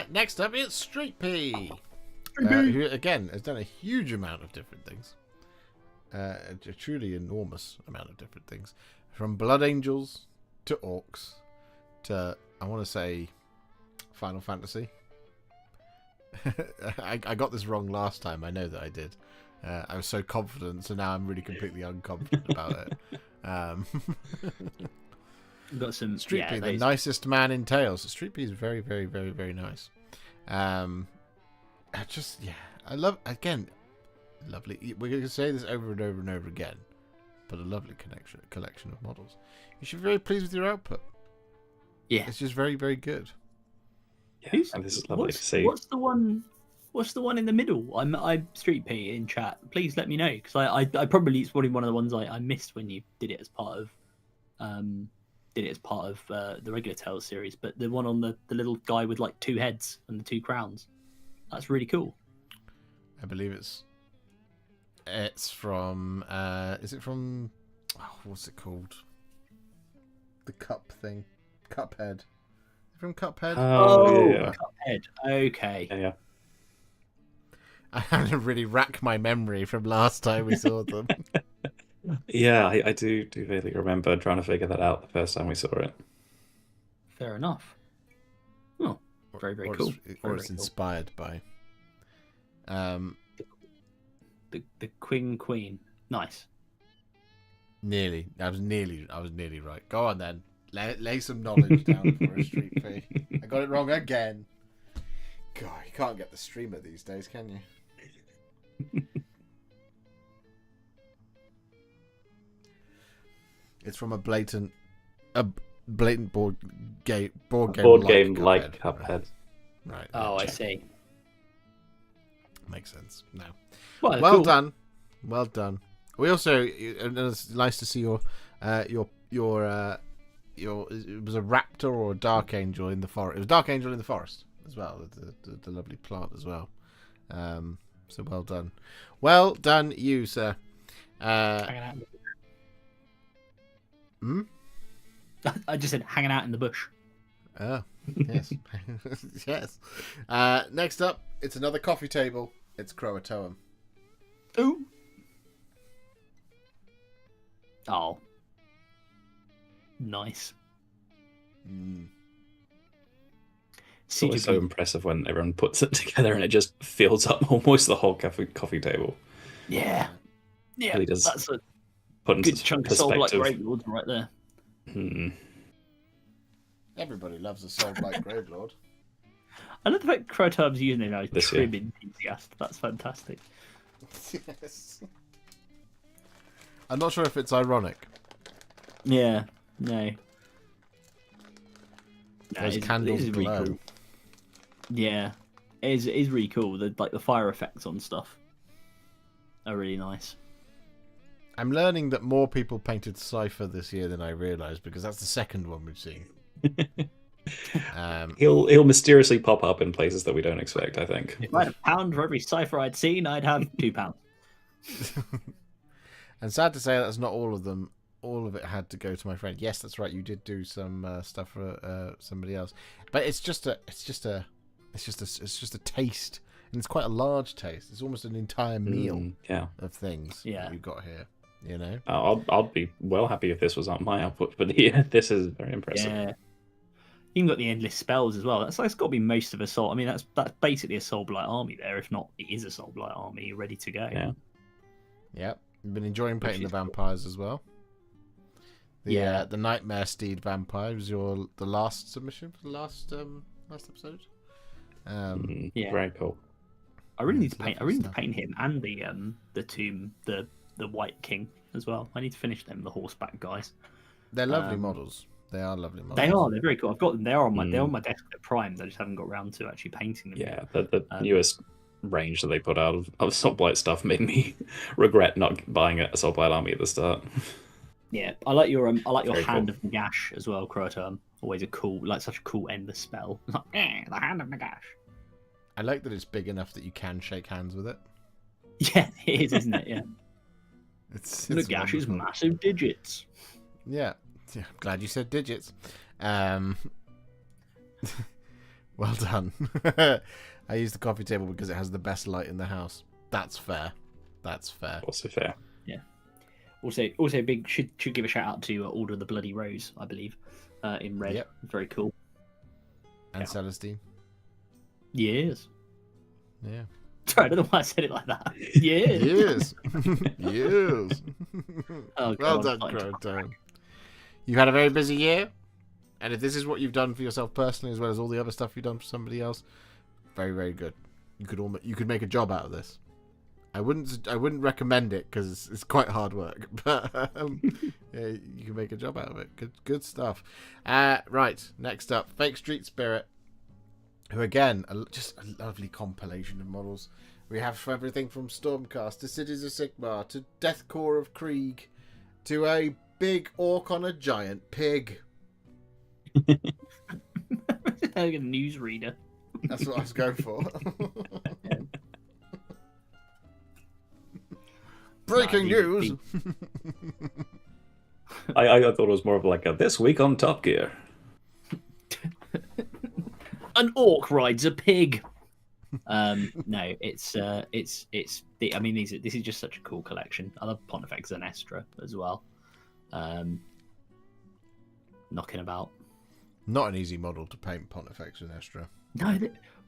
Next up, it's Street P. Who again has done a huge amount of different things, a truly enormous amount of different things, from Blood Angels to Orcs to, I want to say, Final Fantasy. I got this wrong last time. I know that I did. I was so confident, so now I'm really completely unconfident about it. We've got some Streetby, the nicest man in Tales. Streetby is very, very, very, very nice. I love, again, lovely. We're going to say this over and over and over again, but a lovely collection of models. You should be very pleased with your output. Yeah, it's just very, very good. Yeah, and this is lovely to see. What's the one in the middle? I'm Street P in chat. Please let me know, because I probably, it's probably one of the ones I missed when you did it as part of the regular Tales series. But the one on the little guy with like 2 heads and the 2 crowns, that's really cool. I believe it's from is it from what's it called? The cup thing, Cuphead. From Cuphead. Oh, yeah. Cuphead. Okay. Yeah. I had to really rack my memory from last time we saw them. Yeah, I do vaguely remember trying to figure that out the first time we saw it. Fair enough. Oh, very, very cool. It's inspired by the Queen. Nice. Nearly. I was nearly right. Go on then. Lay some knowledge down for a Street P. I got it wrong again. God, you can't get the streamer these days, can you? It's from a blatant board game like Cuphead. Right. Oh, I see. Makes sense. No. Well Well cool. done. Well done. We also, it's nice to see your it was a raptor or a dark angel in the forest. It was dark angel in the forest as well. The lovely plant as well. So well done. Well done, you sir. I just said hanging out in the bush. Oh, yes. Yes. Next up, it's another coffee table. It's Crowato. Ooh. Oh. Nice. It's always so impressive when everyone puts it together and it just fills up almost the whole coffee table. Yeah. Yeah, really does that's a put good chunk of soul-like Gravelord right there. Everybody loves a soul-like Gravelord. I love the fact Crowatom's using it now as This trim year. enthusiast. That's fantastic. Yes. I'm not sure if it's ironic. Yeah, no. Those candles really glow. cool. Yeah, it is really cool. The fire effects on stuff are really nice. I'm learning that more people painted Cypher this year than I realised, because that's the second one we've seen. He'll mysteriously pop up in places that we don't expect, I think. If I had £1 for every cipher I'd seen, I'd have £2. And sad to say, that's not all of them. All of it had to go to my friend. Yes, that's right. You did do some stuff for somebody else, but it's just a taste, and it's quite a large taste. It's almost an entire meal of things that you've got here. You know, I'll be well happy if this was on my output, but yeah, this is very impressive. Yeah. You even got the endless spells as well. That's got to be most of a soul. I mean, that's basically a Soul Blight army there. If not, it is a Soul Blight army ready to go. Yeah. Yep. You've been enjoying painting the vampires as well. The Nightmare Steed vampire was the last submission for the last episode. Very cool. I really need to paint. I really need to paint him and the tomb, the White King as well. I need to finish them, the horseback guys. They're lovely models. They are lovely models. They are. They're very cool. I've got them. They're on my desk. They're primed. I just haven't got around to actually painting them. Yeah, the newest range that they put out of Soul Blight stuff made me regret not buying a Soul Blight army at the start. Yeah, I like your Very Hand cool. of Nagash as well, Crowato. Always such a cool endless spell. The Hand of Nagash. I like that it's big enough that you can shake hands with it. Yeah, it is, isn't it? Yeah. It's Nagash is wonderful. massive digits. Yeah. I'm glad you said digits. Well done. I use the coffee table because it has the best light in the house. That's fair. Also fair. Yeah. Also, big should give a shout out to Order of the Bloody Rose, I believe, in red. Yep. Very cool. And Celestine. Yes. Yeah. Sorry, I don't know why I said it like that. Yeah. Years. Years. Oh, Well God, done, Crowato. You've had a very busy year, and if this is what you've done for yourself personally, as well as all the other stuff you've done for somebody else, very, very good. You could make a job out of this. I wouldn't recommend it because it's quite hard work, but yeah, you can make a job out of it. Good stuff. Right, next up, Fake Street Spirit, who again just a lovely compilation of models. We have everything from Stormcast to Cities of Sigmar to Deathcore of Krieg to a big orc on a giant pig. Like a newsreader. That's what I was going for. Breaking news. I thought it was more of like a this week on Top Gear. An orc rides a pig. No, it's I mean, this is just such a cool collection. I love Pontifex and Estra as well. Knocking about. Not an easy model to paint, Pontifex and Estra. No,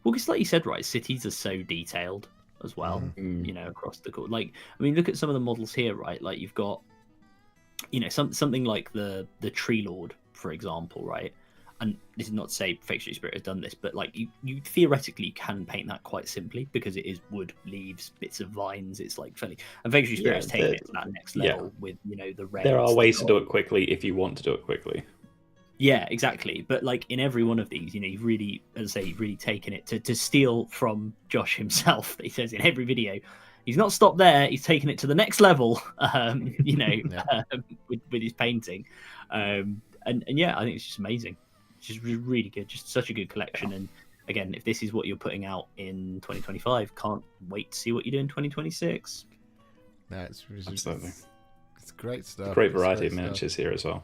well, because like you said, right, cities are so detailed as well. Mm. You know, across the court. Like, I mean, look at some of the models here, right? Like, you've got, you know, something like the Tree Lord, for example, right? And this is not to say Fake Street Spirit has done this, but like you theoretically can paint that quite simply because it is wood, leaves, bits of vines. It's like fairly, and Fake Street Spirit has taken it to that next level with, you know, the red. There are ways to do it quickly if you want to do it quickly. Yeah, exactly. But like in every one of these, you know, you've really, as I say, you've really taken it to steal from Josh himself. He says in every video, he's not stopped there. He's taken it to the next level. You know, with his painting, and yeah, I think it's just amazing. It's just really good. Just such a good collection. And again, if this is what you're putting out in 2025, can't wait to see what you do in 2026. No, it's Absolutely. It's great stuff. Great variety of miniatures here as well.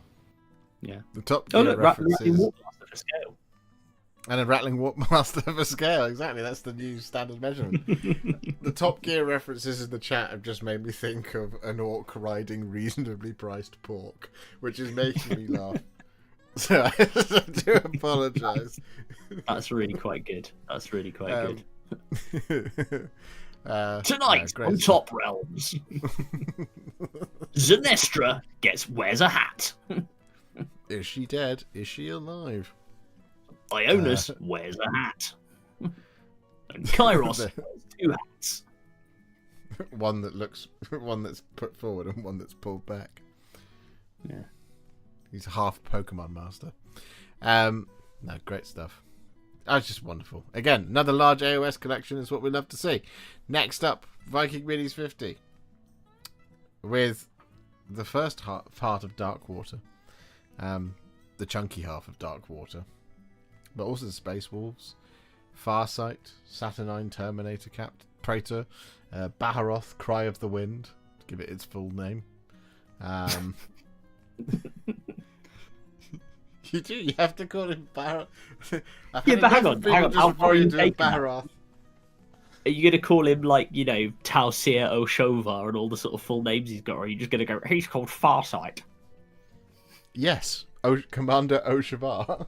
Yeah. The top Oh, gear look, references. Warpmaster for scale. And a Rattling Warpmaster for scale. Exactly, that's the new standard measurement. The Top Gear references in the chat have just made me think of an orc riding reasonably priced pork, which is making me laugh. So I do apologise. That's really quite good. That's really quite good. Tonight on Top Realms, Zenestra wears a hat. Is she dead? Is she alive? Ionis wears a hat. And Kairos wears two hats. One that's put forward and one that's pulled back. Yeah. He's half Pokemon master. No, great stuff. That's just wonderful. Again, another large AOS collection is what we love to see. Next up, Viking Minis 50. With the first part of Darkwater. The chunky half of Darkwater. But also the Space Wolves. Farsight, Saturnine Terminator Praetor, Baharoth, Cry of the Wind, to give it its full name. You have to call him Baharoth. Yeah, but hang on. How far are you taking Baharoth? Are you going to call him, like, you know, Tausir Oshovar and all the sort of full names he's got, or are you just going to go, he's called Farsight? Yes, Commander Oshavar.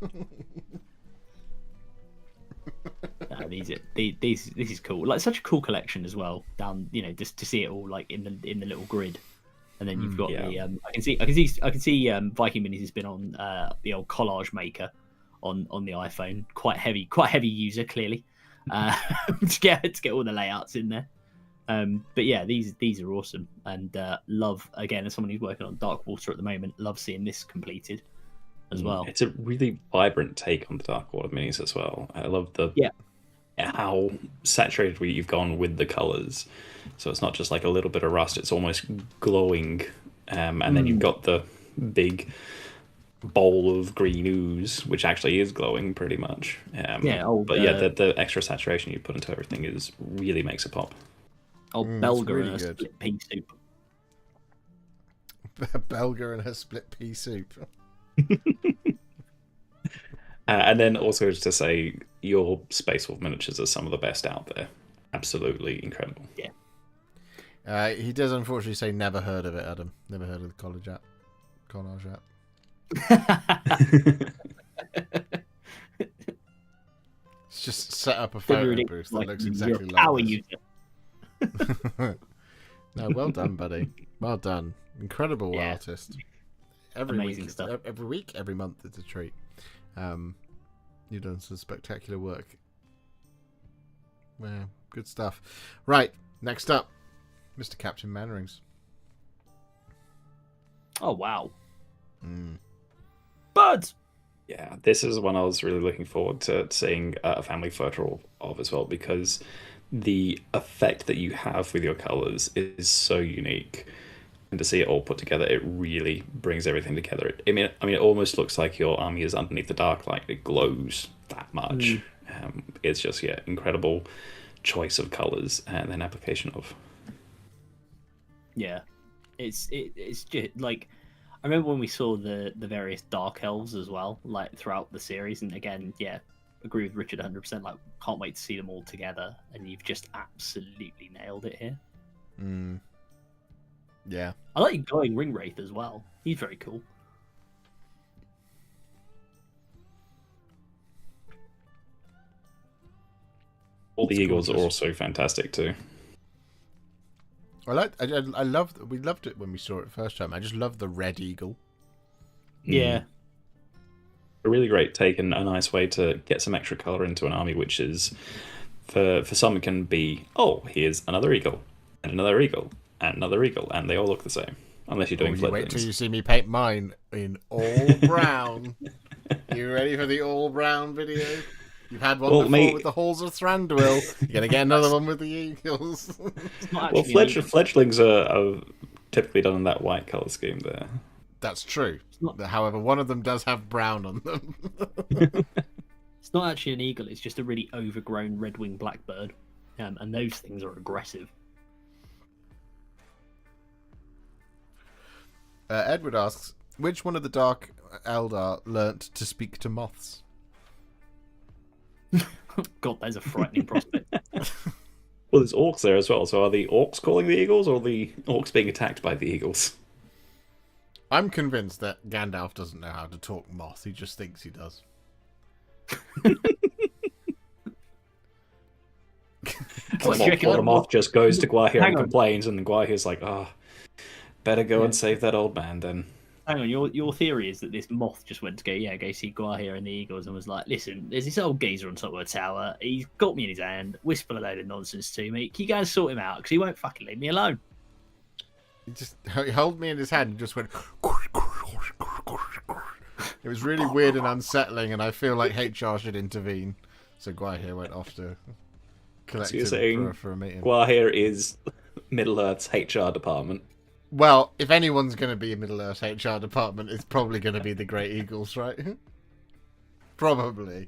No, this is cool. Like, such a cool collection as well. Down, you know, just to see it all like in the little grid, and then you've got the I can see Viking Minis has been on the old collage maker on the iPhone. Quite heavy user clearly, to get all the layouts in there. But yeah, these are awesome, and love, again, as someone who's working on Darkwater at the moment, love seeing this completed as well. It's a really vibrant take on the Darkwater minis as well. I love how saturated you've gone with the colours. So it's not just like a little bit of rust, it's almost glowing. And then you've got the big bowl of green ooze, which actually is glowing pretty much. The extra saturation you put into everything really makes it pop. Belga really and a good. split pea soup. Belga and her split pea soup. And then also to say, your Space Wolf miniatures are some of the best out there. Absolutely incredible. Yeah. He does unfortunately say never heard of it, Adam. Never heard of the collage app. It's just set up a photo booth that looks exactly like power this. user. No, well done, buddy. Well done. Incredible artist. Amazing stuff. Every week, every month, it's a treat. You've done some spectacular work. Well, good stuff. Right, next up, Mr. Captain Manarings. Oh, wow. Buds! Yeah, this is one I was really looking forward to seeing a family photo of as well, because the effect that you have with your colors is so unique. And to see it all put together, it really brings everything together. I mean, it almost looks like your army is underneath the dark light. It glows that much. It's just, incredible choice of colors and then application of. Yeah, it's just like, I remember when we saw the various dark elves as well, like throughout the series, and again, agree with Richard 100%. Like, can't wait to see them all together, and you've just absolutely nailed it here. Yeah, I like your glowing ring wraith as well. He's very cool. All the eagles are also fantastic too. we loved it when we saw it first time. I just love the red eagle. Yeah. A really great take and a nice way to get some extra color into an army, which is for some it can be, oh, here's another eagle and another eagle and another eagle, and they all look the same unless you're doing flippings. Wait till you see me paint mine in all brown. You ready for the all brown video? You've had one before with the Halls of Thranduil. You're going to get another one with the Eagles. Well, fledglings are typically done in that white colour scheme there. That's true. However, one of them does have brown on them. It's not actually an eagle, it's just a really overgrown red-winged blackbird. And those things are aggressive. Edward asks, which one of the Dark Eldar learnt to speak to moths? God, that's a frightening prospect. Well, there's orcs there as well, so are the orcs calling the eagles, or are the orcs being attacked by the eagles? I'm convinced that Gandalf doesn't know how to talk moth, he just thinks he does. The moth just goes to Gwaihir and complains, and Gwaihir's like, better go and save that old man then. Hang on, your theory is that this moth just went to go see Gwaihir and the Eagles and was like, listen, there's this old geezer on top of a tower, he's got me in his hand, whispered a load of nonsense to me, can you guys sort him out, because he won't fucking leave me alone. He held me in his hand and just went... It was really weird and unsettling, and I feel like HR should intervene. So Gwaihir went off to collect him for a meeting. Gwaihir is Middle-earth's HR department. Well, if anyone's going to be in Middle-earth's HR department, it's probably going to be the Great Eagles, right? Probably.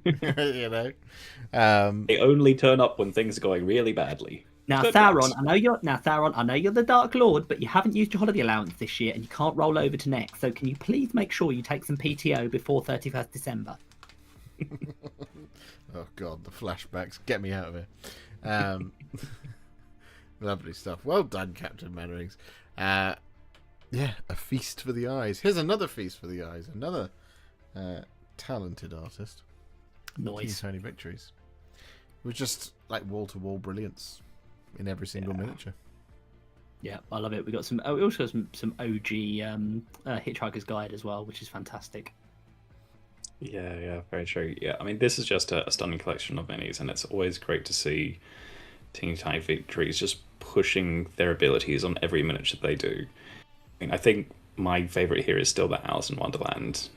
You know? They only turn up when things are going really badly. Now, Theron, I know you're the Dark Lord, but you haven't used your holiday allowance this year, and you can't roll over to next. So, can you please make sure you take some PTO before 31st December? Oh God, the flashbacks! Get me out of here. Lovely stuff. Well done, Captain Manarings. Yeah, a feast for the eyes. Here's another feast for the eyes. Another talented artist. Nice. Tiny victories. It was just like wall-to-wall brilliance in every single miniature. Yeah, I love it. We got some. Oh, we also got some OG Hitchhiker's Guide as well, which is fantastic. Yeah, very true. Yeah, I mean, this is just a stunning collection of minis, and it's always great to see Teeny Tiny Victories just pushing their abilities on every miniature they do. I think my favourite here is still the Alice in Wonderland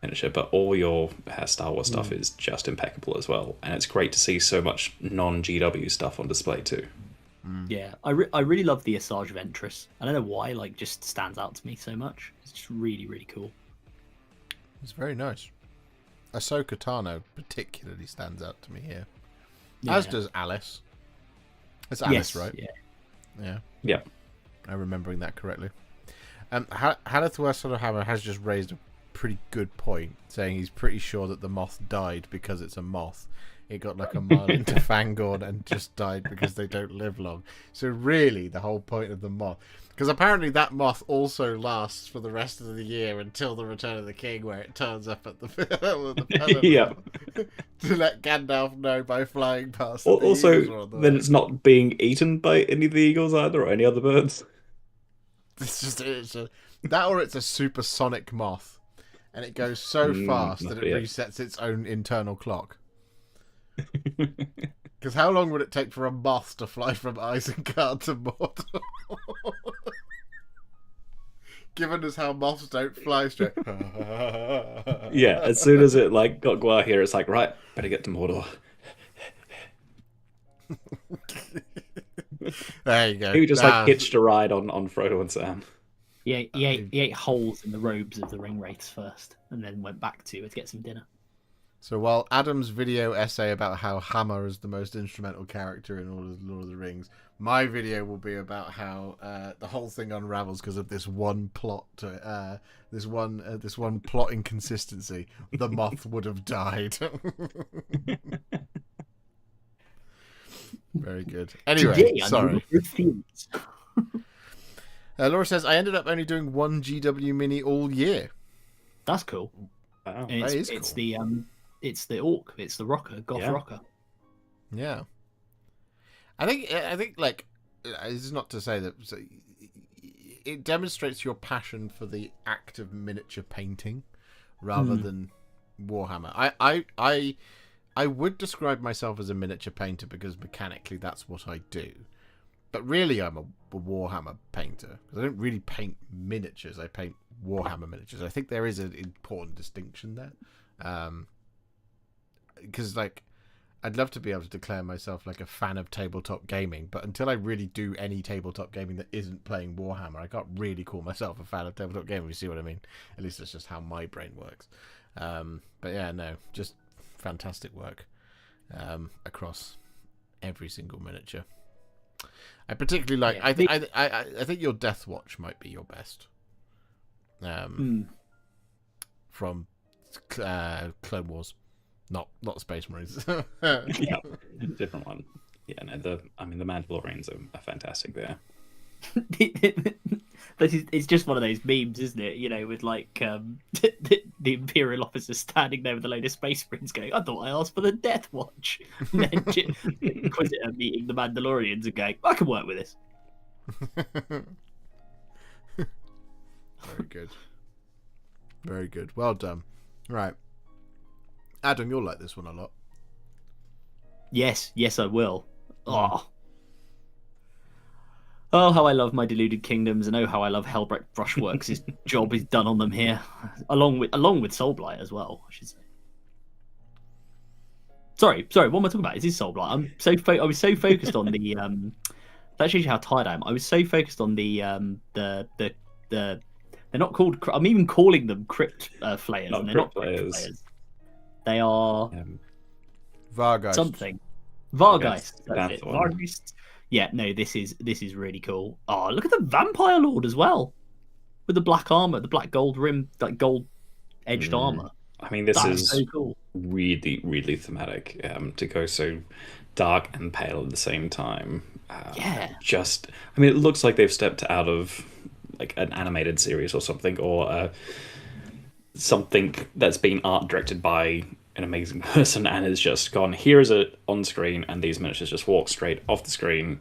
miniature, but all your Star Wars stuff is just impeccable as well, and it's great to see so much non-GW stuff on display too. Yeah, I really love the Asajj Ventress. I don't know why, like, just stands out to me so much. It's just really, really cool. It's very nice. Ahsoka Tano particularly stands out to me here. Yeah. As does Alice. It's Alice, right? Yeah. I'm remembering that correctly. Haleth Warhammer has just raised a pretty good point, saying he's pretty sure that the moth died because it's a moth. it got like a mile into Fangorn and just died because they don't live long. So really, the whole point of the moth, because apparently that moth also lasts for the rest of the year until the Return of the King, where it turns up at the Yeah. to let Gandalf know by flying past. Also, then it's not being eaten by any of the eagles either, or any other birds. That, or it's a supersonic moth, and it goes so fast that it resets its own internal clock. Because how long would it take for a moth to fly from Isengard to Mordor? Given as how moths don't fly straight. Yeah, as soon as it got Gwar here, it's like, right, better get to Mordor. There you go. He just hitched a ride on Frodo and Sam. He ate holes in the robes of the ring wraiths first, and then went back to get some dinner. So while Adam's video essay about how Hammer is the most instrumental character in all of Lord of the Rings, my video will be about how the whole thing unravels because of this one plot, this one plot inconsistency. The moth would have died. Very good. Anyway, Today, sorry. Laura says, I ended up only doing one GW mini all year. That's cool. Wow. It's cool. It's the orc. It's the rocker, goth rocker. Yeah. I think like, this is not to say that it demonstrates your passion for the act of miniature painting rather than Warhammer. I would describe myself as a miniature painter because mechanically that's what I do. But really I'm a Warhammer painter. Because I don't really paint miniatures. I paint Warhammer miniatures. I think there is an important distinction there. Because like I'd love to be able to declare myself like a fan of tabletop gaming, but until I really do any tabletop gaming that isn't playing Warhammer, I can't really call myself a fan of tabletop gaming. You see what I mean? At least that's just how my brain works. But yeah, no, just fantastic work across every single miniature. I particularly like. Yeah, I think your Death Watch might be your best. From Clone Wars. Not Space Marines. Yeah, different one. Yeah, no, the Mandalorians are fantastic there. It's just one of those memes, isn't it? You know, with like the Imperial officer standing there with a load of Space Marines going, I thought I asked for the Death Watch. And then Inquisitor meeting the Mandalorians and going, I can work with this. Very good. Very good. Well done. Right. Adam, you'll like this one a lot. Yes, I will. Oh, how I love my deluded kingdoms, and oh, how I love Helbrecht Brushworks. His job is done on them here, along with Soulblight as well, I should say. Sorry, what am I talking about? Is this Soulblight? I was so focused on the that shows you how tired I am. I was so focused on the they're not called. I'm even calling them crypt flayers, and they're not crypt flayers. They are Vargeist. Something. Vargeist. That's it. Vargeist. Yeah, no, this is really cool. Oh, look at the Vampire Lord as well, with the black armor, the black gold rim, like gold edged armor. I mean, this is so cool. Really, really thematic. To go so dark and pale at the same time. Yeah. It looks like they've stepped out of like an animated series or something, or something that's been art directed by an amazing person and has just gone, here is it on screen, and these miniatures just walk straight off the screen,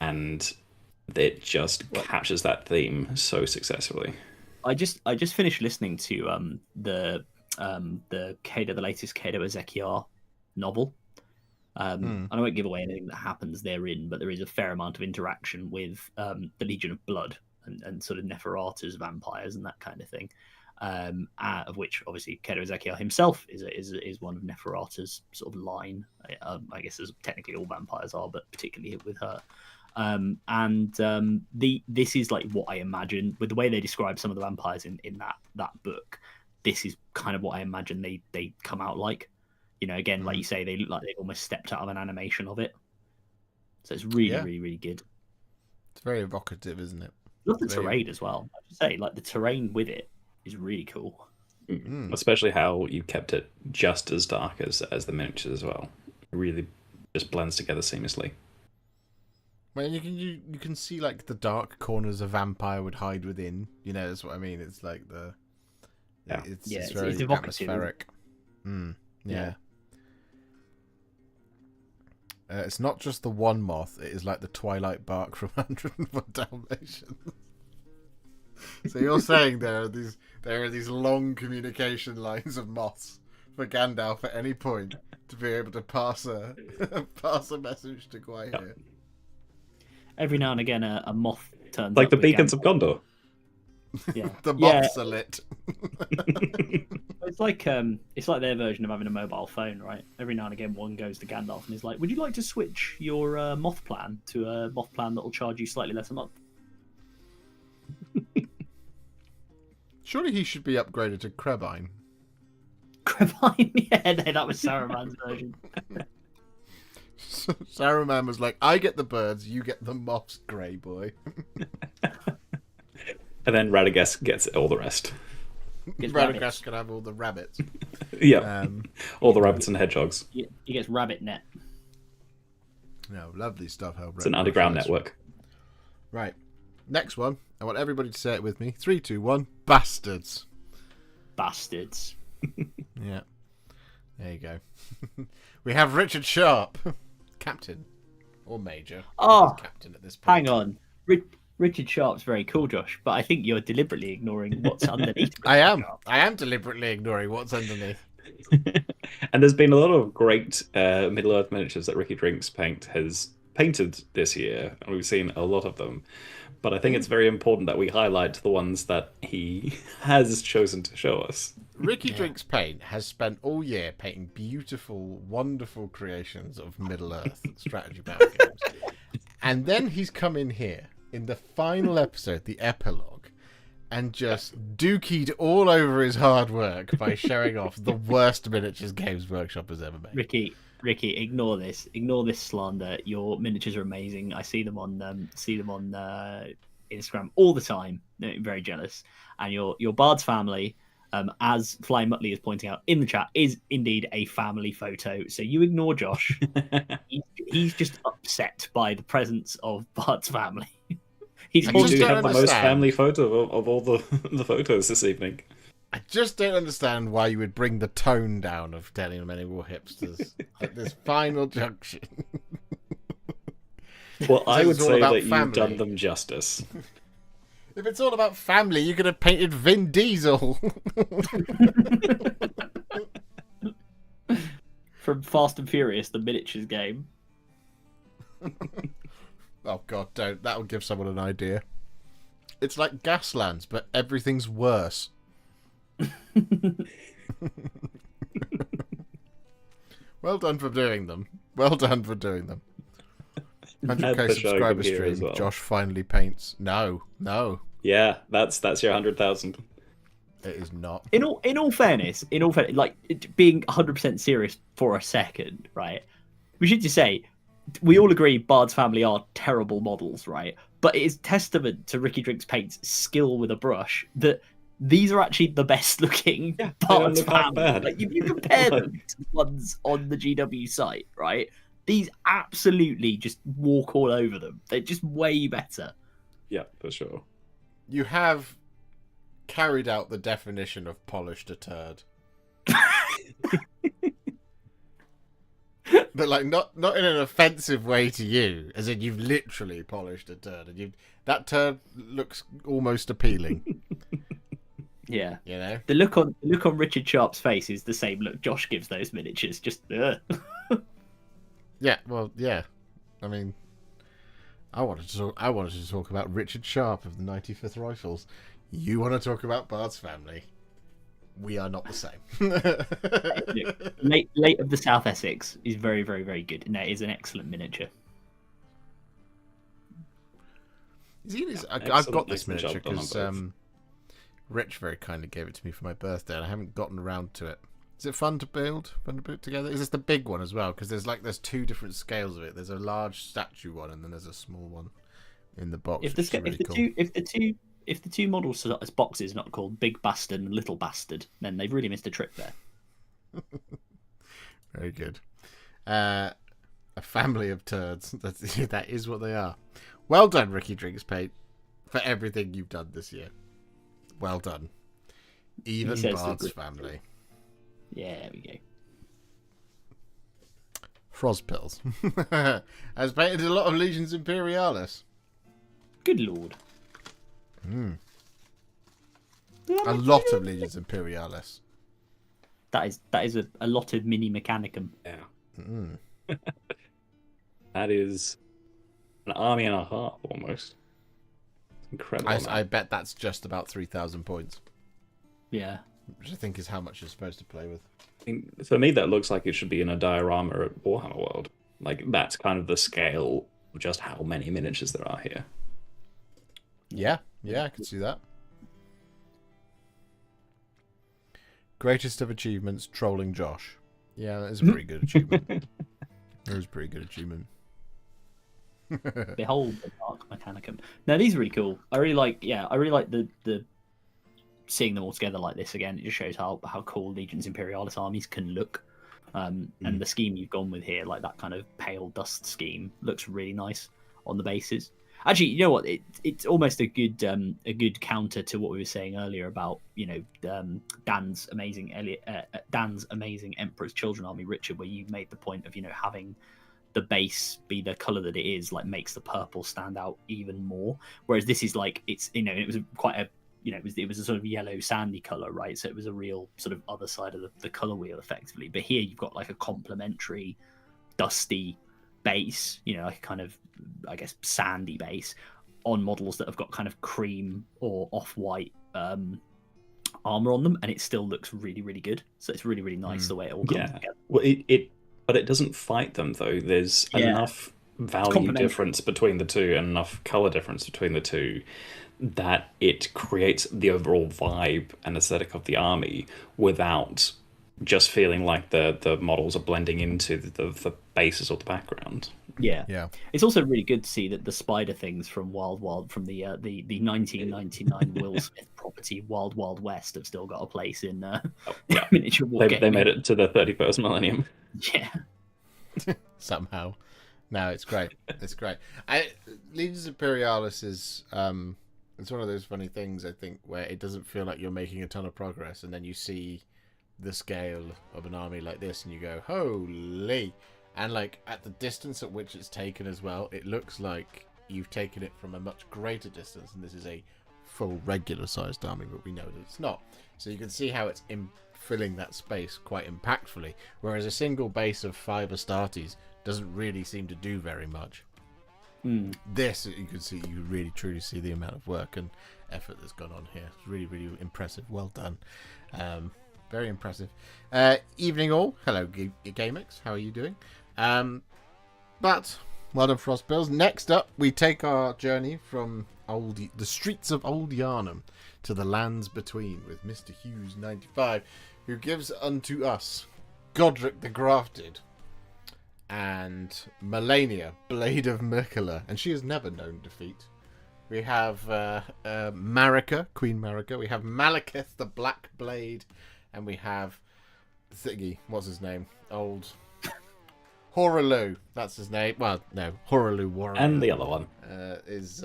and it just captures that theme so successfully. I just finished listening to the Kato, the latest Kato Ezekiel novel. And I won't give away anything that happens therein, but there is a fair amount of interaction with the Legion of Blood and sort of Neferata's vampires and that kind of thing. Of which obviously Kato Ezekiel himself is one of Neferata's sort of line. I guess as technically all vampires are, but particularly with her. This is like what I imagine with the way they describe some of the vampires in that book. This is kind of what I imagine they come out like. You know, again, like you say, they look like they've almost stepped out of an animation of it. So it's really, really good. It's very evocative, isn't it? Love the terrain as well. I should say, like the terrain with it is really cool. Especially how you kept it just as dark as the miniatures as well. It really just blends together seamlessly. Well, you can see like the dark corners a vampire would hide within. You know, that's what I mean. It's like it's very atmospheric. Yeah. It's not just the one moth. It is like the Twilight bark from 101 Dalmatians. So you're saying there are these long communication lines of moths for Gandalf at any point to be able to pass a message to Gwai'ir. Yep. Every now and again, a moth turns like up the beacons Gandalf. of Gondor. Yeah, the moths are lit. It's like their version of having a mobile phone, right? Every now and again, one goes to Gandalf and is like, "Would you like to switch your moth plan to a moth plan that will charge you slightly less a month?" Surely he should be upgraded to Krebine. Krebine, yeah, no, that was Saruman's version. Saruman was like, "I get the birds, you get the moths, Grey Boy." And then Radagast gets all the rest. Radagast can have all the rabbits. Yeah, all the rabbits and hedgehogs. He gets rabbit net. No, lovely stuff. It's an underground network. Right, next one. I want everybody to say it with me. 3, 2, 1. Bastards. Bastards. Yeah. There you go. We have Richard Sharp, captain or major. Oh, captain at this point. Hang on. Richard Sharp's very cool, Josh, but I think you're deliberately ignoring what's underneath. I am deliberately ignoring what's underneath. And there's been a lot of great Middle-earth miniatures that Ricky Drinks Paint has painted this year, and we've seen a lot of them. But I think it's very important that we highlight the ones that he has chosen to show us. Ricky Drinks Paint has spent all year painting beautiful, wonderful creations of Middle-earth strategy battle games. And then he's come in here in the final episode, the epilogue, and just dookied all over his hard work by showing off the worst miniatures Games Workshop has ever made. Ricky, ignore this. Ignore this slander. Your miniatures are amazing. I see them on Instagram all the time. I'm very jealous. And your Bard's family, as Flying Muttley is pointing out in the chat, is indeed a family photo. So you ignore Josh. He's just upset by the presence of Bard's family. He's you do have the most family photo of all the photos this evening. I just don't understand why you would bring the tone down of telling them any Warhipsters at this final junction. Well, I would say that you've done them justice. If it's all about family, you could have painted Vin Diesel. From Fast and Furious, the miniatures game. Oh God, don't. That will give someone an idea. It's like Gaslands, but everything's worse. Well done for doing them. 100k subscriber stream. Well. Josh finally paints. No. Yeah, that's your 100,000. It is not. In all fairness, like being 100% serious for a second, right? We should just say we all agree Bard's family are terrible models, right? But it is testament to Ricky Drinks Paint's skill with a brush that these are actually the best looking Bard's family. Like, if you compare them to the ones on the GW site, right? These absolutely just walk all over them. They're just way better. Yeah, for sure. You have carried out the definition of polished a turd. But like not in an offensive way to you, as in you've literally polished a turd, and that turd looks almost appealing. Yeah, you know, the look on Richard Sharp's face is the same look Josh gives those miniatures. Just yeah, well, yeah. I mean, I wanted to talk about Richard Sharp of the 95th Rifles. You want to talk about Bard's family? We are not the same. Late of the South Essex is very, very, very good, and that is an excellent miniature. I've got this miniature because Rich very kindly gave it to me for my birthday, and I haven't gotten around to it. Is it fun to build? Fun to put together? Is this the big one as well? Because there's two different scales of it. There's a large statue one, and then there's a small one in the box. If the two models as boxes not called Big Bastard and Little Bastard, then they've really missed a trick there. Very good. A family of turds. That is what they are. Well done, Ricky Drinkspate, for everything you've done this year. Well done. Even Bard's family. Yeah, there we go. Frostpills has painted a lot of Legions Imperialis. Good lord. A lot of Legions Imperialis. That is a lot of mini Mechanicum. Yeah. That is an army and a half almost. Incredible. I bet that's just about 3,000 points. Yeah. Which I think is how much you're supposed to play with. I mean, for me, that looks like it should be in a diorama at Warhammer World. Like, that's kind of the scale of just how many miniatures there are here. Yeah, I can see that. Greatest of achievements, trolling Josh. Yeah, that is a pretty good achievement. That was a pretty good achievement. Behold the Dark Mechanicum. Now these are really cool. I really like the seeing them all together like this again. It just shows how cool Legions Imperialis armies can look. And the scheme you've gone with here, like that kind of pale dust scheme, looks really nice on the bases. Actually, you know what? It's almost a good counter to what we were saying earlier about, you know, Dan's amazing Emperor's Children army, Richard, where you made the point of, you know, having the base be the color that it is, like, makes the purple stand out even more. Whereas this is like, it's, you know, it was quite a, you know, it was a sort of yellow sandy color, right? So it was a real sort of other side of the color wheel effectively. But here you've got like a complementary dusty base, you know, like a kind of, I guess, sandy base on models that have got kind of cream or off-white armor on them, and it still looks really, really good. So it's really, really nice the way it all comes together. Well, but it doesn't fight them though. There's enough value difference between the two and enough color difference between the two that it creates the overall vibe and aesthetic of the army without just feeling like the models are blending into the bases or the background. Yeah. It's also really good to see that the spider things from from the 1999 Will Smith property Wild Wild West have still got a place in miniature wargaming. They made it to the 31st millennium. Yeah. Somehow. No, it's great. It's great. Legions Imperialis is it's one of those funny things, I think, where it doesn't feel like you're making a ton of progress, and then you see the scale of an army like this and you go, holy. And like at the distance at which it's taken as well, it looks like you've taken it from a much greater distance, and this is a full regular sized army, but we know that it's not. So you can see how it's filling that space quite impactfully, whereas a single base of 5 Astartes doesn't really seem to do very much. This, you can see, you really truly see the amount of work and effort that's gone on here. It's really, really impressive. Well done. Very impressive. Evening all. Hello, Gamix. How are you doing? But well done, Frostbills. Next up, we take our journey from the streets of Old Yarnum to the lands between with Mr. Hughes95, who gives unto us Godric the Grafted and Melania, Blade of Mirkala, and she has never known defeat. We have Marika, Queen Marika. We have Malekith the Black Blade, and we have Thingy. What's his name? Old Horaloo. That's his name. Well, no, Horaloo Warrior. And the other one is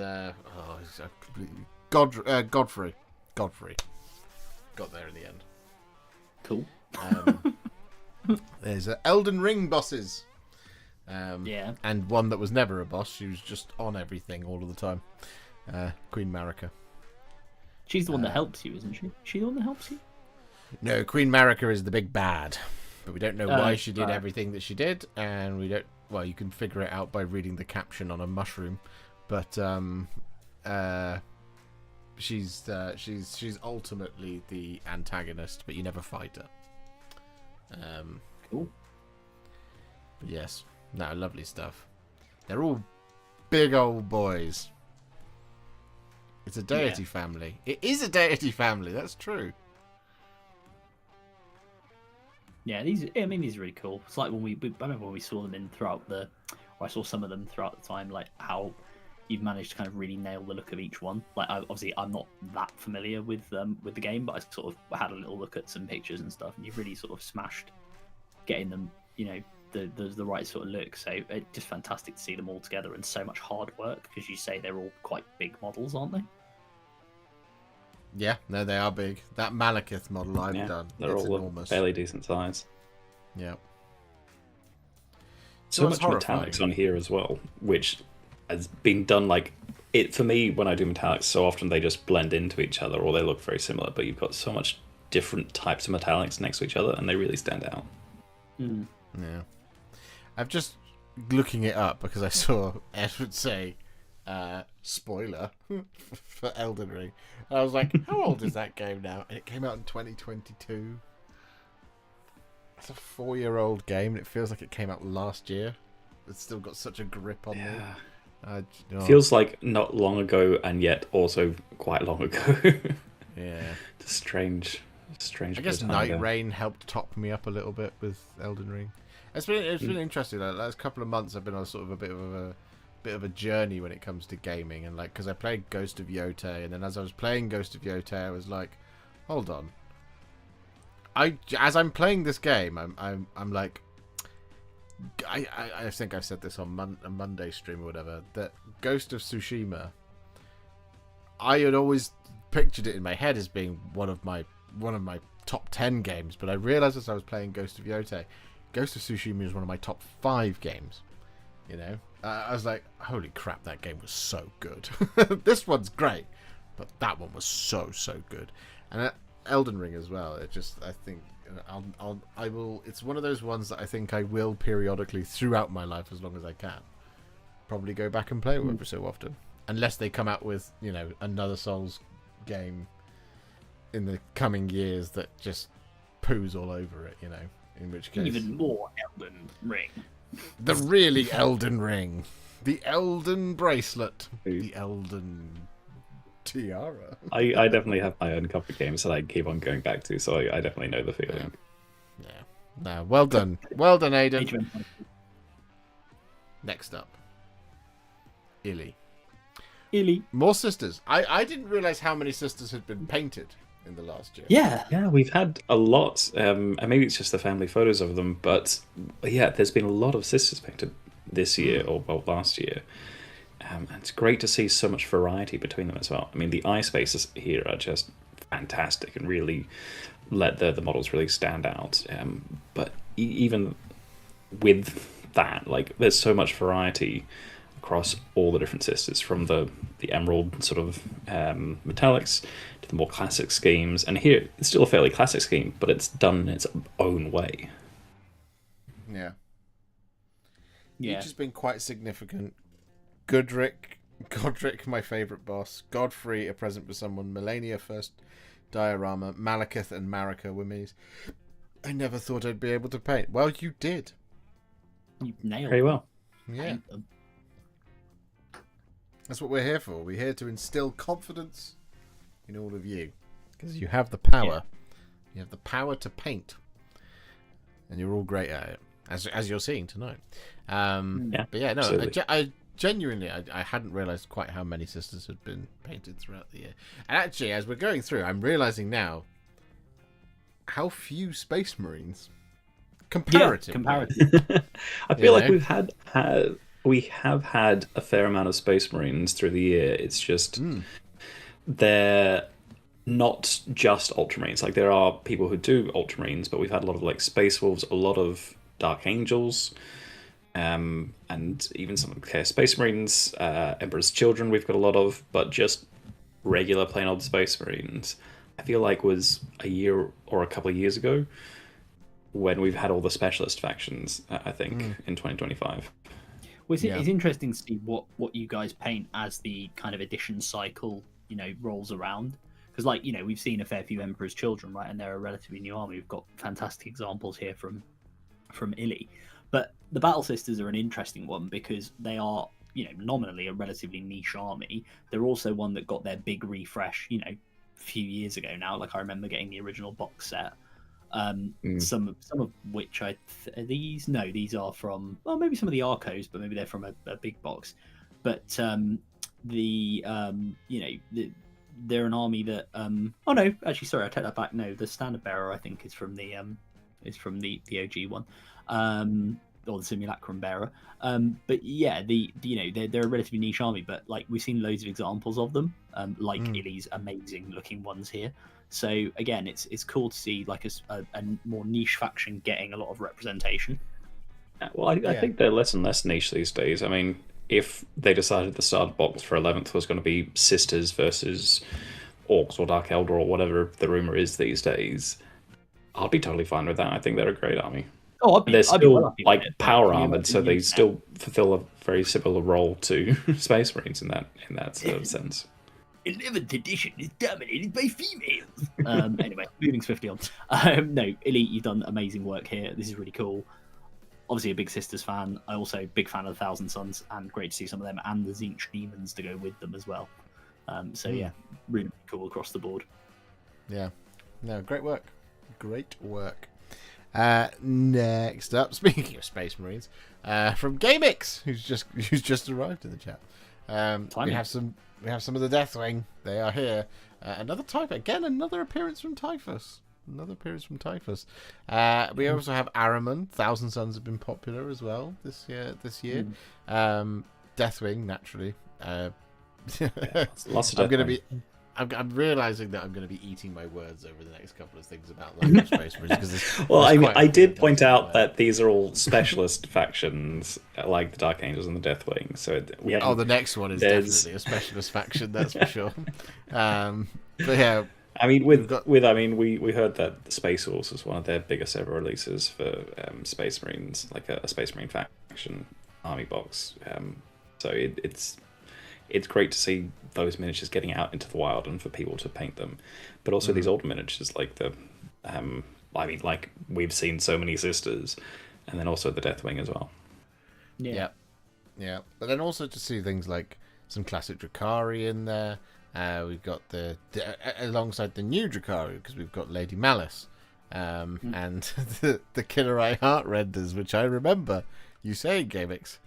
Godfrey. Godfrey. Got there in the end. Cool. There's Elden Ring bosses. Yeah. And one that was never a boss. She was just on everything all of the time. Queen Marika. She's the one that helps you, isn't she? She the one that helps you? No, Queen Marika is the big bad. But we don't know why she did everything that she did, and we don't. Well, you can figure it out by reading the caption on a mushroom. But she's ultimately the antagonist, but you never fight her. Cool. But yes. No, lovely stuff. They're all big old boys. It's a deity family. It is a deity family. That's true. Yeah, these are really cool. It's like when I remember when we saw them or I saw some of them throughout the time, like how you've managed to kind of really nail the look of each one. Like, obviously, I'm not that familiar with the game, but I sort of had a little look at some pictures and stuff, and you've really sort of smashed getting them, you know, the right sort of look. So it's just fantastic to see them all together and so much hard work, because you say they're all quite big models, aren't they? Yeah, no, they are big. That Malekith model I've done, they're it's all enormous. fairly decent size. Yeah. So It's much metallics on here as well, which has been done like it for me when I do metallics. So often they just blend into each other, or they look very similar. But you've got so much different types of metallics next to each other, and they really stand out. Mm. Yeah. I'm just looking it up because I saw Edward say spoiler for Elden Ring. And I was like, how old is that game now? And it came out in 2022. It's a 4-year-old game, and it feels like it came out last year. It's still got such a grip on me. Feels like not long ago, and yet also quite long ago. Yeah. It's strange. I guess Night Rain helped top me up a little bit with Elden Ring. It's been interesting. Like, last couple of months, I've been on sort of a bit of a journey when it comes to gaming, and like because I played Ghost of Yotei, and then as I was playing Ghost of Yotei, I was like, hold on. As I'm playing this game, I'm like, I think I said this on a Monday stream or whatever, that Ghost of Tsushima, I had always pictured it in my head as being one of my top 10 games, but I realized as I was playing Ghost of Yotei, Ghost of Tsushima is one of my top 5 games. You know, I was like, holy crap, that game was so good. This one's great, but that one was so good. And Elden Ring as well. It just, I think, I will. It's one of those ones that I think I will periodically throughout my life, as long as I can, probably go back and play it every so often, unless they come out with, you know, another Souls game in the coming years that just poos all over it, you know. In which case, even more Elden Ring. The really Elden Ring. The Elden bracelet. The Elden tiara. I definitely have my own couple of games that I keep on going back to, so I definitely know the feeling. Yeah. No, well done. Well done, Aiden. Next up. Illy. More sisters. I didn't realise how many sisters had been painted in the last year. Yeah, we've had a lot, and maybe it's just the family photos of them, but yeah, there's been a lot of sisters painted this year, or well, last year. And it's great to see so much variety between them as well. I mean, the eye spaces here are just fantastic and really let the models really stand out. But even with that, like, there's so much variety across all the different sisters, from the emerald sort of metallics to the more classic schemes. And here, it's still a fairly classic scheme, but it's done in its own way. Yeah. Each has been quite significant. Godric, my favourite boss. Godfrey, a present for someone. Melania, first diorama. Malekith and Marika were me. I never thought I'd be able to paint. Well, you did. You nailed very well. Yeah. That's what we're here for. We're here to instill confidence in all of you, because you have the power. Yeah. You have the power to paint, and you're all great at it, as you're seeing tonight. But yeah, no, I genuinely, I hadn't realised quite how many sisters had been painted throughout the year. And actually, as we're going through, I'm realising now how few Space Marines, comparatively. I feel like we have had a fair amount of Space Marines through the year. It's just they're not just Ultramarines. Like, there are people who do Ultramarines, but we've had a lot of like Space Wolves, a lot of Dark Angels, and even some Space Marines, Emperor's Children we've got a lot of, but just regular plain old Space Marines, I feel like was a year or a couple of years ago when we've had all the specialist factions, I think, in 2025. Well, it's interesting to see what you guys paint as the kind of edition cycle, you know, rolls around. Because, like, you know, we've seen a fair few Emperor's Children, right? And they're a relatively new army. We've got fantastic examples here from Illy. But the Battle Sisters are an interesting one because they are, you know, nominally a relatively niche army. They're also one that got their big refresh, you know, a few years ago now. Like, I remember getting the original box set. Some of which these are from, well, maybe some of the Arcos, but maybe they're from a big box. But you know, they're an army that oh no, actually, sorry, I take that back. No, the Standard Bearer, I think, is from the OG one. or the Simulacrum Bearer. But yeah, they're a relatively niche army, but like we've seen loads of examples of them, like Illy's amazing looking ones here. So again, it's cool to see like a more niche faction getting a lot of representation. Well, I think they're less and less niche these days. I mean, if they decided the starter box for 11th was going to be Sisters versus Orcs or Dark Eldar or whatever the rumor is these days, I'd be totally fine with that. I think they're a great army. Oh, they're still like it, power armored, so they still fulfill a very similar role to Space Marines in that sort of sense. 11th edition is dominated by females. Anyway, moving swiftly on. No, Illy, you've done amazing work here. This is really cool. Obviously a big Sisters fan. I also big fan of the Thousand Suns, and great to see some of them and the Tzeentch Demons to go with them as well. So yeah, really cool across the board. Yeah, no, great work. Great work. Next up, speaking of Space Marines, from Gabix, who's just arrived in the chat. We have some of the Deathwing. They are here. Another appearance from Typhus. We also have Araman. Thousand Suns have been popular as well this year. Deathwing, naturally. Lots of Deathwing. I'm realizing that I'm going to be eating my words over the next couple of things about Space Marines. Well, I did point out that these are all specialist factions, like the Dark Angels and the Deathwing. So the next one is definitely a specialist faction, that's for sure. But yeah, I mean, we heard that the Space Horse was one of their biggest ever releases for Space Marines, like a Space Marine faction army box. So it's great to see those miniatures getting out into the wild and for people to paint them, but also these older miniatures like the, like we've seen so many Sisters, and then also the Deathwing as well. Yeah. But then also to see things like some classic Drakari in there. We've got the alongside the new Drakari, because we've got Lady Malice, and the Killer Eye Heart renders, which I remember you saying, Gabix,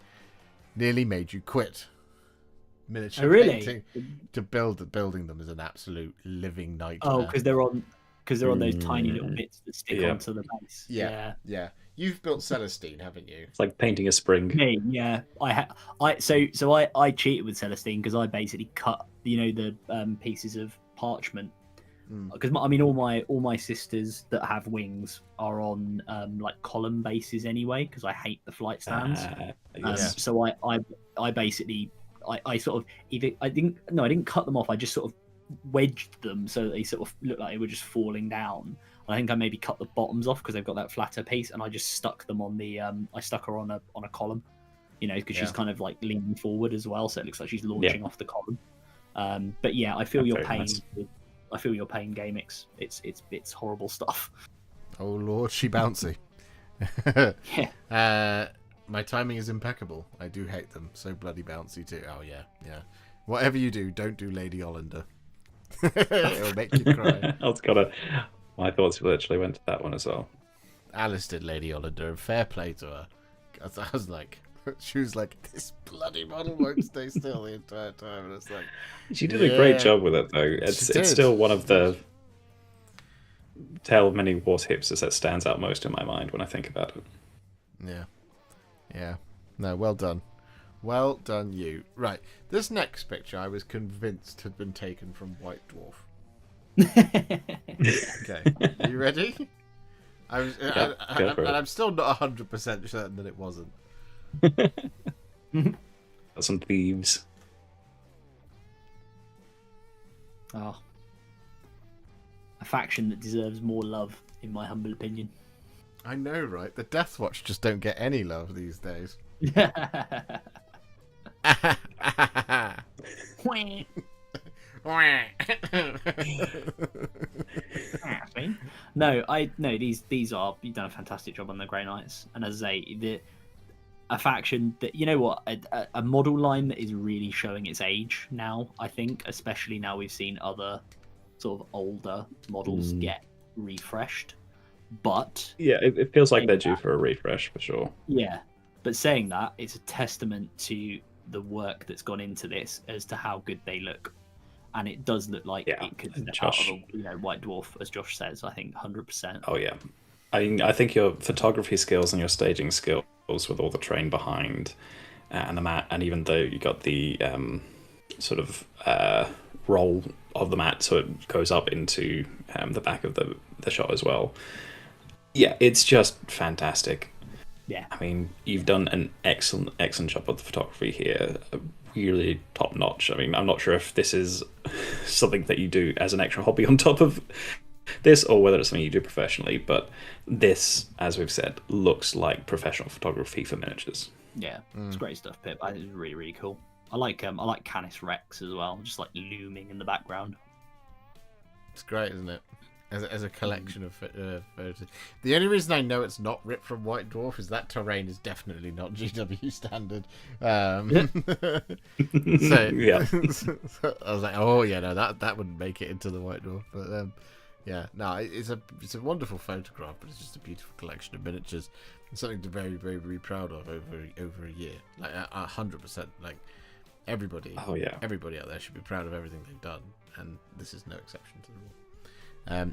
nearly made you quit. Miniature painting to building them is an absolute living nightmare. Oh, because they're on those tiny little bits that stick onto the base. Yeah. You've built Celestine, haven't you? It's like painting a spring. Me, yeah. I cheated with Celestine because I basically cut the pieces of parchment, because all my Sisters that have wings are on like column bases anyway, because I hate the flight stands. So I basically I sort of I didn't cut them off. I just sort of wedged them so that they sort of looked like they were just falling down. I think I maybe cut the bottoms off because they've got that flatter piece, and I just stuck them on the I stuck her on a column, because she's kind of like leaning forward as well, so it looks like she's launching off the column. But yeah, I feel your pain. Nice. I feel your pain, Gabix. It's horrible stuff. Oh Lord, she bouncy. Yeah. My timing is impeccable. I do hate them. So bloody bouncy too. Oh yeah. Whatever you do, don't do Lady Ollander. It'll make you cry. My thoughts literally went to that one as well. Alice did Lady Ollander, and fair play to her. I was like, she was like, this bloody model won't stay still the entire time. And it's like, she did a great job with it though. It's still one of the Tale of Many Warhipsters that stands out most in my mind when I think about it. Yeah. No, well done. Well done, you. Right. This next picture I was convinced had been taken from White Dwarf. Okay. Are you ready? I'm still not 100% certain that it wasn't. Some thieves. Oh. A faction that deserves more love, in my humble opinion. I know, right? The Death Watch just don't get any love these days. No, these are, you've done a fantastic job on the Grey Knights, and as I say, a faction that, a model line that is really showing its age now. I think, especially now we've seen other sort of older models get refreshed. But yeah, it feels like they're due for a refresh for sure. Yeah, but saying that, it's a testament to the work that's gone into this as to how good they look, and it does look like it could step out of a White Dwarf, as Josh says. I think 100%. Oh yeah, I think your photography skills and your staging skills details with all the train behind and the mat, and even though you got the sort of roll of the mat, so it goes up into the back of the shot as well. Yeah, it's just fantastic. Yeah, I mean, you've done an excellent job of the photography here. Really top notch. I mean, I'm not sure if this is something that you do as an extra hobby on top of this, or whether it's something you do professionally, but this, as we've said, looks like professional photography for miniatures. Yeah, it's great stuff, Pip. It's really, really cool. I like Canis Rex as well, just like looming in the background. It's great, isn't it? As a collection of photos. The only reason I know it's not ripped from White Dwarf is that terrain is definitely not GW standard. So Yeah. so I was like, oh yeah, no, that wouldn't make it into the White Dwarf. But yeah, no, it's a wonderful photograph, but it's just a beautiful collection of miniatures and something to very, very, very proud of over a year. Like 100%. Like everybody, everybody out there should be proud of everything they've done, and this is no exception to the rule.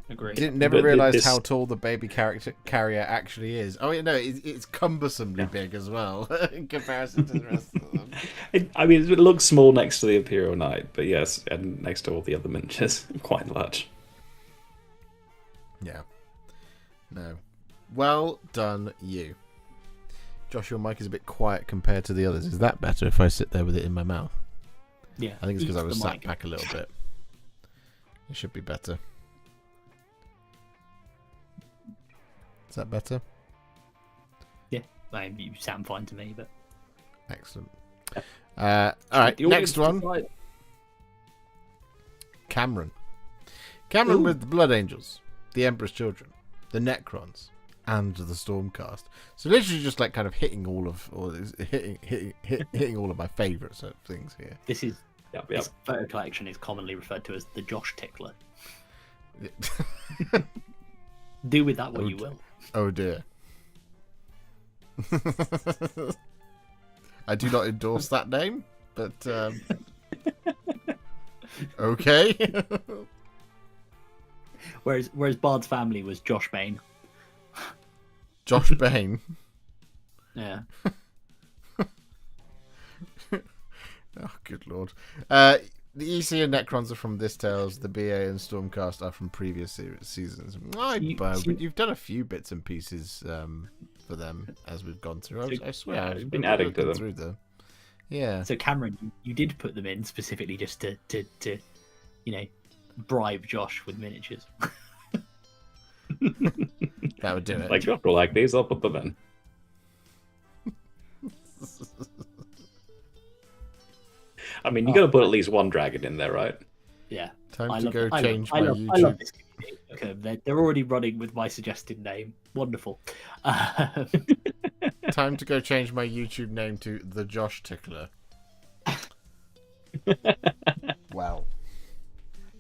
Agreed. Never realised how tall the baby carrier actually is. Oh yeah, no, it's cumbersomely big as well in comparison to the rest of them. I mean, it looks small next to the Imperial Knight, but yes, and next to all the other miniatures, quite large. Yeah. No. Well done, you. Josh, your mic is a bit quiet compared to the others. Is that better if I sit there with it in my mouth? Yeah. I think it's because I was sat back a little bit. It should be better. Is that better? Yeah, you sound fine to me, but excellent. All right, next one. Cameron with the Blood Angels, the Emperor's Children, the Necrons, and the Stormcast. So literally just like kind of hitting all of my favourite sort of things here. This photo collection is commonly referred to as the Josh Tickler. Do with that what you will. Oh dear. I do not endorse that name, but okay. Whereas Bard's family was Josh Bain. Josh Bain. Yeah. Oh, good lord. The EC and Necrons are from This Tales. The BA and Stormcast are from previous seasons. But you've done a few bits and pieces for them as we've gone through. I swear, I've been adding to them. Through them. Yeah. So Cameron, you did put them in specifically just to bribe Josh with miniatures. That would do it. Like, Josh will like these, I'll put them in. I mean, you got to put at least one dragon in there, right? Yeah. Time to go change my YouTube. I love this community. Okay, they're already running with my suggested name. Wonderful. Time to go change my YouTube name to The Josh Tickler. Wow.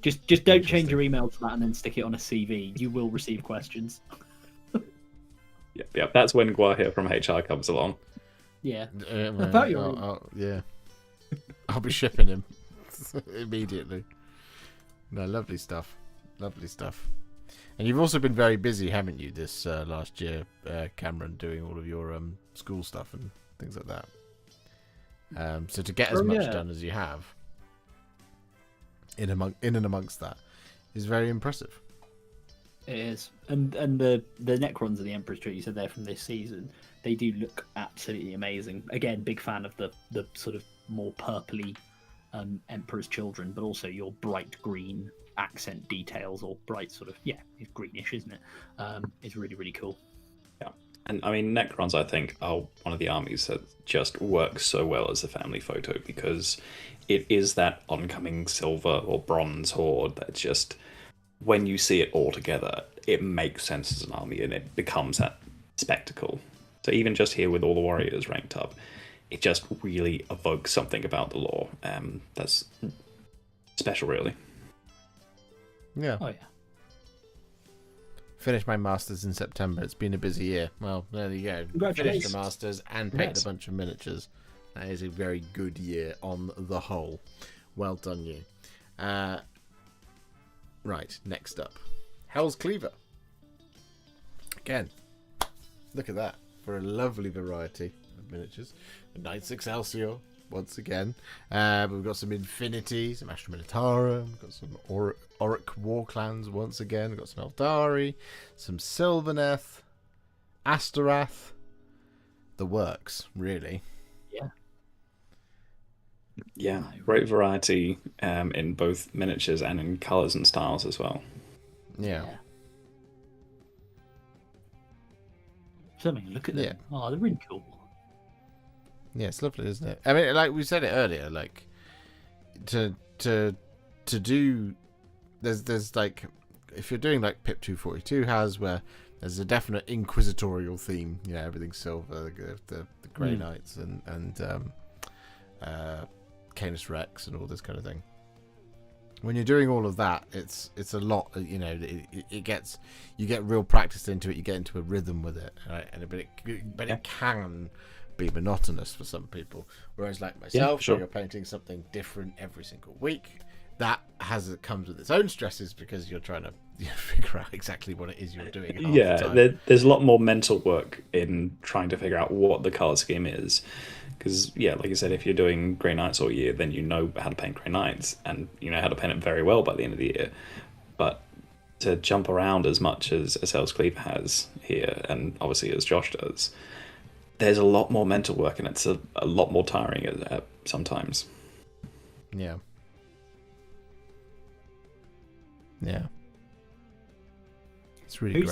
Just don't change your email to that and then stick it on a CV. You will receive questions. Yep. That's when Guahir from HR comes along. Yeah. Yeah. I'll be shipping him immediately. No, lovely stuff. Lovely stuff. And you've also been very busy, haven't you, this last year, Cameron, doing all of your school stuff and things like that. So to get as much done as you have in and amongst that is very impressive. It is. And the Necrons of the Emperor's Children, you said they're from this season, they do look absolutely amazing. Again, big fan of the sort of more purpley Emperor's Children, but also your bright green accent details, or bright sort of, it's greenish, isn't it? It's really, really cool. Yeah. And I mean, Necrons, I think, are one of the armies that just works so well as a family photo, because it is that oncoming silver or bronze horde that just, when you see it all together, it makes sense as an army and it becomes that spectacle. So even just here with all the warriors ranked up, it just really evokes something about the lore that's special, really. Yeah. Oh, yeah. Finished my Masters in September. It's been a busy year. Well, there you go. Congratulations. Finished the Masters and painted a bunch of miniatures. That is a very good year on the whole. Well done, you. Right, next up. Hell's Cleaver. Again, look at that. for a lovely variety of miniatures. Knights Excelsior, once again. We've got some Infinity, some Astra Militarum, we've got some Auric War Clans once again, we've got some Eldari, some Sylvaneth, Astarath, the works, really. Yeah, great variety in both miniatures and in colours and styles as well. Yeah. So, I mean, look at them. Oh, they're really cool. Yeah, it's lovely, isn't it? I mean, like we said it earlier, like to do there's like, if you're doing like Pip242 has, where there's a definite inquisitorial theme, you know, everything's silver, the Grey Knights and Canis Rex and all this kind of thing. When you're doing all of that, it's a lot, you know. You get real practice into it. You get into a rhythm with it, right? But it can be monotonous for some people. Whereas, like myself, where you're painting something different every single week, that comes with its own stresses because you're trying to figure out exactly what it is you're doing. Half the time. There's a lot more mental work in trying to figure out what the colour scheme is. Because, like you said, if you're doing Grey Knights all year, then you know how to paint Grey Knights, and you know how to paint it very well by the end of the year. But to jump around as much as Els Cleaver has here, and obviously as Josh does, there's a lot more mental work, and it's a lot more tiring sometimes. Yeah. Yeah. It's really great.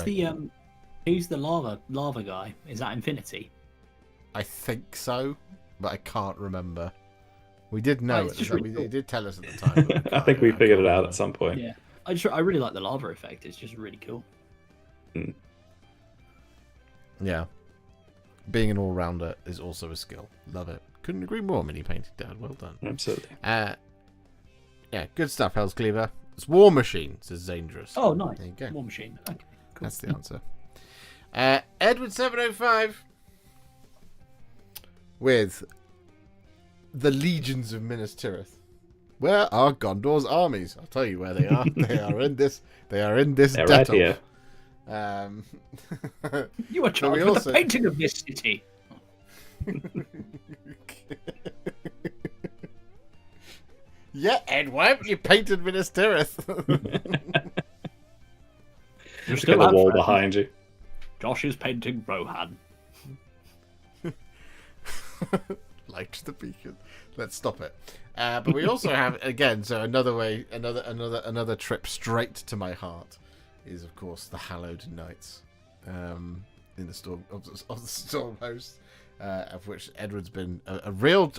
Who's the lava guy? Is that Infinity? I think so, but I can't remember. We did know it. Really cool. He did tell us at the time. I think we figured it out at some point. Yeah, I really like the lava effect. It's just really cool. Yeah. Being an all-rounder is also a skill. Love it. Couldn't agree more, Mini Painted Dad. Well done. Absolutely. Yeah, good stuff, Els Cleaver. It's War Machine, says Dangerous. Oh, nice. There you go. War Machine. Okay, cool. That's the answer. Edward705 with the legions of Minas Tirith. Where are Gondor's armies? I'll tell you where they are. They are in this. They are in this. They're right here. You are charged with the painting of this city. Yeah, Ed, why haven't you painted Minas Tirith? Just got the wall behind you. Josh is painting Rohan. Liked the beacon. Let's stop it. But we also have, again, so another trip straight to my heart is, of course, the Hallowed Knights in the storm of the Stormhost, of which Edward's been a real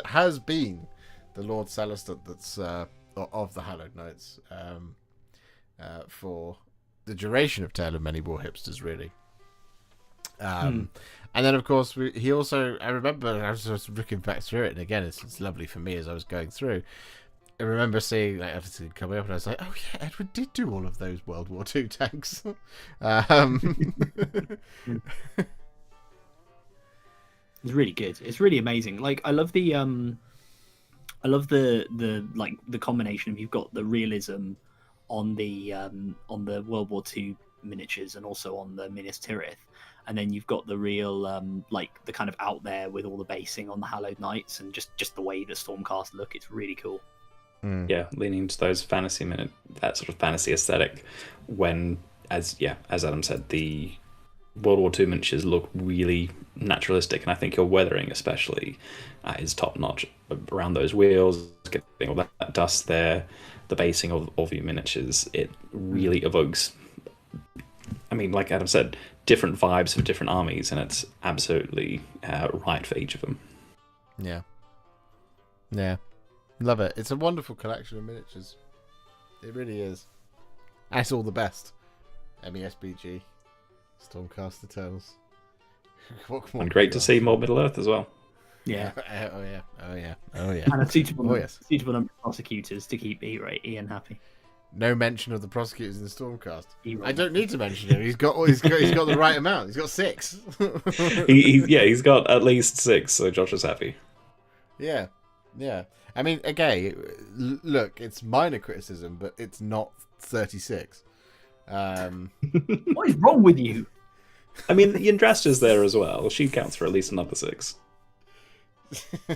has been the Lord Celestant that's of the Hallowed Knights for the duration of Tale of Many Warhipsters, really. And then, of course, he also, I remember, I was just looking back through it, and again, it's lovely for me as I was going through. I remember seeing everything coming up, and I was like, oh yeah, Edward did do all of those World War II tanks. It's really good. It's really amazing. Like, I love the like the combination of, you've got the realism on the World War II miniatures and also on the Minas Tirith, and then you've got the real like the kind of out there with all the basing on the Hallowed Knights and just the way the Stormcast look. It's really cool. Yeah, leaning into those that sort of fantasy aesthetic, when, as Adam said, the World War II miniatures look really naturalistic, and I think your weathering especially is top notch around those wheels, getting all that dust there, the basing of your miniatures. It really evokes, I mean, like Adam said, different vibes of different armies, and it's absolutely right for each of them. Yeah, love it. It's a wonderful collection of miniatures. It really is. And it's all the best. MESBG, Stormcast Eternals. And great to see more Middle Earth as well. Yeah. Oh yeah. And a suitable number of prosecutors to keep Ian happy. No mention of the prosecutors in the Stormcast. I don't need to mention him. He's got the right amount. He's got 6. He's got at least 6. So Josh is happy. Yeah. I mean, again, look, it's minor criticism, but it's not 36. What is wrong with you? I mean, Yndrasta's there as well. She counts for at least another 6.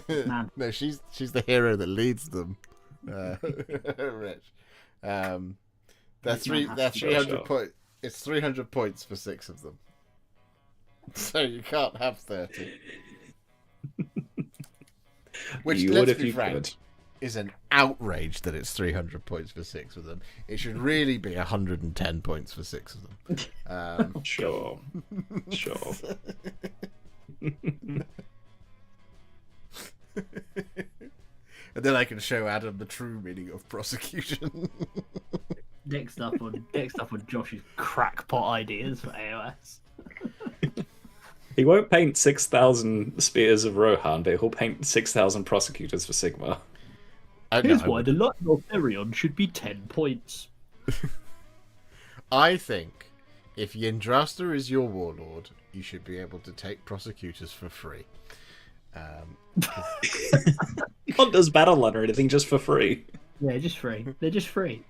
Man. No, she's the hero that leads them. Rich. They're This man has they're to 300 sure. points. It's 300 points for 6 of them. So you can't have 30. Which, You let's would if be you frank, could. is an outrage that it's 300 points for 6 of them. It should really be 110 points for 6 of them. Sure. Sure. And then I can show Adam the true meaning of prosecution. Next up on Josh's crackpot ideas for AOS. He won't paint 6,000 spears of Rohan, but he'll paint 6,000 prosecutors for Sigma. Here's why the Lightning of Therion should be 10 points. I think if Yndrasta is your warlord, you should be able to take prosecutors for free. Not does Battle or anything, just for free. Yeah, just free. They're just free.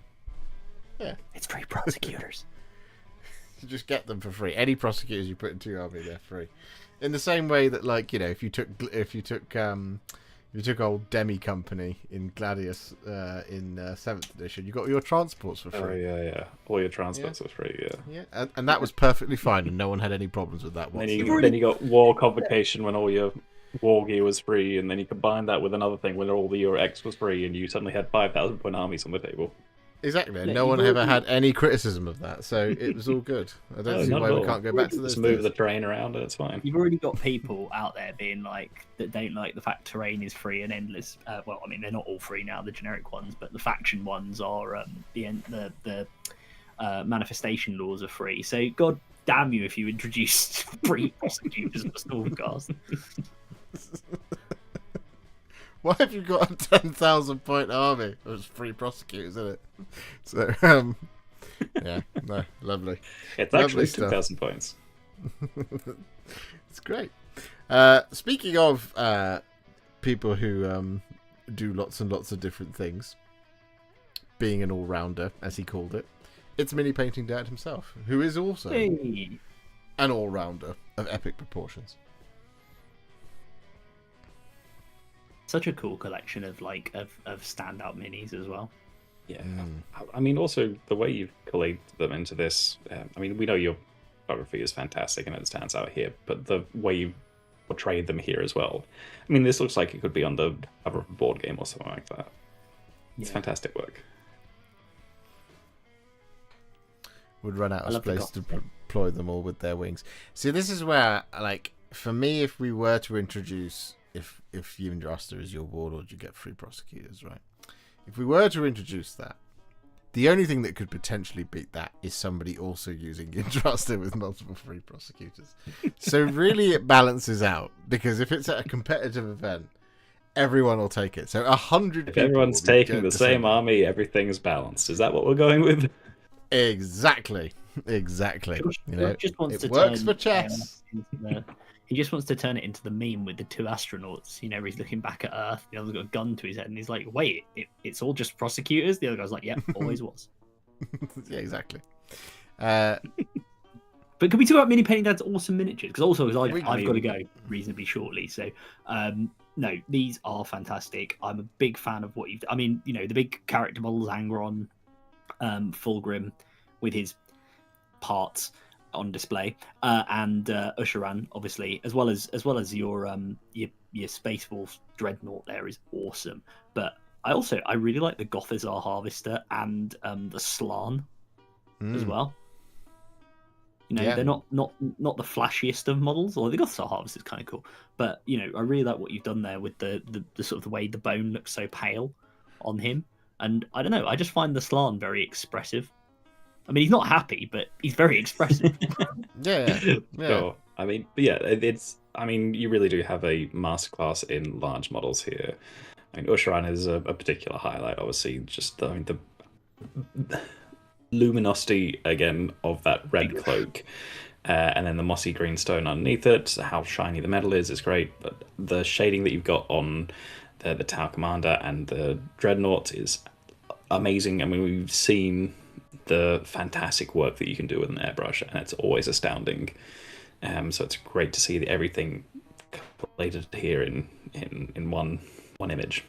Yeah. It's free prosecutors. You just get them for free. Any prosecutors you put into your army, they're free. In the same way that, like, you know, if you took old Demi Company in Gladius in 7th edition, you got your transports for free. Oh yeah. All your transports are free. Yeah. Yeah, and that was perfectly fine, and no one had any problems with that Then whatsoever. you got War Convocation when all your war gear was free, and then you combine that with another thing when all your X was free, and you suddenly had 5,000 point armies on the table. Exactly, and Yeah, no you've one ever already- had any criticism of that, so it was all good. I don't see not why at we all. can't go back to those Just move days. the terrain around, and it's fine. You've already got people out there being like that don't like the fact terrain is free and endless. Well, I mean they're not all free now, the generic ones, but the faction ones are the manifestation laws are free. So god damn you if you introduced free prosecutors for Stormcast. Why have you got a 10,000 point army? It was free prosecutors, isn't it? So, yeah, no, lovely. It's Lovely actually stuff. 2,000 points. It's great. Speaking of people who do lots and lots of different things, being an all-rounder, as he called it, it's Mini Painting Dad himself, who is also Hey. an all-rounder of epic proportions. Such a cool collection of of standout minis as well. Yeah. I mean, also, the way you've collated them into this, I mean, we know your photography is fantastic and it stands out here, but the way you portrayed them here as well. I mean, this looks like it could be on the cover of a board game or something like that. It's Yeah. fantastic work. Would run out I of love the space to goth. deploy them all with their wings. See, this is where, like, for me, if we were to introduce, if Yndrasta is your warlord, you get free prosecutors, right? If we were to introduce that, the only thing that could potentially beat that is somebody also using Yndrasta with multiple free prosecutors. So really it balances out, because if it's at a competitive event, everyone will take it. So 100 If people everyone's will taking get the same army, everything's balanced. Is that what we're going with? Exactly. Josh, You know, just wants it to works turn for chess. He just wants to turn it into the meme with the two astronauts. You know, where he's looking back at Earth. The other's got a gun to his head, and he's like, "Wait, it's all just prosecutors." The other guy's like, "Yep, always was." Yeah, exactly. But can we talk about Mini Painting Dad's awesome miniatures? Because also, We- I've got to go reasonably shortly. So, no, these are fantastic. I'm a big fan of what you've. I mean, you know, the big character models, Angron, Fulgrim, with his parts on display, and Usharan, obviously, as well as your Space Wolf Dreadnought. There is awesome. But I really like the Gothazar Harvester and the Slan as well. You know, Yeah. they're not the flashiest of models, although the Gothazar Harvester is kind of cool. But you know, I really like what you've done there with the sort of the way the bone looks so pale on him. And I don't know, I just find the Slan very expressive. I mean, he's not happy, but he's very expressive. Yeah. Sure. I mean, but yeah, it's. I mean, you really do have a masterclass in large models here. I mean, Usharan is a particular highlight, obviously. Just, I mean, the luminosity again of that red cloak, and then the mossy green stone underneath it. How shiny the metal is great, but the shading that you've got on the Tower Commander and the Dreadnought is amazing. I mean, we've seen the fantastic work that you can do with an airbrush, and it's always astounding So it's great to see that everything collated here in one image.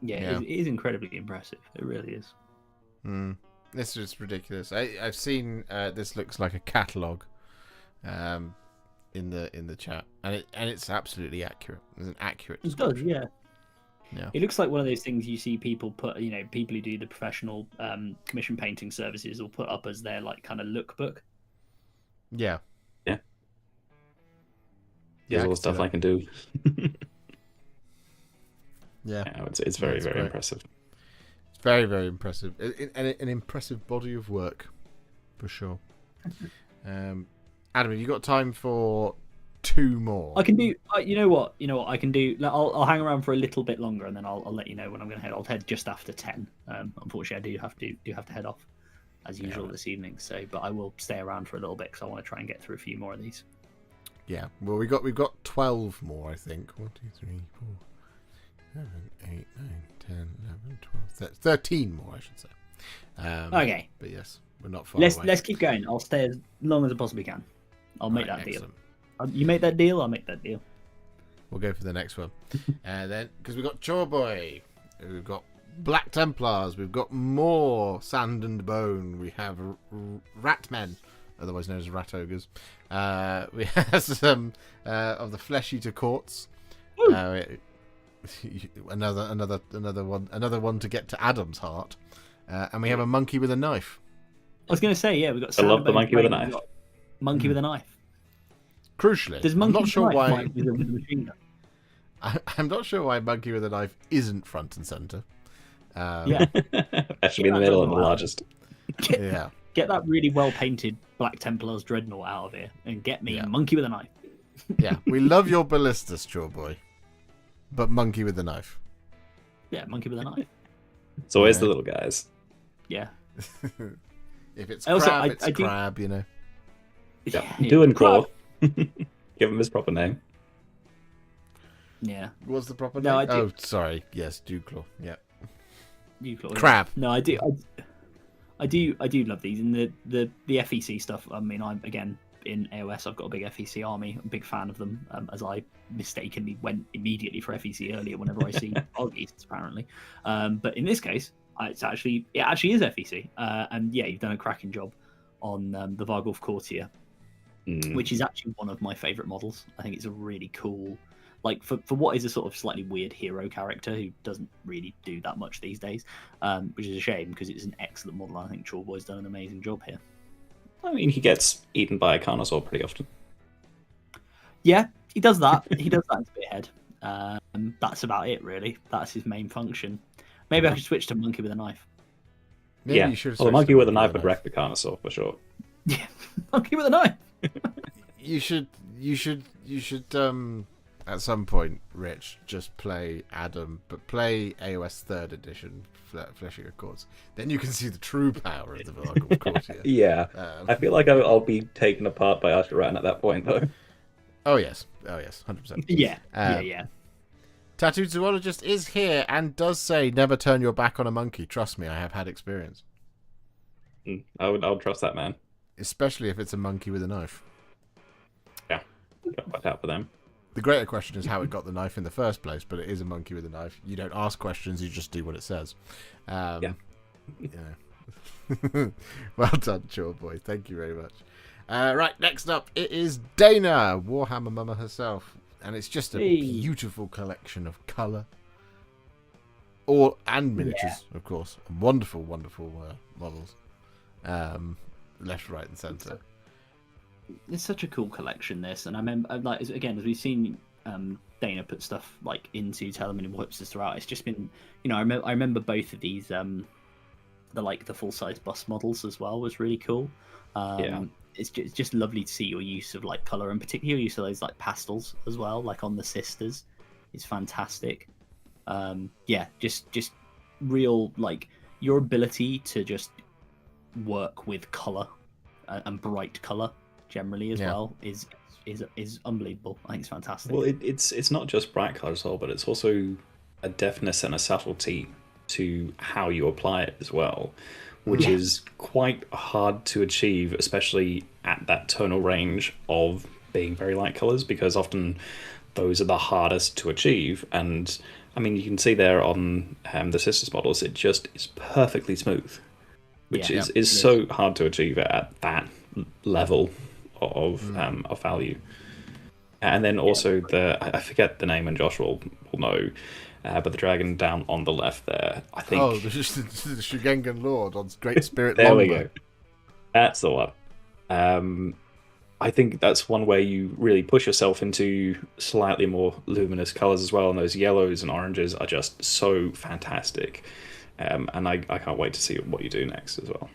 Yeah. It is incredibly impressive. It really is. This is ridiculous. I've seen this looks like a catalogue in the chat, and it's absolutely accurate. It's an accurate description. It does, yeah. It looks like one of those things you see people put, people who do the professional commission painting services will put up as their like kind of lookbook. Yeah. Here's all the stuff I can do. Yeah, it's very very impressive. It's very very impressive. An impressive body of work, for sure. Adam, have you got time for 2 more? I can do. You know what I can do. I'll hang around for a little bit longer, and then I'll let you know when I'm going to head. I'll head just after 10. Unfortunately, I do have to head off as usual this evening. So, but I will stay around for a little bit because I want to try and get through a few more of these. Yeah. Well, we've got 12 more, I think. 1, 2, 3, 4, 7, 8, 9, 10, 11, 12, 13 more, I should say. Okay. But yes, we're not far away. Let's keep going. I'll stay as long as I possibly can. I'll make that excellent. deal. You make that deal, I'll make that deal. We'll go for the next one. Then, because we've got Chawboy, we've got Black Templars, we've got more Sand and Bone, we have Ratmen, otherwise known as Rat Ogres. We have some of the Flesh Eater Courts. Another one to get to Adam's heart. And we have a Monkey with a Knife. I was going to say, we've got. I love the Monkey with a Knife. Monkey with a Knife. Crucially, I'm not sure why. I'm not sure why Monkey with a Knife isn't front and center. That should be in the middle and the largest. Get that really well painted Black Templar's Dreadnought out of here and get me Monkey with a Knife. We love your ballistas, Chawboy, but Monkey with a Knife. Yeah, Monkey with a Knife. It's always the little guys. Yeah. If it's crab, it's crab, you know. Yeah. Doing Claw. Give him his proper name. Yeah. What's the proper name? Oh, sorry. Yes, Dewclaw. Yeah. Dewclaw. Crab. No, I do love these. And the FEC stuff, I mean, I'm again in AOS, I've got a big FEC army. I'm a big fan of them, as I mistakenly went immediately for FEC earlier whenever I see Argies, apparently. But in this case, it actually is FEC. And yeah, you've done a cracking job on the Vargulf Courtier, which is actually one of my favourite models. I think it's a really cool, like for what is a sort of slightly weird hero character who doesn't really do that much these days, which is a shame because it's an excellent model. I think Chawboy's done an amazing job here. I mean, he gets eaten by a Carnosaur pretty often. Yeah, he does that. He does that in Spearhead. That's about it, really. That's his main function. Maybe I should switch to Monkey with a Knife. Maybe you should. Well, the Monkey with a Knife would wreck the Carnosaur for sure. Yeah, Monkey with a Knife. You should. At some point, Rich, just play Adam, but play AOS 3rd edition, Fleshing of Courts. Then you can see the true power of the Vargulf Courtier. Yeah. I feel like I'll be taken apart by Asheran at that point, though. Oh, yes, 100%. Yeah. Tattooed Zoologist is here and does say, never turn your back on a monkey. Trust me, I have had experience. I'll trust that man. Especially if it's a monkey with a knife. Yeah, got watch out for them. The greater question is how it got the knife in the first place, but it is a monkey with a knife. You don't ask questions, you just do what it says. Yeah. Well done, Chawboy. Thank you very much. Right, next up, it is Dana, Warhammer Mama herself. And it's just a beautiful collection of colour. And miniatures, of course. Wonderful, wonderful models. Left, right, and centre. It's such a cool collection, this, and I remember, like, again, as we've seen Dana put stuff like into Telemann and Warhipsters throughout. It's just been, I remember both of these, the full size bust models as well was really cool. It's just lovely to see your use of like color, and particularly your use of those like pastels as well, like on the sisters. It's fantastic. Just real, like, your ability to just work with color and bright color generally as well is unbelievable. I think it's fantastic. Well, it's not just bright color as well, but it's also a deftness and a subtlety to how you apply it as well, which is quite hard to achieve, especially at that tonal range of being very light colors, because often those are the hardest to achieve. And I mean, you can see there on the Sisters models, it just is perfectly smooth, which is so hard to achieve at that level of value. And then also I forget the name, and Josh will know, but the dragon down on the left there, I think. Oh, the Shugengan Lord on Great Spirit. There we go. That's the one. I think that's one where you really push yourself into slightly more luminous colors as well, and those yellows and oranges are just so fantastic. And I can't wait to see what you do next as well.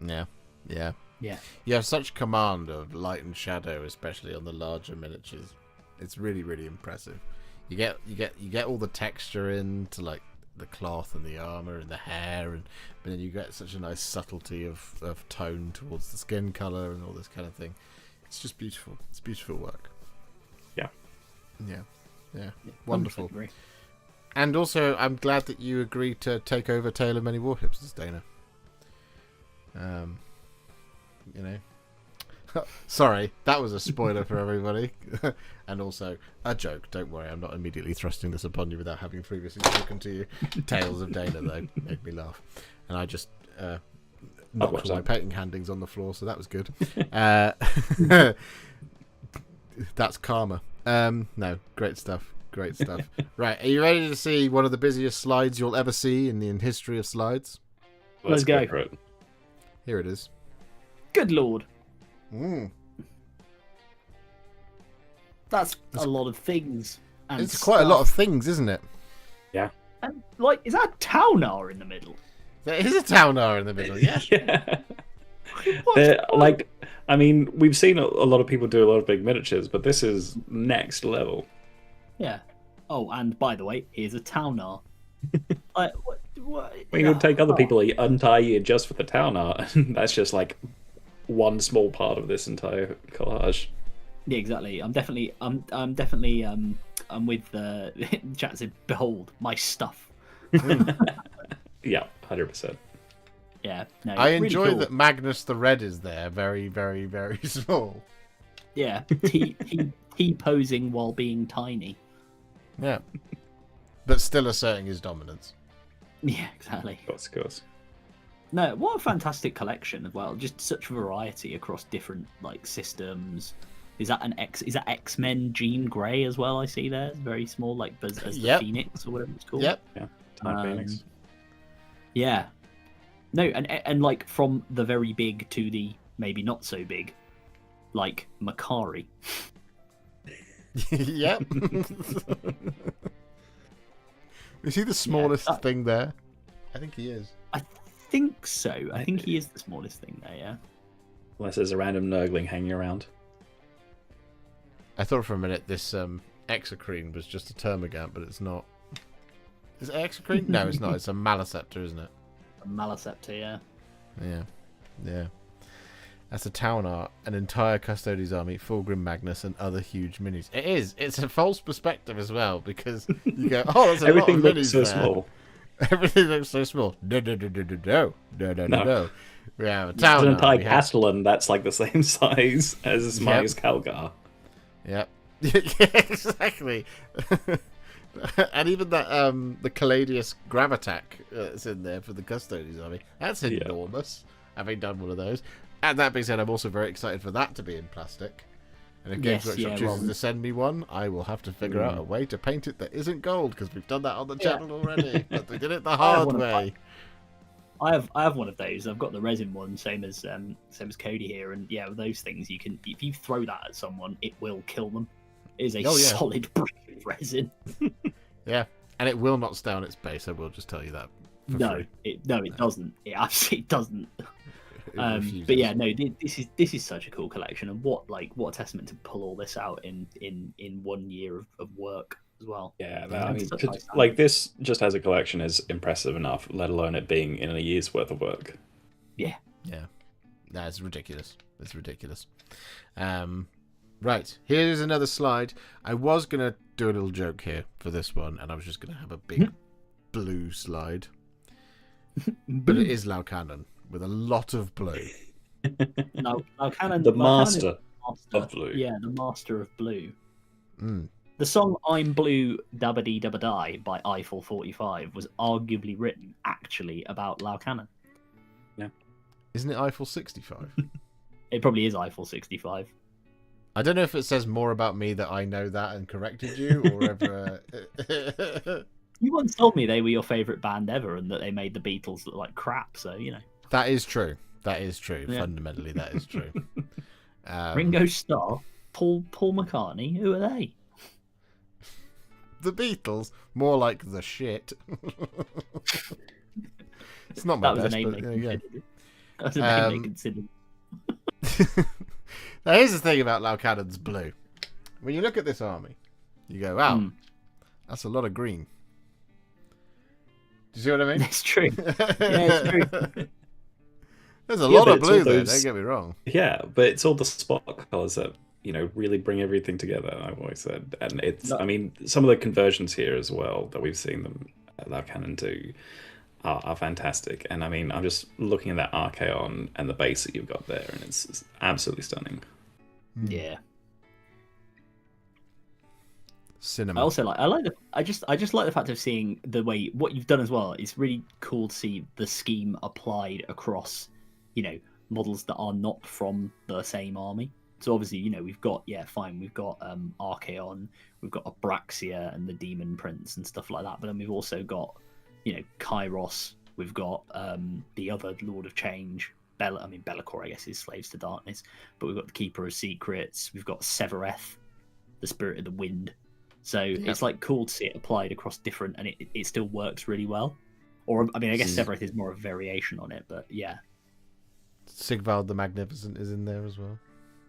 Yeah. You have such command of light and shadow, especially on the larger miniatures. It's really, really impressive. You get all the texture into like the cloth and the armor and the hair, but then you get such a nice subtlety of tone towards the skin color and all this kind of thing. It's just beautiful. It's beautiful work. Yeah. Wonderful. And also, I'm glad that you agreed to take over Tale of Many Warhipsters, Dana. You know. Sorry, that was a spoiler for everybody. And also a joke. Don't worry, I'm not immediately thrusting this upon you without having previously spoken to you. Tales of Dana, though, made me laugh. And I just knocked all my painting handings on the floor, so that was good. That's karma. No, great stuff. Right, are you ready to see one of the busiest slides you'll ever see in the history of slides? Let's go. For it. Here it is. Good lord. That's a lot of things. And it's quite a lot of things, isn't it? Yeah. And, like, is that a Taunar in the middle? There is a Taunar in the middle, yeah. Like, I mean, we've seen a lot of people do a lot of big miniatures, but this is next level. Yeah. Oh, and by the way, here's a Taunar. What? We would take other people, untie you just for the Taunar, and that's just like one small part of this entire collage. Yeah, exactly. I'm definitely I'm with the chat said, behold my stuff. Yeah, 100%. Yeah, no. I really enjoy cool. that Magnus the Red is there, very, very, very small. Yeah, he posing while being tiny. Yeah, but still asserting his dominance. Yeah, exactly. Of course. No, what a fantastic collection as well. Just such variety across different like systems. Is that X-Men Jean Grey as well? I see there. It's very small, like as the Phoenix or whatever it's called. Yep. Yeah. Phoenix. Yeah. No, and like from the very big to the maybe not so big, like Makari. Yep. Is he the smallest thing there? I think he is. I think so. I think he is the smallest thing there, yeah. Unless there's a random Nurgling hanging around. I thought for a minute this Exocrine was just a Termagant, but it's not. Is it Exocrine? No, it's not. It's a Maliceptor, isn't it? A Maliceptor, yeah. Yeah. That's a Taunar, an entire Custodes army, Fulgrim Magnus, and other huge minis. It is. It's a false perspective as well, because you go, oh, there's a Everything lot of looks minis so there. small. Everything looks so small. No. We have a There's Taunar. an entire Castellan that's like the same size as Smile's Calgar. Yep. Yeah, exactly. And even that the Caladius Gravatac that's in there for the Custodes army. That's enormous. Having done one of those. And that being said, I'm also very excited for that to be in plastic. And if Games Workshop chooses to send me one, I will have to figure out a way to paint it that isn't gold, because we've done that on the channel already. But we did it the hard way. I have one of those. I've got the resin one, same as Cody here, and yeah, with those things you can, if you throw that at someone, it will kill them. It is a solid brick of resin. Yeah, and it will not stay on its base. I will just tell you that. It doesn't. It absolutely doesn't. But yeah, no, this is such a cool collection, and what a testament to pull all this out in 1 year of work as well. Yeah, I mean, like this just as a collection is impressive enough, let alone it being in a year's worth of work. Yeah. No, it's ridiculous. Right, here's another slide. I was gonna do a little joke here for this one, and I was just gonna have a big blue slide, but it is Laucannon with a lot of blue. Laucannon, the master master of blue. Yeah, the master of blue. Mm. The song "I'm Blue Dabba Dee Dabba Die" by Eiffel45 was arguably written actually about Laucannon. Isn't it Eiffel 65? It probably is Eiffel65. I don't know if it says more about me that I know that and corrected you, or ever. You once told me they were your favourite band ever and that they made the Beatles look like crap, so, you know. That is true. That is true. Yeah. Fundamentally, that is true. Ringo Starr, Paul McCartney, who are they? The Beatles, more like the shit. It's not my That was best, a name but they there you go. considered. That was a name they considered. Now, here's the thing about Laucannon's blue. When you look at this army, you go, wow, that's a lot of green. Do you see what I mean? It's true. Yeah, it's true. There's a lot but of it's blue all there, those- don't get me wrong. Yeah, but it's all the spot colors that really bring everything together. I've always said, and it's. No. I mean, some of the conversions here as well that we've seen them Laucannon do are fantastic. And I mean, I'm just looking at that Archaon and the base that you've got there, and it's absolutely stunning. Yeah. Cinema. I just like the fact of seeing the way what you've done as well. It's really cool to see the scheme applied across, models that are not from the same army. So obviously, we've got we've got Archaon, we've got Abraxia and the Demon Prince and stuff like that. But then we've also got, Kairos. We've got the other Lord of Change, Be'lakor, I guess, is Slaves to Darkness. But we've got the Keeper of Secrets. We've got Severeth, the Spirit of the Wind. So it's like cool to see it applied across different, and it still works really well. Or I guess Severeth is more of a variation on it, but yeah. Sigvald the Magnificent is in there as well.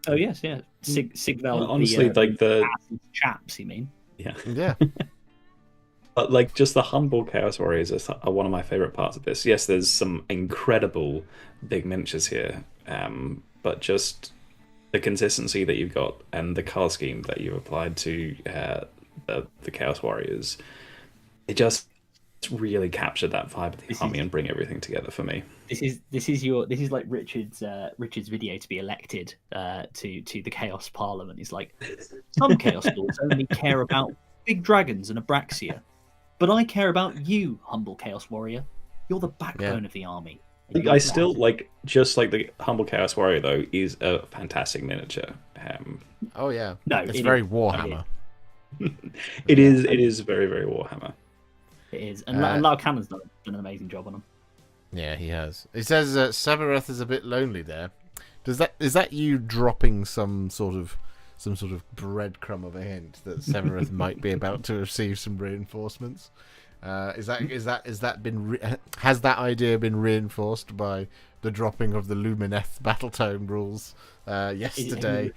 Oh yes, yeah. Sigvald. Honestly, the chaps, you mean? Yeah. Yeah. But just the humble Chaos Warriors are one of my favorite parts of this. Yes, there's some incredible big miniatures here, but just the consistency that you've got and the color scheme that you've applied to the Chaos Warriors, it just really captured that vibe of the army and bring everything together for me. This is like Richard's video to be elected to the Chaos Parliament. He's like, some Chaos Lords only care about big dragons and Abraxia, but I care about you, humble Chaos Warrior. You're the backbone of the army. I still just like the humble Chaos Warrior though is a fantastic miniature. Oh yeah. No, it's very Warhammer. It is very, very Warhammer. It is, and Laucannon's done an amazing job on them. Yeah, he has. It says Severeth is a bit lonely there. Is that you dropping some sort of breadcrumb of a hint that Severeth might be about to receive some reinforcements? Has that idea been reinforced by the dropping of the Lumineth Battletome rules yesterday?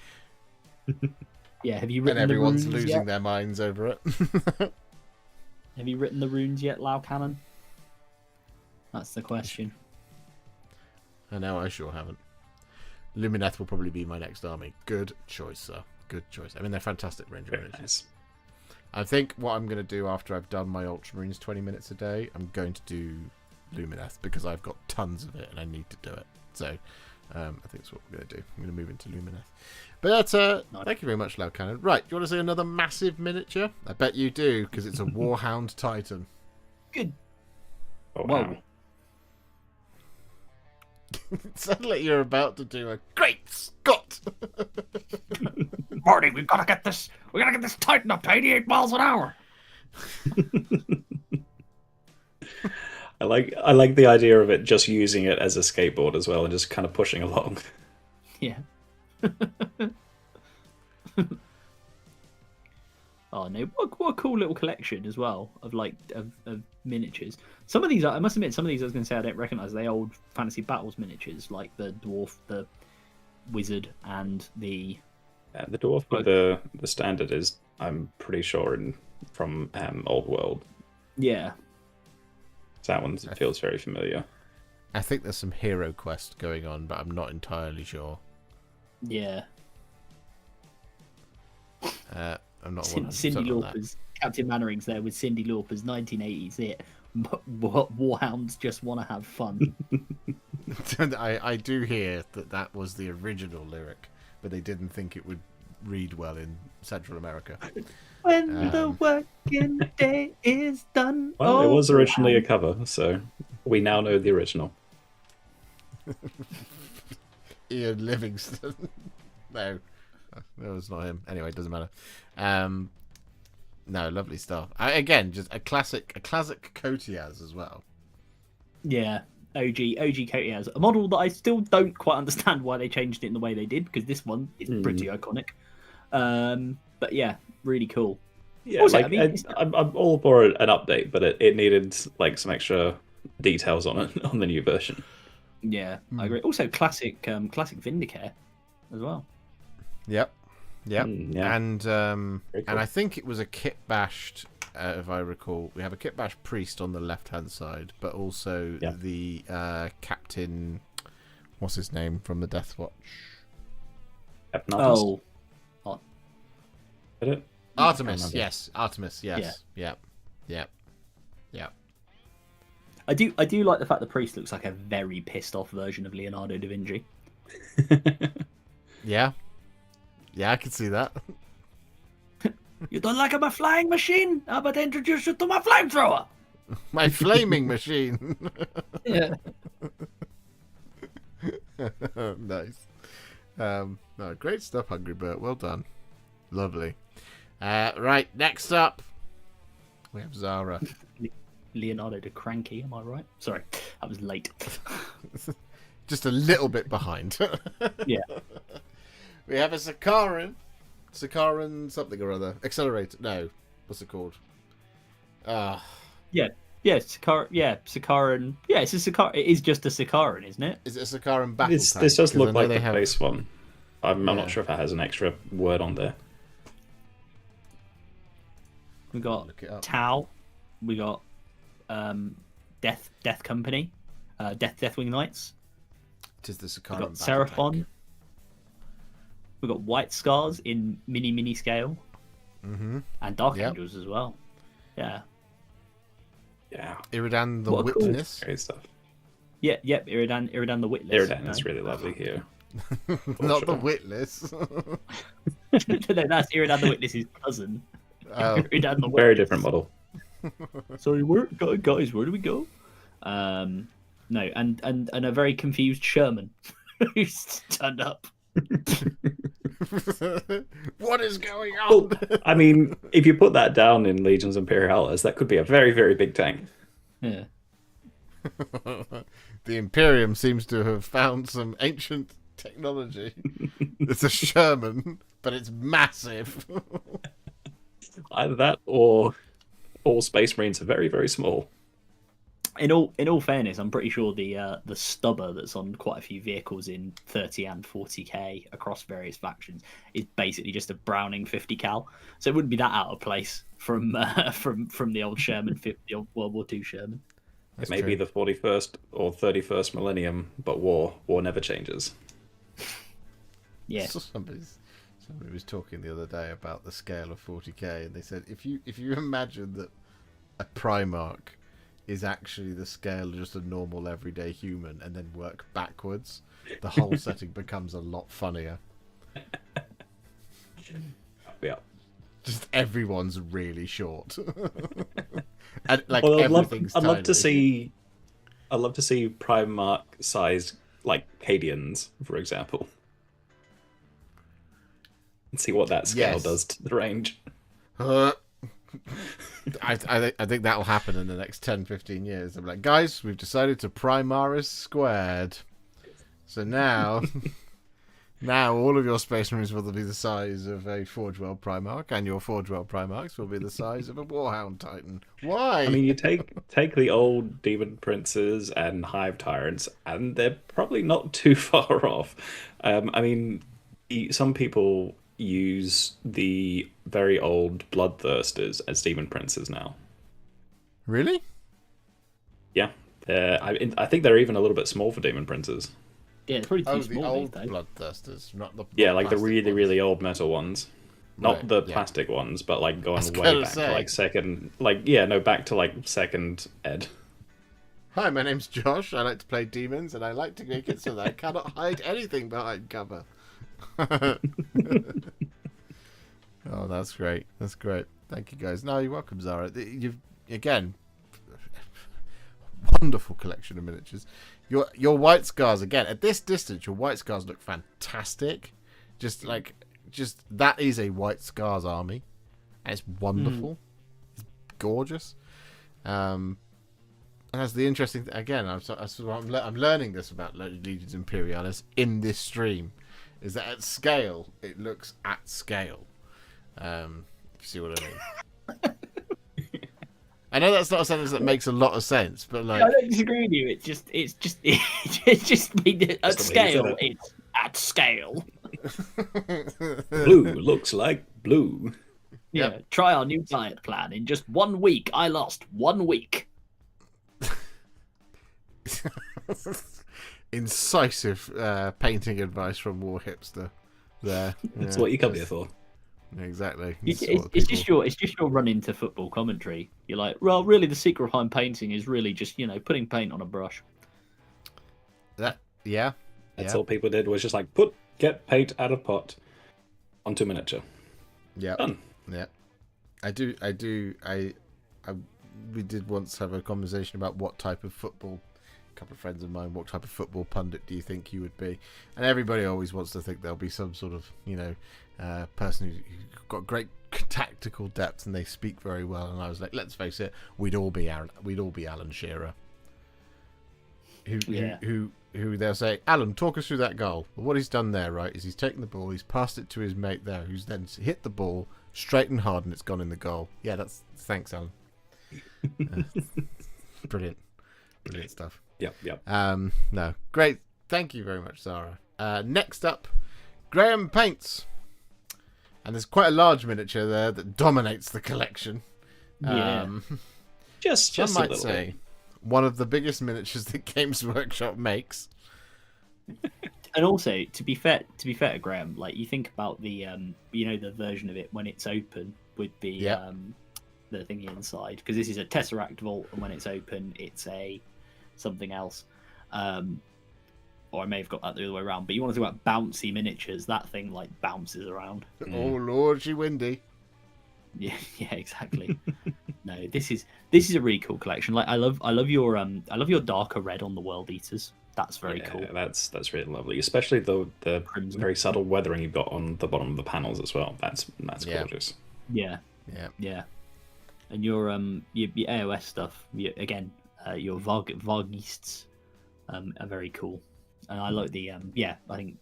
Have you written and everyone's the runes losing yet? their minds over it. Have you written the runes yet, Laucannon? That's the question. I know, I sure haven't. Lumineth will probably be my next army. Good choice, sir. Good choice. They're fantastic range Very miniatures. nice. I think what I'm going to do after I've done my Ultramarines 20 minutes a day, I'm going to do Lumineth because I've got tons of it and I need to do it. So I think that's what we're going to do. I'm going to move into Lumineth. But that's thank you very much, Laucannon. Right, do you want to see another massive miniature? I bet you do because it's a Warhound Titan. Good. Oh, Whoa. wow. It sounded like you're about to do a Great Scott. Marty, we gotta get this Titan up to 88 miles an hour. I like the idea of it just using it as a skateboard as well and just kind of pushing along. Yeah. Oh no! What a cool little collection as well of miniatures. Some of these, I must admit, I was going to say I don't recognise. They old Fantasy Battles miniatures, like the dwarf, the wizard, and the. The dwarf with the standard is, I'm pretty sure, from Old World. Yeah. That one feels very familiar. I think there's some Hero Quest going on, but I'm not entirely sure. Yeah. I'm not 100% Cindy on that. Lauper's Captain Manarings there with Cindy Lauper's 1980s hit. Warhounds just want to have fun. I do hear that was the original lyric but they didn't think it would read well in Central America. When the working day is done. Well, it was originally a cover, so we now know the original. Ian Livingston. No, that was not him. Anyway, it doesn't matter. No, lovely stuff. Again, just a classic Kotias as well. Yeah, OG Kotias, a model that I still don't quite understand why they changed it in the way they did, because this one is pretty iconic. But yeah, really cool. Yeah, also, like, I mean, I'm all for an update, but it needed like some extra details on it on the new version. Yeah, I agree. Also, classic Vindicare as well. Yep. Yeah. And cool. and I think it was a kit bashed, if I recall. We have a kit bashed priest on the left hand side, but also the captain. What's his name from the Death Watch? Oh, Artemis. Yes, Artemis. Yes. Yeah. I do like the fact the priest looks like a very pissed off version of Leonardo da Vinci. Yeah, I can see that. You don't like my flying machine? How about I introduce you to my flamethrower? My flaming machine. Yeah. Nice. No, great stuff, Hungry Bert. Well done. Lovely. Right, next up, we have Zara. Leonardo da Cranky, am I right? Sorry, I was late. Just a little bit behind. Yeah. We have a Sakaran something or other. Accelerator. No. What's it called? Yeah, Sakaran. Yeah, it's a Sakaran. It is just a Sakaran, isn't it? Is it a Sakaran battle tank? This does look like the have... base one. I'm not sure if it has an extra word on there. We got Tau. We got Death Company. Deathwing Knights. It is the Sakaran We got battle Seraphon. tank. We got White Scars in mini scale. Mm-hmm. And Dark Angels as well. Yeah. Yeah. Iridan the What a cool- Witness. Great stuff. Yeah, Iridan the Witless. Iridan is really lovely here. Not the Witless. No, that's Iridan the Witness's cousin. Oh. Iridan the Very Witless. different model. Sorry, guys, where do we go? No, and a very confused Sherman who's turned up. What is going on? Well, I mean, if you put that down in Legions Imperialis, that could be a very, very big tank. Yeah. The Imperium seems to have found some ancient technology. It's a Sherman, but it's massive. Either that or all Space Marines are very, very small. In all fairness, I'm pretty sure the stubber that's on quite a few vehicles in 30 and 40k across various factions is basically just a Browning 50 cal, so it wouldn't be that out of place from the old Sherman, the old World War II Sherman. It may be the 41st or 31st millennium, but war never changes. Yeah. Somebody was talking the other day about the scale of 40k, and they said if you imagine that a Primarch is actually the scale of just a normal everyday human and then work backwards, the whole setting becomes a lot funnier. Yeah. Just everyone's really short. And like I'd love everything's to see Primarch sized like Cadians, for example. And see what that scale does to the range. I think that'll happen in the next 10-15 years. I'm like, guys, we've decided to Primaris squared. So now all of your Space Marines will be the size of a Forge World Primarch, and your Forge World Primarchs will be the size of a Warhound Titan. Why? I mean, you take the old Demon Princes and Hive Tyrants, and they're probably not too far off. I mean, some people use the very old Bloodthirsters as Demon Princes now. Really? Yeah. I think they're even a little bit small for Demon Princes. Yeah, it's probably too the small. old these days. Bloodthirsters, not the Like the really, really old metal ones. Not Right, the plastic ones, but like going way gonna back say. to like second, back to like second ed. Hi, my name's Josh. I like to play demons, and I like to make it so that I cannot hide anything behind cover. Oh, that's great. That's great. Thank you, guys. No, you're welcome, Zara. You've again wonderful collection of miniatures. Your white scars again at this distance. Your white scars look fantastic. Just that is a white scars army, and it's wonderful. It's gorgeous. And that's the interesting thing. Again, I'm learning this about Legions Imperialis in this stream, is that at scale it looks at scale. If you see what I mean. I know that's not a sentence that makes a lot of sense, but like I don't disagree with you. It's just at scale. It's at scale. Blue looks like blue. Yeah, Yep. Try our new diet plan. In just 1 week, I lost 1 week. Incisive painting advice from Warhipster there. That's what you come here for. Exactly. It's just your run into football commentary. You're like, well, really, the secret behind painting is really just putting paint on a brush. That's all people did was just like get paint out of pot onto miniature. Yeah. Done. Yeah. We did once have a conversation about what type of football. A couple of friends of mine, what type of football pundit do you think you would be? And everybody always wants to think there'll be some sort of person who's got great tactical depth and they speak very well. And I was like, let's face it, we'd all be Alan Shearer. Who they'll say, Alan, talk us through that goal. Well, what he's done there, right, is he's taken the ball, he's passed it to his mate there, who's then hit the ball straight and hard, and it's gone in the goal. Yeah, thanks, Alan. Brilliant stuff. Yep. No, great. Thank you very much, Zara. Next up, Graham paints, and there's quite a large miniature there that dominates the collection. Yeah. Just Some a might little say bit. one of the biggest miniatures that Games Workshop makes. And also, to be fair to Graham, like you think about the the version of it when it's open with the thingy inside, because this is a Tesseract vault, and when it's open, it's a something else. Or I may have got that the other way around. But you want to talk about bouncy miniatures? That thing like bounces around. Oh Lord, she windy. Yeah, exactly. No, this is a really cool collection. Like I love your darker red on the World Eaters. That's very cool. That's really lovely, especially the Crimson. very subtle weathering you've got on the bottom of the panels as well. That's gorgeous. Yeah. And your AOS stuff, your Vargists are very cool. And I like the I think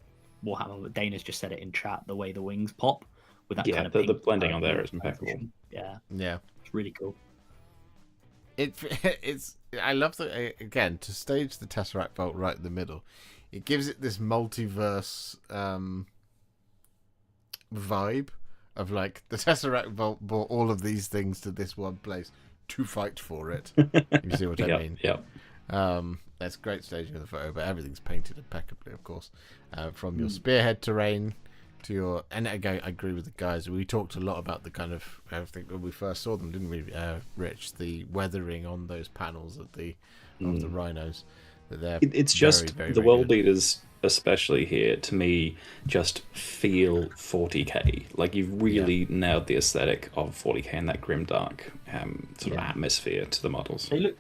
Warhammer, Dana's just said it in chat, the way the wings pop with that kind of the blending on there is impeccable. Yeah, it's really cool. It's I love that again, to stage the Tesseract Vault right in the middle. It gives it this multiverse vibe of like the Tesseract Vault brought all of these things to this one place to fight for it. You see what I mean? Yeah. That's great staging of the photo, but everything's painted impeccably, of course. From your spearhead terrain to your, and again, I agree with the guys. We talked a lot about the kind of, I think when we first saw them, didn't we, Rich? The weathering on those panels of the rhinos. That It's just very, the very world good. leaders, especially here, to me, just feel 40k. Like you've really nailed the aesthetic of 40k and that grimdark sort of atmosphere to the models. They look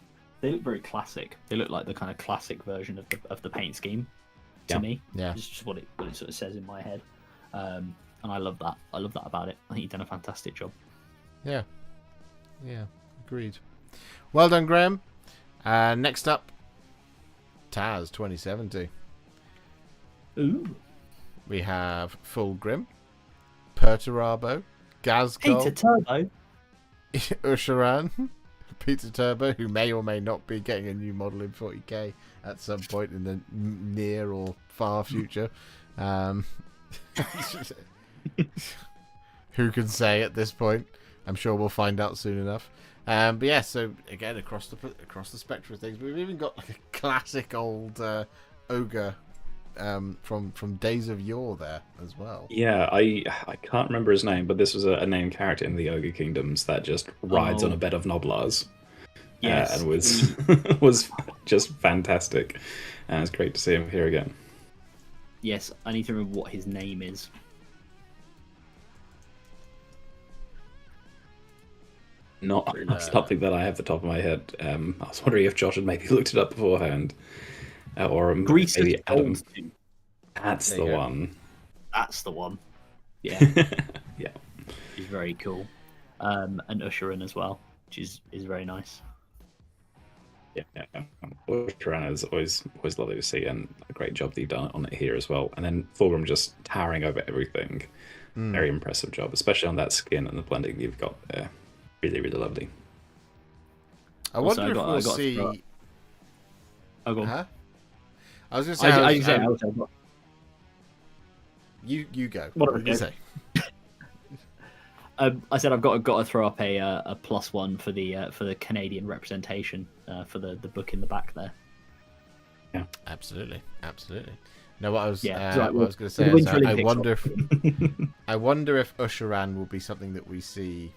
very classic. They look like the kind of classic version of the paint scheme to me. Yeah. It's just what it sort of says in my head. And I love that. I love that about it. I think you've done a fantastic job. Yeah, agreed. Well done, Graham. Next up, Taz70. Ooh. We have Fulgrim, Perturabo, Gazgul, Peter Turbo. Usharan, Peter Turbo, who may or may not be getting a new model in 40k at some point in the near or far future. Who can say at this point? I'm sure we'll find out soon enough. But yeah, so again, across the spectrum of things, we've even got like a classic old ogre from Days of Yore there as well. Yeah, I can't remember his name, but this was a named character in the Ogre Kingdoms that just rides on a bed of Noblars. Yes. And was just fantastic. And it's great to see him here again. Yes, I need to remember what his name is. Not something that I have the top of my head. I was wondering if Josh had maybe looked it up beforehand, or Grease's maybe Adam. Gold Suit. That's There the you go. one. That's the one. Yeah, Yeah. he's very cool. And Usherin as well, which is very nice. Yeah, Bushran is always lovely to see, and a great job that you've done on it here as well. And then Fulgrim just towering over everything. Very impressive job, especially on that skin and the blending you've got there. Really, really lovely. I Also, wonder if we'll see. Oh, go on. Huh? I was going to say. You go. What did you say? I said I've got to throw up a +1 for the Canadian representation for the book in the back there. Yeah, absolutely. No, what I was Yeah, what I was going to say is I wonder if Usheran will be something that we see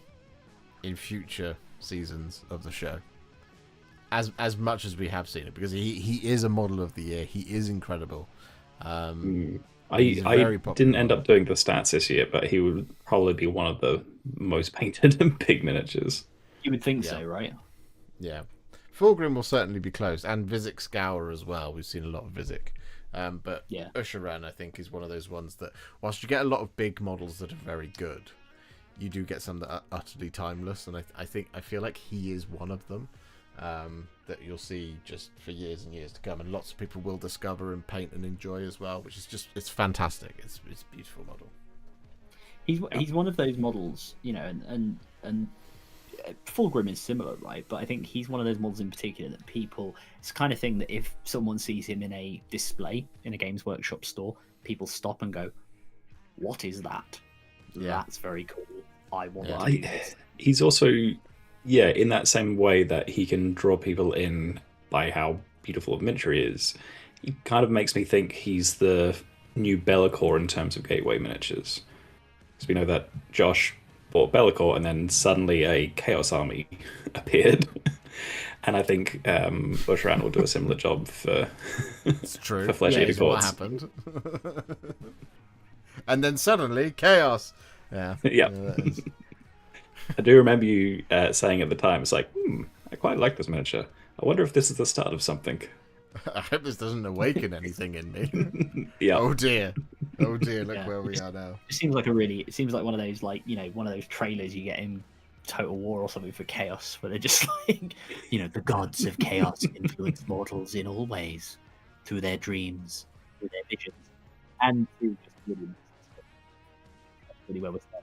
in future seasons of the show, as much as we have seen it, because he is a model of the year. He is incredible. I didn't end up doing the stats this year, but he would probably be one of the most painted and big miniatures. You would think so, right? Yeah. Fulgrim will certainly be close, and Vizic Scour as well. We've seen a lot of Vizic. But yeah. Usheran, I think, is one of those ones that, whilst you get a lot of big models that are very good, you do get some that are utterly timeless, and I feel like he is one of them. That you'll see just for years and years to come, and lots of people will discover and paint and enjoy as well, which is just, it's fantastic. It's a beautiful model. He's one of those models, you know, and Fulgrim is similar, right? But I think he's one of those models in particular that people, it's the kind of thing that if someone sees him in a display in a Games Workshop store, people stop and go, "What is that? Yeah. That's very cool. I want to do this." He's also, yeah, in that same way that he can draw people in by how beautiful a miniature he is, he kind of makes me think he's the new Be'lakor in terms of gateway miniatures. Because we know that Josh bought Be'lakor and then suddenly a Chaos Army appeared. And I think Usheran will do a similar job for, it's true. for Flesh Eater What Courts. happened. And then suddenly, chaos. Yeah. Yeah. I do remember you saying at the time, it's like, I quite like this miniature. I wonder if this is the start of something. I hope this doesn't awaken anything in me. Yeah. Oh dear. Look where we are now. It seems like one of those, like, you know, one of those trailers you get in Total War or something for Chaos, where they're just like, you know, the gods of chaos influence mortals in all ways, through their dreams, through their visions, and through just really, really well with that.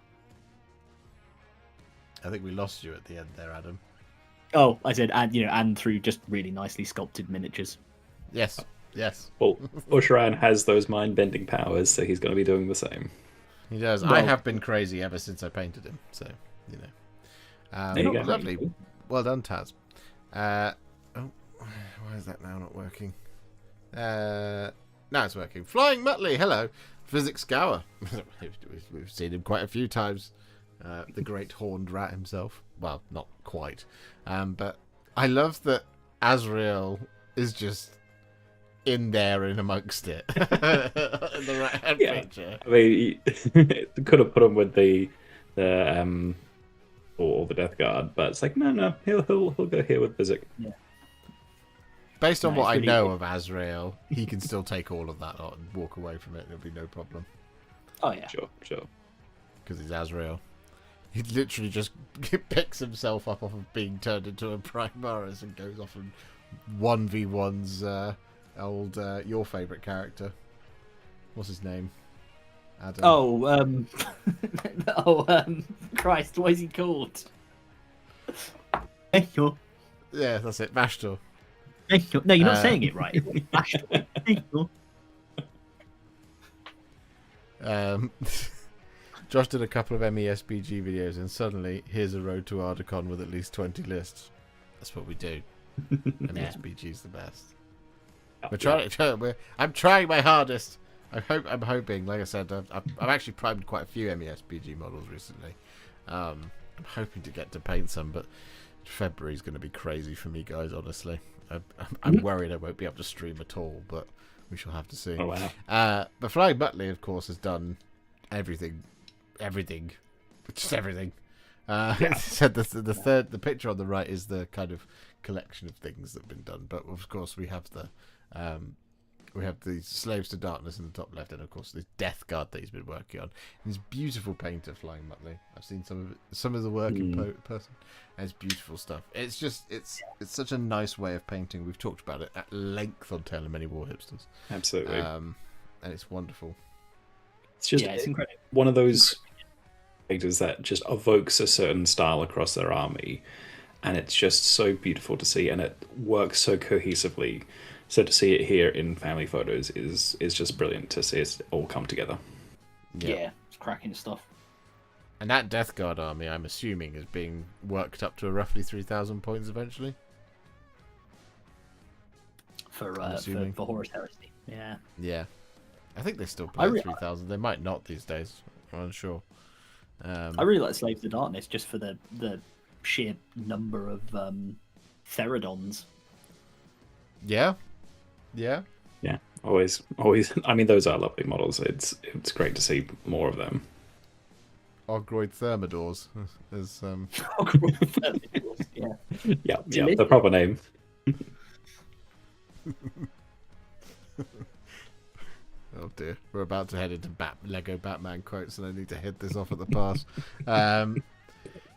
I think we lost you at the end there, Adam. Oh, I said, and through just really nicely sculpted miniatures. Yes. Well, Usheran has those mind-bending powers, so he's going to be doing the same. He does. Well, I have been crazy ever since I painted him, so, you know. There you go. Lovely. Well done, Taz. Why is that now not working? Now it's working. Flying Muttley, hello. Physics Scour. We've seen him quite a few times. The great horned rat himself. Well, not quite. But I love that Azrael is just in there and amongst it. In the right-hand picture. I mean, you could have put him with the or the Death Guard, but it's like, no, he'll go here with Vizic. Yeah. Based on what I really know of Azrael, he can still take all of that on and walk away from it. There'll be no problem. Oh yeah, Sure. Because he's Azrael. He literally just picks himself up off of being turned into a Primaris and goes off and 1v1's your favourite character. What's his name? Adam. Christ, what is he called? Echo. Yeah, that's it. Mashtor. Echo. No, you're not saying it right. Mashtor. Echo. Josh did a couple of MESBG videos, and suddenly here's a road to Ardacon with at least 20 lists. That's what we do. MESBG's the best. I'm trying my hardest. I'm hoping. Like I said, I've actually primed quite a few MESBG models recently. I'm hoping to get to paint some, but February's going to be crazy for me, guys. Honestly, I'm worried I won't be able to stream at all, but we shall have to see. Oh wow! But Flying Butley, of course, has done everything, just everything. Said the picture on the right is the kind of collection of things that have been done, but of course we have the Slaves to Darkness in the top left, and of course the Death Guard that he's been working on. And this beautiful painter, Flying Butley. I've seen some of the work in person, and it's beautiful stuff. It's just it's such a nice way of painting. We've talked about it at length on Tale of Many Warhipsters. Absolutely, and it's wonderful. It's just it's incredible. One of those painters that just evokes a certain style across their army, and it's just so beautiful to see, and it works so cohesively. So to see it here in family photos is just brilliant to see it all come together. Yeah, it's cracking stuff. And that Death Guard army, I'm assuming, is being worked up to roughly 3,000 points eventually. For Horus Heresy. Yeah. Yeah. I think they still play 3,000. They might not these days. I'm unsure. I really like Slaves to Darkness just for the sheer number of Therodons. Yeah. Yeah. Yeah. Always. I mean, those are lovely models. It's great to see more of them. Ogroid Thermidors is Yeah, the proper name. Oh dear, we're about to head into Lego Batman quotes, and I need to hit this off at the pass.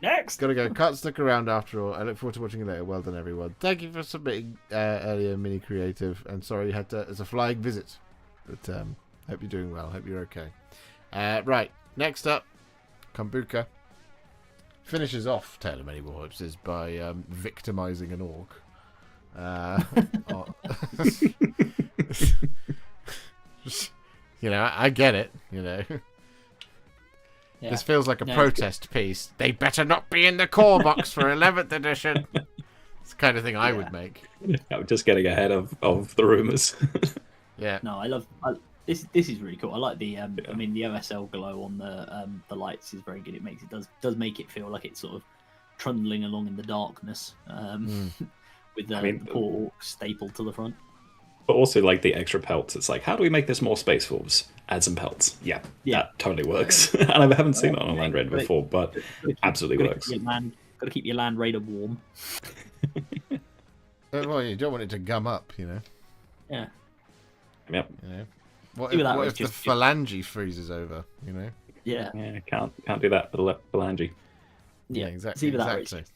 Next, gotta go. Can't stick around after all. I look forward to watching you later. Well done, everyone. Thank you for submitting earlier, Mini Creative. And sorry you had to as a flying visit, but hope you're doing well. Hope you're okay. Right, next up, Kabuka finishes off Tale of Many Warhipsters by victimizing an orc. You know, I get it. You know, this feels like a protest piece. They better not be in the core box for 11th edition. It's the kind of thing I would make. I'm just getting ahead of the rumors. Yeah. No, I love this. This is really cool. I like the. I mean, the OSL glow on the lights is very good. It does make it feel like it's sort of trundling along in the darkness. With the poor orcs stapled to the front. But also, like, the extra pelts. It's like, how do we make this more Space Wolves? Add some pelts. Yeah, that totally works. And I haven't seen it on a Land Raider before, but absolutely works. Got to keep your Land Raider warm. Well, you don't want it to gum up, you know. Yeah. Yep. You know? What if the phalange freezes over, you know? Yeah. Yeah, can't do that for the left phalange. Yeah, exactly. It's either that or it's just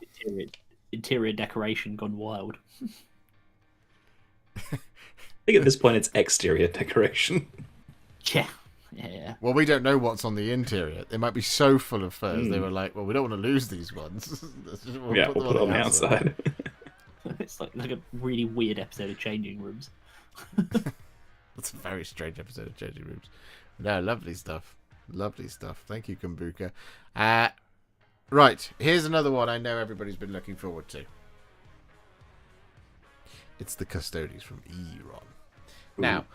interior decoration gone wild. I think at this point it's exterior decoration. Yeah. Well, we don't know what's on the interior. They might be so full of furs. They were like, well, we don't want to lose these ones. we'll put it on the outside. It's like a really weird episode of Changing Rooms. That's a very strange episode of Changing Rooms. No, lovely stuff. Lovely stuff. Thank you, Kabuka. Right, here's another one I know everybody's been looking forward to. It's the Custodies from Eron. Now,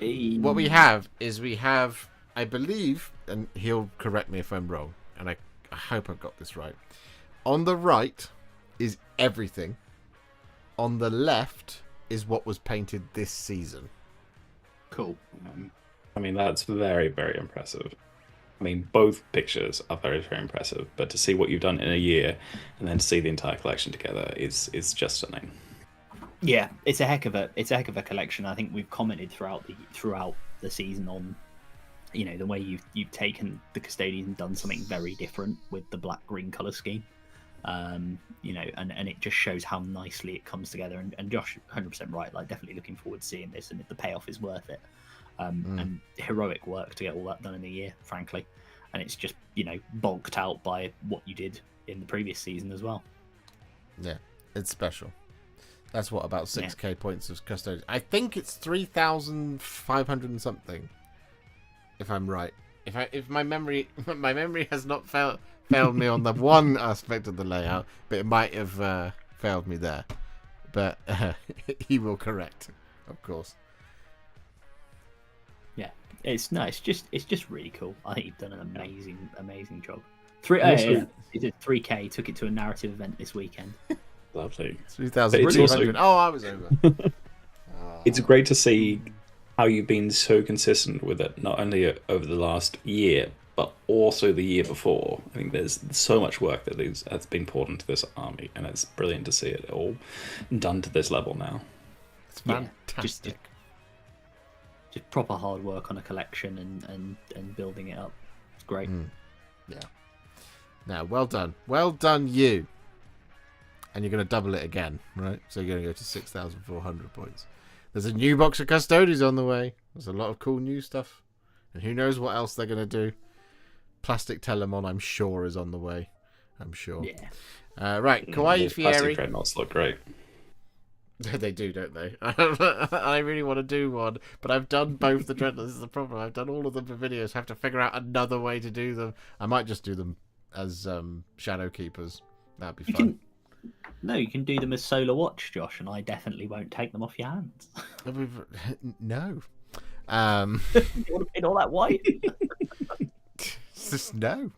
what we have is I believe, and he'll correct me if I'm wrong, and I hope I've got this right. On the right is everything. On the left is what was painted this season. Cool. I mean, that's very, very impressive. I mean, both pictures are very, very impressive, but to see what you've done in a year and then to see the entire collection together is just stunning. Yeah, it's a heck of a collection. I think we've commented throughout the season on, you know, the way you've taken the Custodians and done something very different with the black-green color scheme. You know, and it just shows how nicely it comes together. And Josh, 100% right. Like, definitely looking forward to seeing this, and if the payoff is worth it. And heroic work to get all that done in a year, frankly. And it's just, you know, bulked out by what you did in the previous season as well. Yeah, it's special. That's what, about 6k points of Custodians. I think it's 3,500 and something, if I'm right. If my memory has not failed me on the one aspect of the layout, but it might have failed me there. But he will correct, of course. Yeah, it's nice. It's just really cool. I think you've done an amazing job. He did 3K. Took it to a narrative event this weekend. Lovely. 3,300. Oh, I was over. It's great to see how you've been so consistent with it, not only over the last year, but also the year before. I think there's so much work that's been poured into this army, and it's brilliant to see it all done to this level now. It's fantastic. Just proper hard work on a collection and building it up. It's great. Yeah. Now, well done. Well done, you. And you're going to double it again, right? So you're going to go to 6,400 points. There's a new box of Custodies on the way. There's a lot of cool new stuff. And who knows what else they're going to do. Plastic Telemon, I'm sure, is on the way. I'm sure. Yeah. Right, Kawaii Fieri. Plastic Dreadnoughts look great. They do, don't they? I really want to do one, but I've done both the Dreadnoughts. This is the problem. I've done all of them for videos. I have to figure out another way to do them. I might just do them as Shadow Keepers. That'd be fun. You can do them as Solar Watch, Josh, and I definitely won't take them off your hands. No. You want to paint all that white? Just no.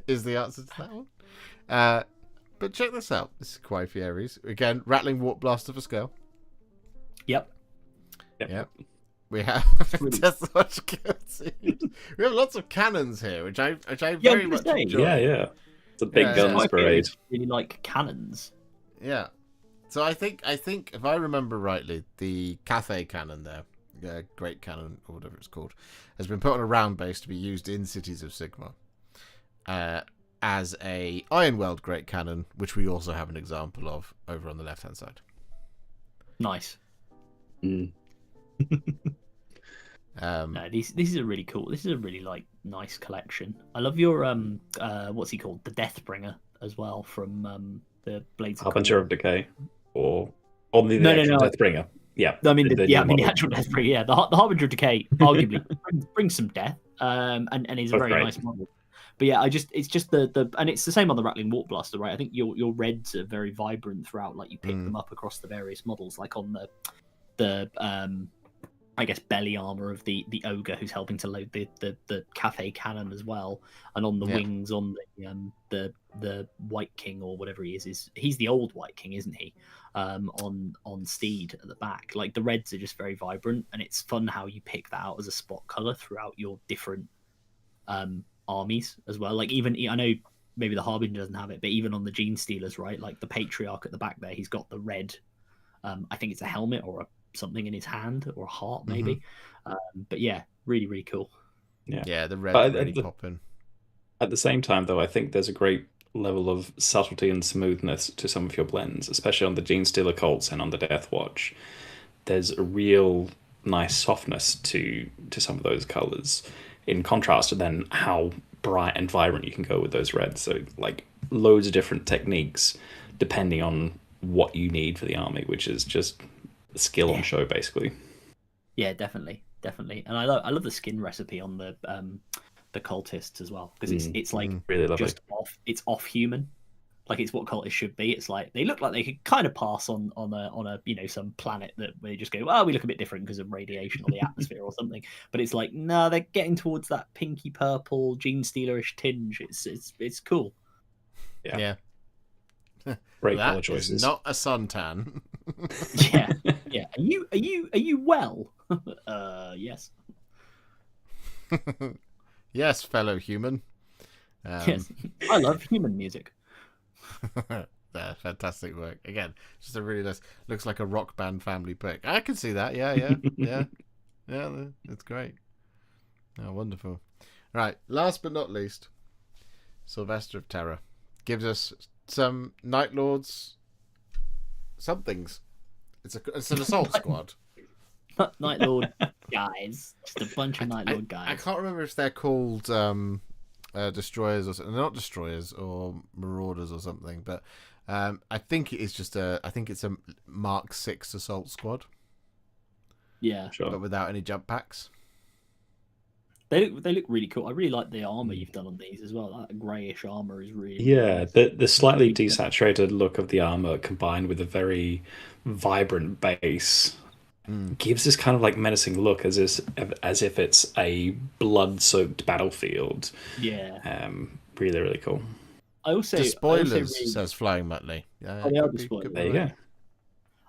Is the answer to that one. But check this out. This is Kawaii Fieries. Again, Rattling Warp Blaster for scale. Yep. We have just watch cutscenes. We have lots of cannons here, which I very much enjoy. Yeah. It's a big guns parade. Really like cannons. Yeah. So I think if I remember rightly, the Cathay cannon there, Great Cannon or whatever it's called, has been put on a round base to be used in Cities of Sigmar as a Iron Weld Great Cannon, which we also have an example of over on the left hand side. Nice. No, these are really cool. This is a really nice collection. I love your what's he called, the Deathbringer as well from the Blades of Harbinger of Decay, or on the Deathbringer. Yeah, I mean the actual Deathbringer. Yeah, the Harbinger of Decay arguably brings some death, and is a very nice model. But yeah, it's just the and it's the same on the Rattling Warp Blaster, right? I think your reds are very vibrant throughout. Like you pick them up across the various models, like on the I guess belly armor of the ogre who's helping to load the Cathay cannon as well, and on the wings on the White King or whatever he is he's the old White King, isn't he? On Steed at the back, like the reds are just very vibrant, and it's fun how you pick that out as a spot color throughout your different armies as well. Like even I know maybe the Harbinger doesn't have it, but even on the Gene Stealers, right? Like the Patriarch at the back there, he's got the red. I think it's a helmet or something in his hand, or a heart maybe. But yeah, really, really cool. Yeah, the red really popping. At the same time, though, I think there's a great level of subtlety and smoothness to some of your blends, especially on the Gene Stealer Colts and on the Death Watch. There's a real nice softness to some of those colors, in contrast to then how bright and vibrant you can go with those reds. So like loads of different techniques depending on what you need for the army, which is just skill on show basically. Yeah, definitely, and I love the skin recipe on the cultists as well, because it's like really lovely. Just it's off human, like it's what cultists should be. It's like they look like they could kind of pass on a some planet that they just go, we look a bit different because of radiation or the atmosphere or something, but it's like no, they're getting towards that pinky purple Gene Stealerish tinge. It's cool. Yeah. Great color choices. Not a suntan. yeah. Are you well? Yes. Yes, fellow human. Yes, I love human music. Yeah, fantastic work. Again, just a really nice. Looks like a rock band family pick. I can see that. Yeah. It's great. Oh, wonderful. Right, last but not least, Sylvester of Terror gives us some Night Lords somethings. It's an assault squad. Night Lord guys. Just a bunch of Night Lord guys. I can't remember if they're called destroyers or something. They're not destroyers or marauders or something, but I think it is just I think it's a Mark 6 assault squad. Yeah, sure. But without any jump packs. They look really cool. I really like the armor you've done on these as well. That greyish armor is really nice. The slightly desaturated look of the armor combined with a very vibrant base gives this kind of like menacing look, as if it's a blood-soaked battlefield. Yeah. Really, really cool. I also The spoilers, really, says Flying Muttley. Oh, they are the spoilers. There you go.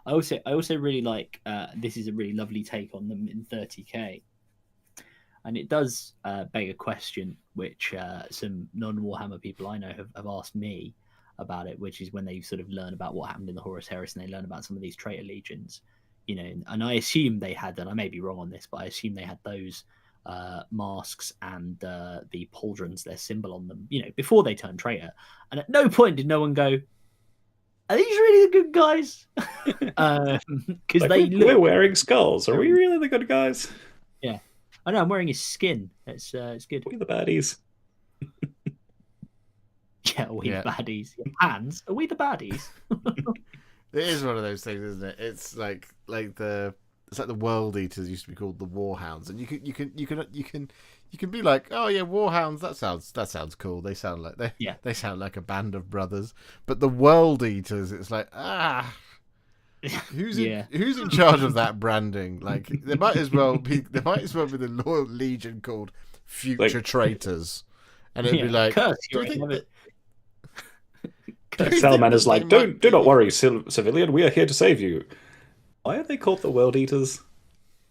I also really like this is a really lovely take on them in 30k, and it does beg a question which some non-Warhammer people I know have asked me about it, which is when they sort of learn about what happened in the Horus Heresy and they learn about some of these traitor legions, you know, and I assume they had, and I may be wrong on this, but I assume they had those masks and the pauldrons, their symbol on them, you know, before they turned traitor, and at no point did no one go, are these really the good guys? Because Like, we're wearing skulls. Are we really the good guys? Yeah, I know. I'm wearing his skin. It's good. We're the baddies. Yeah, are we the baddies? Hands, are we the baddies? It is one of those things, isn't it? It's like the World Eaters used to be called the Warhounds, and you can be like, oh yeah, Warhounds. That sounds cool. They sound like a band of brothers. But the World Eaters, it's like who's in charge of that branding? Like there might as well be the Loyal Legion called Future Traitors, and it'd be like, curse Salamanders like, do not worry, civilian. We are here to save you. Why are they called the World Eaters?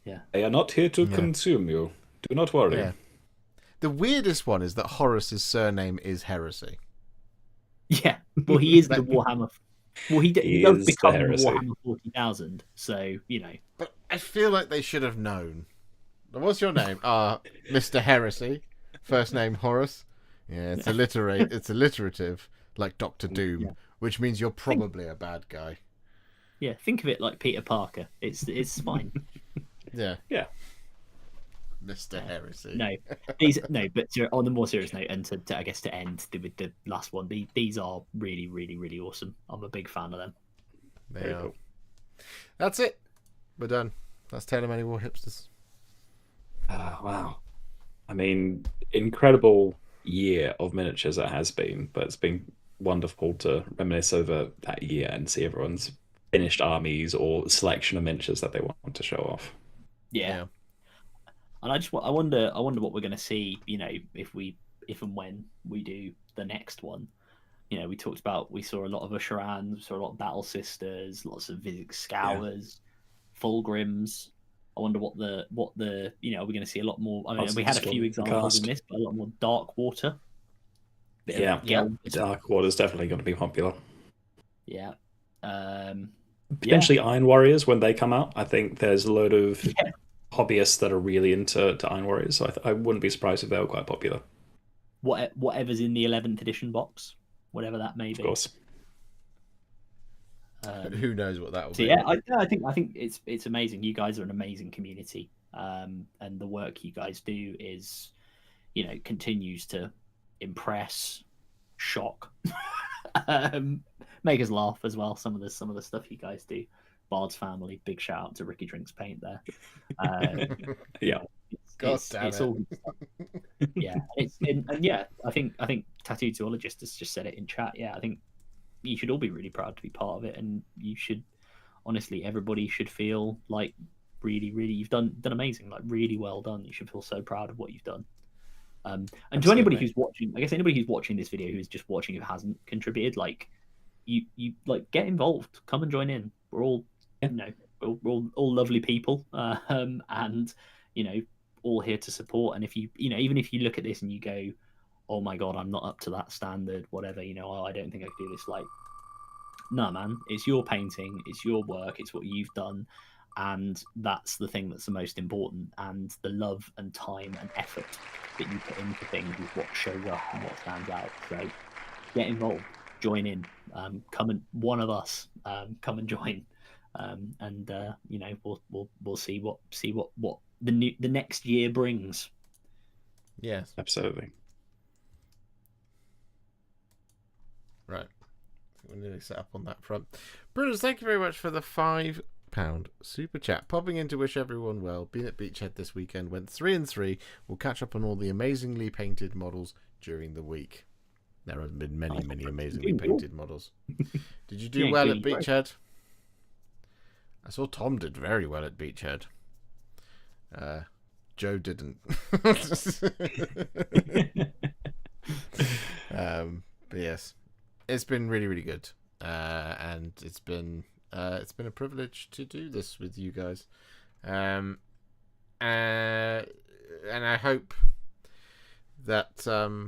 Yeah, they are not here to consume you. Do not worry. Yeah. The weirdest one is that Horus's surname is Heresy. Yeah, well, he is the Warhammer. Well, he does become Warhammer 40,000, so you know. But I feel like they should have known. What's your name? Mr. Heresy. First name Horus. Yeah, it's alliterative, like Doctor Doom, which means you're probably a bad guy. Yeah, think of it like Peter Parker. It's fine. Yeah. Mr. Heresy. But on the more serious note, and to I guess to end with the last one, these are really, really, really awesome. I'm a big fan of them. They are. Cool. That's it. We're done. That's Tale of Many Warhipsters. Wow. I mean, incredible year of miniatures it has been, but it's been wonderful to reminisce over that year and see everyone's finished armies or selection of miniatures that they want to show off. Yeah. And I wonder what we're going to see, you know, if and when we do the next one. You know, we saw a lot of Usherans, we saw a lot of Battle Sisters, lots of Vizix Scours, Fulgrims. I wonder what the you know, are we going to see a lot more? I mean, we had a few examples in this, but a lot more Dark Water. Dark Water is definitely going to be popular. Yeah. Potentially Iron Warriors when they come out. I think there's a load of hobbyists that are really into Iron Warriors, so I wouldn't be surprised if they were quite popular. Whatever's in the 11th edition box, whatever that may be. Of course. Who knows what that will be? Yeah, I think it's amazing. You guys are an amazing community, and the work you guys do is, you know, continues to impress, shock, make us laugh as well. Some of the stuff you guys do. Bard's family, big shout out to Ricky Drinks Paint there. It's all good stuff. Yeah, I think Tattoo Zoologist has just said it in chat. Yeah, I think you should all be really proud to be part of it, and you should, honestly, everybody should feel like really, really, you've done amazing, like really well done. You should feel so proud of what you've done. And Absolutely. To anybody who's watching, I guess anybody who's watching this video who's just watching who hasn't contributed, like you like get involved, come and join in. We're all you know, we're all lovely people, and you know, all here to support. And if you know, even if you look at this and you go, oh my god, I'm not up to that standard, whatever, you know, I don't think I could do this. Like, no, man, it's your painting, it's your work, it's what you've done, and that's the thing that's the most important. And the love and time and effort that you put into things is what shows up and what stands out. So get involved, join in, come and one of us, come and join. And you know, we'll see what the next year brings. Yes, absolutely. Right, we're nearly set up on that front. Pridders, thank you very much for the £5 super chat. Popping in to wish everyone well. Been at Beachhead this weekend. Went 3-3. We'll catch up on all the amazingly painted models during the week. There have been many amazingly painted models. Did you do well at Beachhead? I saw Tom did very well at Beachhead. Joe didn't. But yes, it's been really, really good, and it's been a privilege to do this with you guys, and I hope that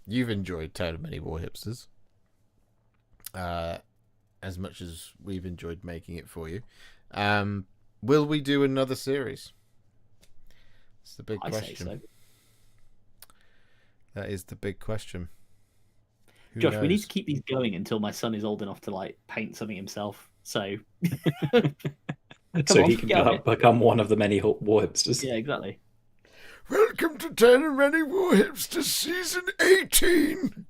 you've enjoyed Tale of Many Warhipsters as much as we've enjoyed making it for you. Will we do another series? It's the big question. Say so. That is the big question. Who Josh, knows? we need to keep these going until my son is old enough to like paint something himself. So, He can become one of the many Warhipsters. Yeah, exactly. Welcome to Tale of Many Warhipsters Season 18.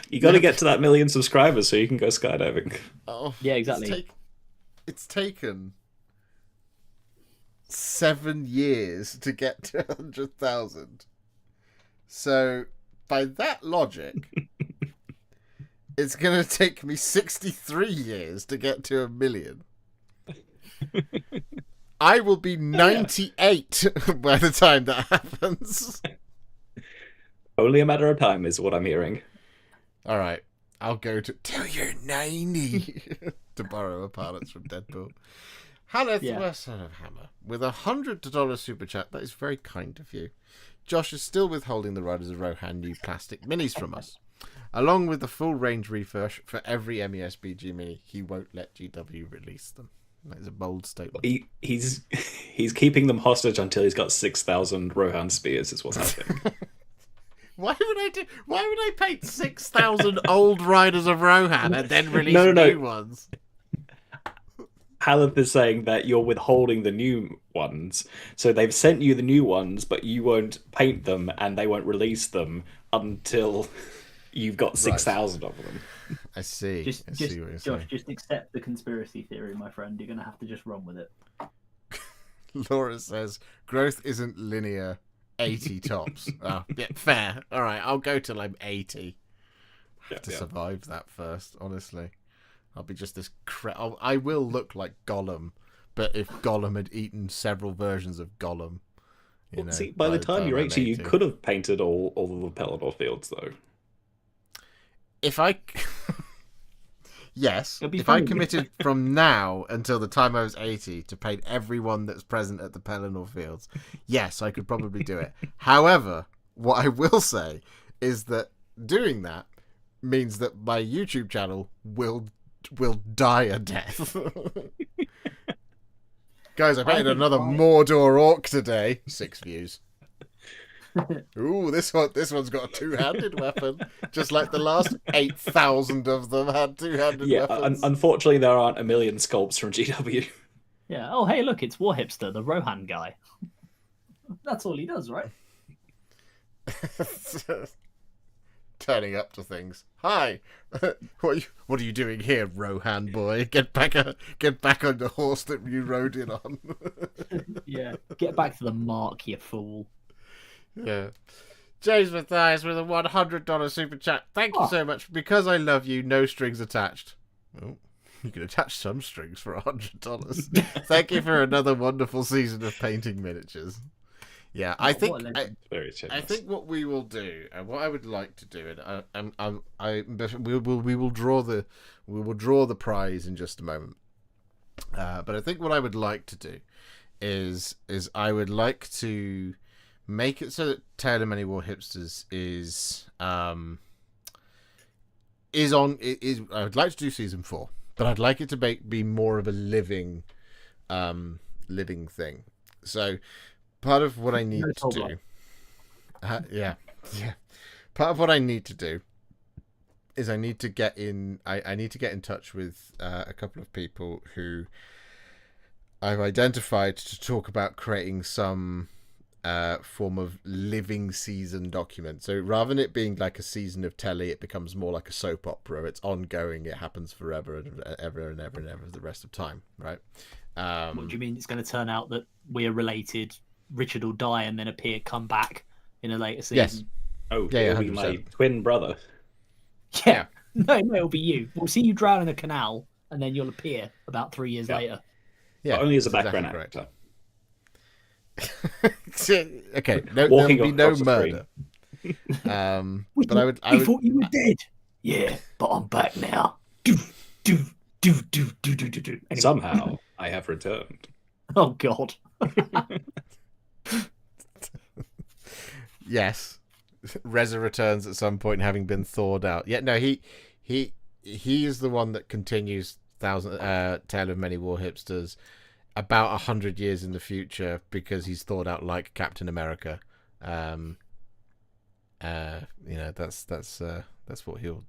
You got to get to that 1 million subscribers so you can go skydiving. Oh, Yeah, exactly. It's taken 7 years to get to 100,000. So, by that logic, it's going to take me 63 years to get to 1 million. I will be 98 by the time that happens. Only a matter of time is what I'm hearing. All right, I'll go to till you're 90 to borrow a pilot's from Deadpool. Hannah, son of Hammer, with $100 super chat. That is very kind of you. Josh is still withholding the Riders of Rohan new plastic minis from us, along with the full range refresh for every MESBG mini. He won't let GW release them. That is a bold statement. He's keeping them hostage until he's got 6,000 Rohan spears. Is what's happening. Why would I paint 6,000 old Riders of Rohan and then release new ones? Haleth is saying that you're withholding the new ones. So they've sent you the new ones, but you won't paint them and they won't release them until you've got 6,000 of them. I see. Just accept the conspiracy theory, my friend. You're going to have to just run with it. Laura says, growth isn't linear. 80 tops. Oh, yeah, fair. All right, I'll go till I'm 80. I have to survive that first, honestly. I'll be just this I will look like Gollum, but if Gollum had eaten several versions of Gollum. See, by the time you're 80, you could have painted all of the Pelennor fields, though. If I... Yes, if I committed from now until the time I was 80 to paint everyone that's present at the Pelennor Fields, yes, I could probably do it. However, what I will say is that doing that means that my YouTube channel will die a death. Guys, I painted another Mordor Orc today. 6 views. Ooh, this one's got a two-handed weapon, just like the last 8,000 of them had two-handed weapons. Unfortunately, there aren't 1 million sculpts from GW. Yeah. Oh, hey, look, it's Warhipster, the Rohan guy. That's all he does, right? Turning up to things. Hi, what are you doing here, Rohan boy? Get back on the horse that you rode in on. Yeah. Get back to the mark, you fool. Yeah. James Matthias with a $100 super chat. Thank you so much. Because I love you, no strings attached. Oh, you can attach some strings for $100. Thank you for another wonderful season of painting miniatures. Yeah, I think what we will do, and what I would like to do, and we will draw the prize in just a moment. But I think what I would like to do is I would like to make it so that Tale of Many Warhipsters is I would like to do season 4, but I'd like it to be more of a living thing. So part of what I need to do, part of what I need to do is I need to get in touch with a couple of people who I've identified to talk about creating some form of living season document. So rather than it being like a season of telly, it becomes more like a soap opera. It's ongoing. It happens forever and ever and ever and ever the rest of time, right? What do you mean? It's going to turn out that we're related? Richard will die and then come back in a later season. Yes. Oh, yeah, it'll be my twin brother. Yeah. No, it'll be you. We'll see you drown in a canal and then you'll appear about 3 years later. Yeah, but only as a background actor. Okay, there'll Walking be no across the screen. murder. But I would. thought you were dead. Yeah, but I'm back now. Anyway. Somehow I have returned. Oh God. Yes, Reza returns at some point, having been thawed out. Yeah, no, he is the one that continues Tale of Many Warhipsters about 100 years in the future because he's thawed out like Captain America. That's what he'll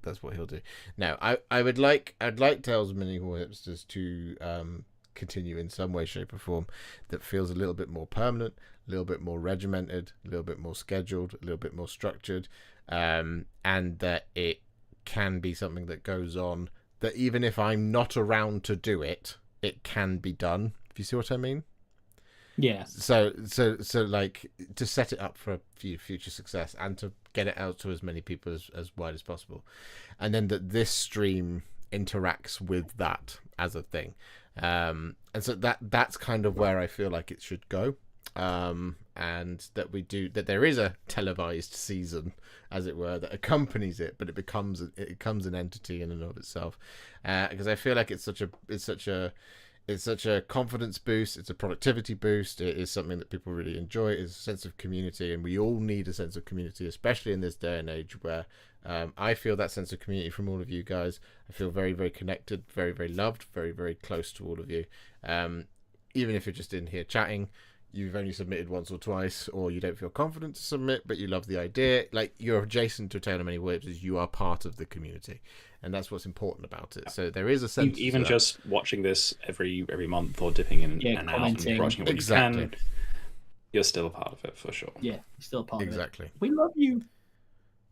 do. Now, I'd like Tales of Many Warhipsters to continue in some way, shape, or form that feels a little bit more permanent, a little bit more regimented, a little bit more scheduled, a little bit more structured, and that it can be something that goes on that even if I'm not around to do it, it can be done. If you see what I mean? Yeah. So like to set it up for future success and to get it out to as many people as wide as possible, and then that this stream interacts with that as a thing, and so that's kind of where I feel like it should go, and that there is a televised season, as it were, that accompanies it, but it becomes an entity in and of itself, because I feel like it's such a confidence boost, it's a productivity boost, it is something that people really enjoy, it's a sense of community, and we all need a sense of community, especially in this day and age where I feel that sense of community from all of you guys. I feel very, very connected, very, very loved, very, very close to all of you. Even if you're just in here chatting, you've only submitted once or twice, or you don't feel confident to submit, but you love the idea, like you're adjacent to A Tale of Many Warhipsters, you are part of the community. And that's what's important about it. So there is a sense. Even just watching this every month or dipping in and out and watching what you can, you're still a part of it for sure. Yeah, you're still a part of it. Exactly. We love you.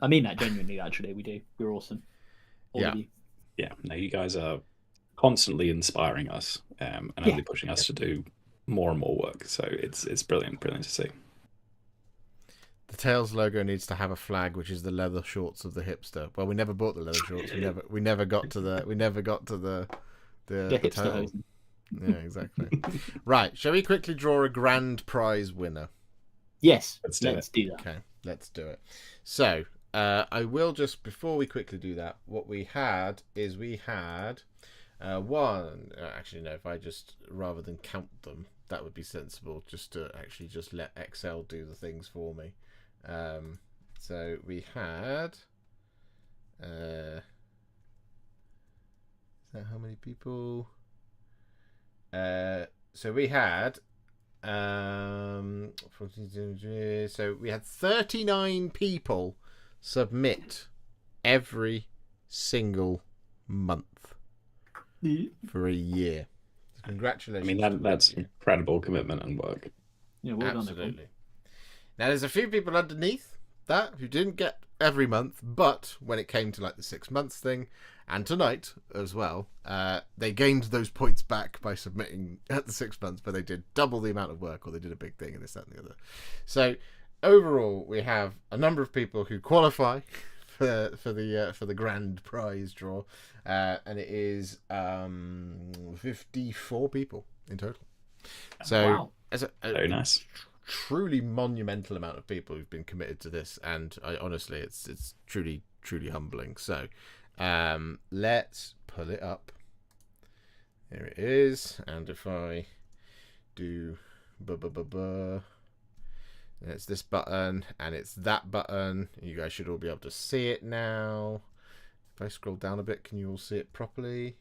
I mean that genuinely, actually, we do. We're awesome. All of you. Yeah, no, you guys are constantly inspiring us and only pushing us to do more and more work. So it's brilliant to see. The Tails logo needs to have a flag, which is the leather shorts of the hipster. Well, we never bought the leather shorts. We never got to the hipster title. hosen. Yeah, exactly. Right, shall we quickly draw a grand prize winner? Yes, let's do that. Okay, let's do it. So, I will just, before we quickly do that, what we had one. Actually, no. If I just, rather than count them, that would be sensible. Just to actually just let Excel do the things for me. So we had. Is that how many people? So we had. So we had 39 people submit every single month for a year. Congratulations. I mean, that's incredible commitment and work. Yeah, well done, absolutely. Now, there's a few people underneath that who didn't get every month, but when it came to like the 6 months thing, and tonight as well, they gained those points back by submitting at the 6 months, but they did double the amount of work, or they did a big thing, and this, that, and the other. So overall, we have a number of people who qualify for the grand prize draw, and it is 54 people in total. So wow. Very nice. Truly monumental amount of people who've been committed to this, and honestly, it's truly humbling. So let's pull it up. Here it is, and if I do it's this button and it's that button, you guys should all be able to see it now. If I scroll down a bit, can you all see it properly?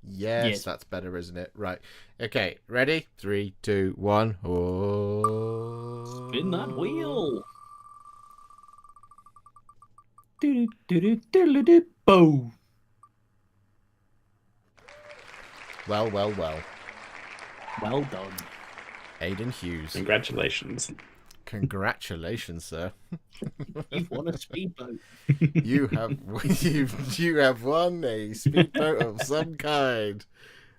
Yes, that's better, isn't it? Right. Okay, ready? 3, 2, 1. Oh. Spin that wheel. Boom. Well. Well done. Aidan Hughes. Congratulations. Congratulations, sir. You've won a speedboat. You have won a speedboat of some kind.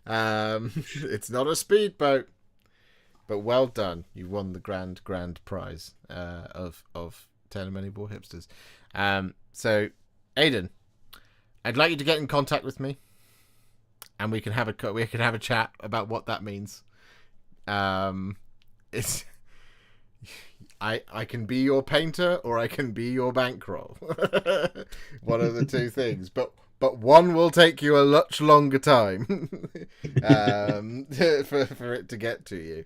It's not a speedboat, but well done. You won the grand prize of Tale of Many Warhipsters. So, Aidan, I'd like you to get in contact with me, and we can have a chat about what that means. I can be your painter or I can be your bankroll. One of the two things, but one will take you a much longer time for it to get to you.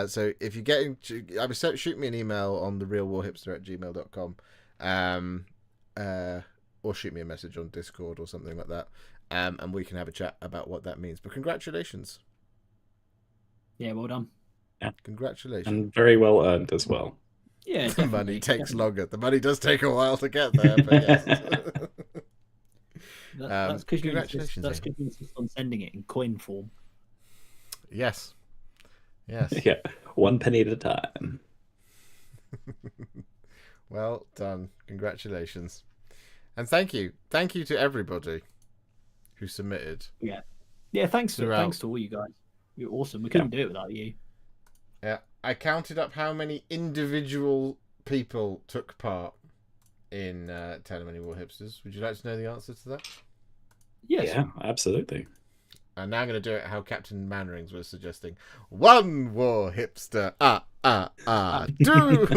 So if you get into, shoot me an email on therealwarhipster@gmail.com, or shoot me a message on Discord or something like that, and we can have a chat about what that means. But congratulations. Yeah, well done. Yeah. Congratulations. And very well earned as well. Yeah, the money takes longer. The money does take a while to get there, but yes. That's because you congratulations, insist on sending it in coin form. Yes. Yes. Yeah, 1 penny at a time. Well done. Congratulations. And thank you. Thank you to everybody who submitted. Yeah, thanks to all you guys. You're awesome. We couldn't do it without you. Yeah, I counted up how many individual people took part in Tale of Many Warhipsters. Would you like to know the answer to that? Yes. Yeah, absolutely. And now I'm going to do it how Captain Manarings was suggesting. 1 Warhipster, do!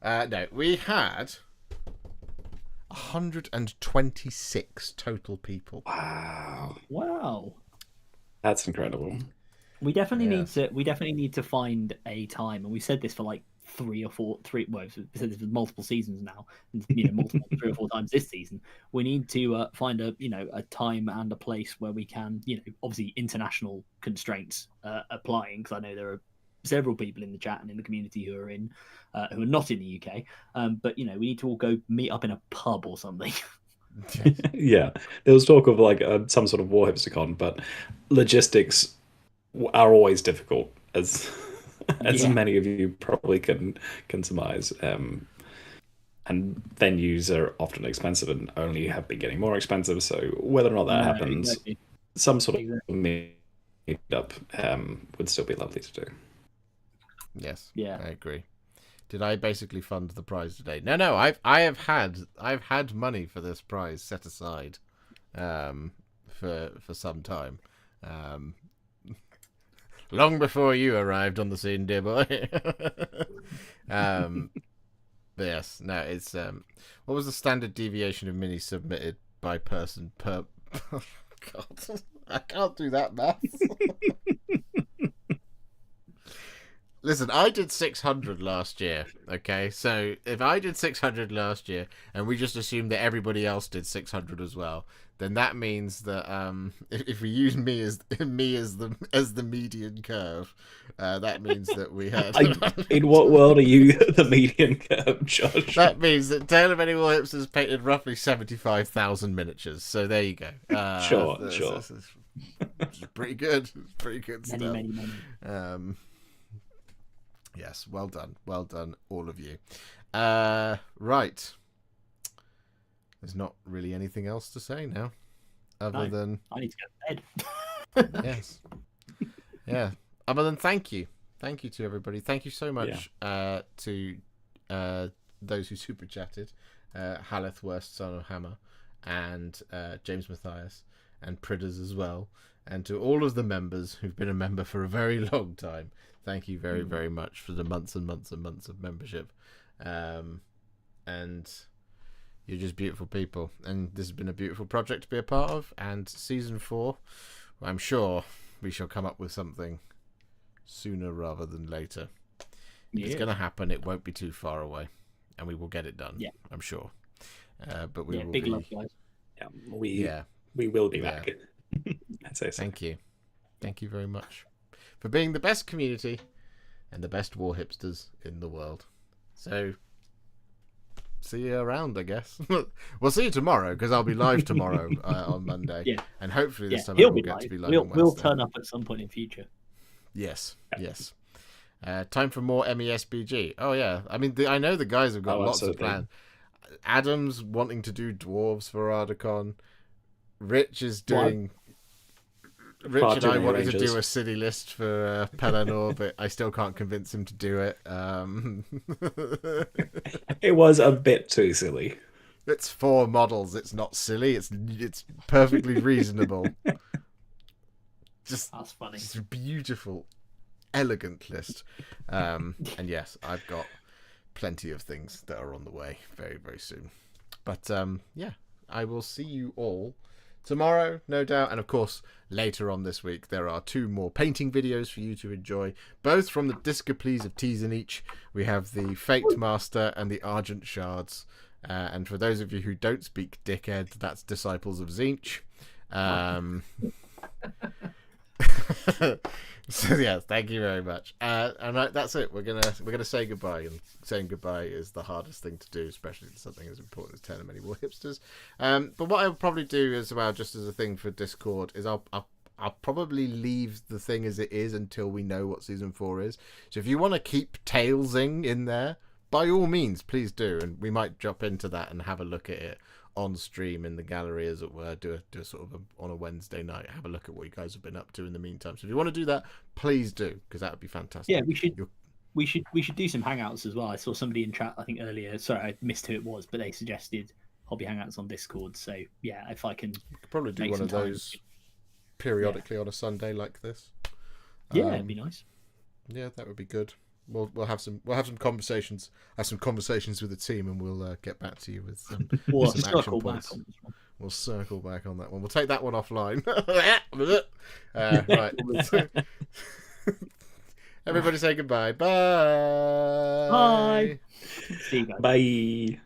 No, we had 126 total people. Wow. That's incredible. We definitely need to find a time, and we said this for like we said this for multiple seasons now, and multiple 3 or 4 times this season. We need to find a time and a place where we can, obviously international constraints applying, because I know there are several people in the chat and in the community who are not in the UK, but we need to all go meet up in a pub or something. Yeah, there was talk of like some sort of Warhipstercon, but logistics are always difficult, as many of you probably can surmise. And venues are often expensive and only have been getting more expensive. So whether or not that happens, exactly. some sort of meet-up would still be lovely to do. Yes. Yeah, I agree. Did I basically fund the prize today? No. I've had money for this prize set aside, for some time, long before you arrived on the scene, dear boy. But yes, no, it's what was the standard deviation of mini submitted by person per? Oh, God, I can't do that math. Listen, I did 600 last year, okay? So if I did 600 last year, and we just assume that everybody else did 600 as well, then that means that if we use me as the median curve, that means that we had. In what world are you the median curve, Josh? That means that Tale of Many Warhipsters painted roughly 75,000 miniatures. So there you go. Sure. It's pretty good. It's pretty good stuff. Many. Yes, well done, all of you. Right. There's not really anything else to say now, other than I need to go to bed. Yes, yeah. Other than thank you to everybody. Thank you so much to those who super chatted, Haleth Worst Son of Hammer, and James Matias, and Pridders as well, and to all of the members who've been a member for a very long time. Thank you very, very much for the months and months and months of membership. And you're just beautiful people. And this has been a beautiful project to be a part of. And season 4, I'm sure we shall come up with something sooner rather than later. If it's going to happen, it won't be too far away. And we will get it done, I'm sure. But we will big love, guys. Yeah, we will be back. I'd say so. Thank you. Thank you very much for being the best community and the best Warhipsters in the world. So, see you around, I guess. We'll see you tomorrow, because I'll be live tomorrow on Monday. Yeah. And hopefully this time he'll we'll be get live. to be live on We'll Wednesday. turn up at some point in future. Yes. Time for more MESBG. Oh, yeah. I mean, I know the guys have got lots of plans. Adam's wanting to do dwarves for Ardacon. Rich is doing... Rich and I wanted to do a silly list for Pelennor, but I still can't convince him to do it. It was a bit too silly. It's 4 models. It's not silly. It's perfectly reasonable. That's funny. Just beautiful. elegant list. And yes, I've got plenty of things that are on the way very, very soon. But yeah, I will see you all tomorrow, no doubt. And of course, later on this week, there are 2 more painting videos for you to enjoy, both from the Disciples of Tees and Each. We have the Fate Master and the Argent Shards. And for those of you who don't speak dickhead, that's Disciples of Zinch. So yeah, thank you very much. And that's it. We're gonna say goodbye, and saying goodbye is the hardest thing to do, especially to something as important as 10 and many Warhipsters. But what I'll probably do as well, just as a thing for Discord, is I'll probably leave the thing as it is until we know what season 4 is. So if you want to keep Talesing in there, by all means, please do, and we might drop into that and have a look at it on stream in the gallery, as it were. Do a sort of on a Wednesday night, have a look at what you guys have been up to in the meantime. So if you want to do that, please do, because that would be fantastic. Yeah, we should do some hangouts as well. I saw somebody in chat, I think earlier. Sorry, I missed who it was, but they suggested hobby hangouts on Discord. So yeah, if I can, could probably do one of those periodically on a Sunday like this. Yeah, it'd be nice. Yeah, that would be good. We'll have some conversations. Have some conversations with the team, and we'll get back to you with some, some action points. We'll circle back on that one. We'll take that one offline. Right. Everybody say goodbye. Bye. Bye. See you guys. Bye.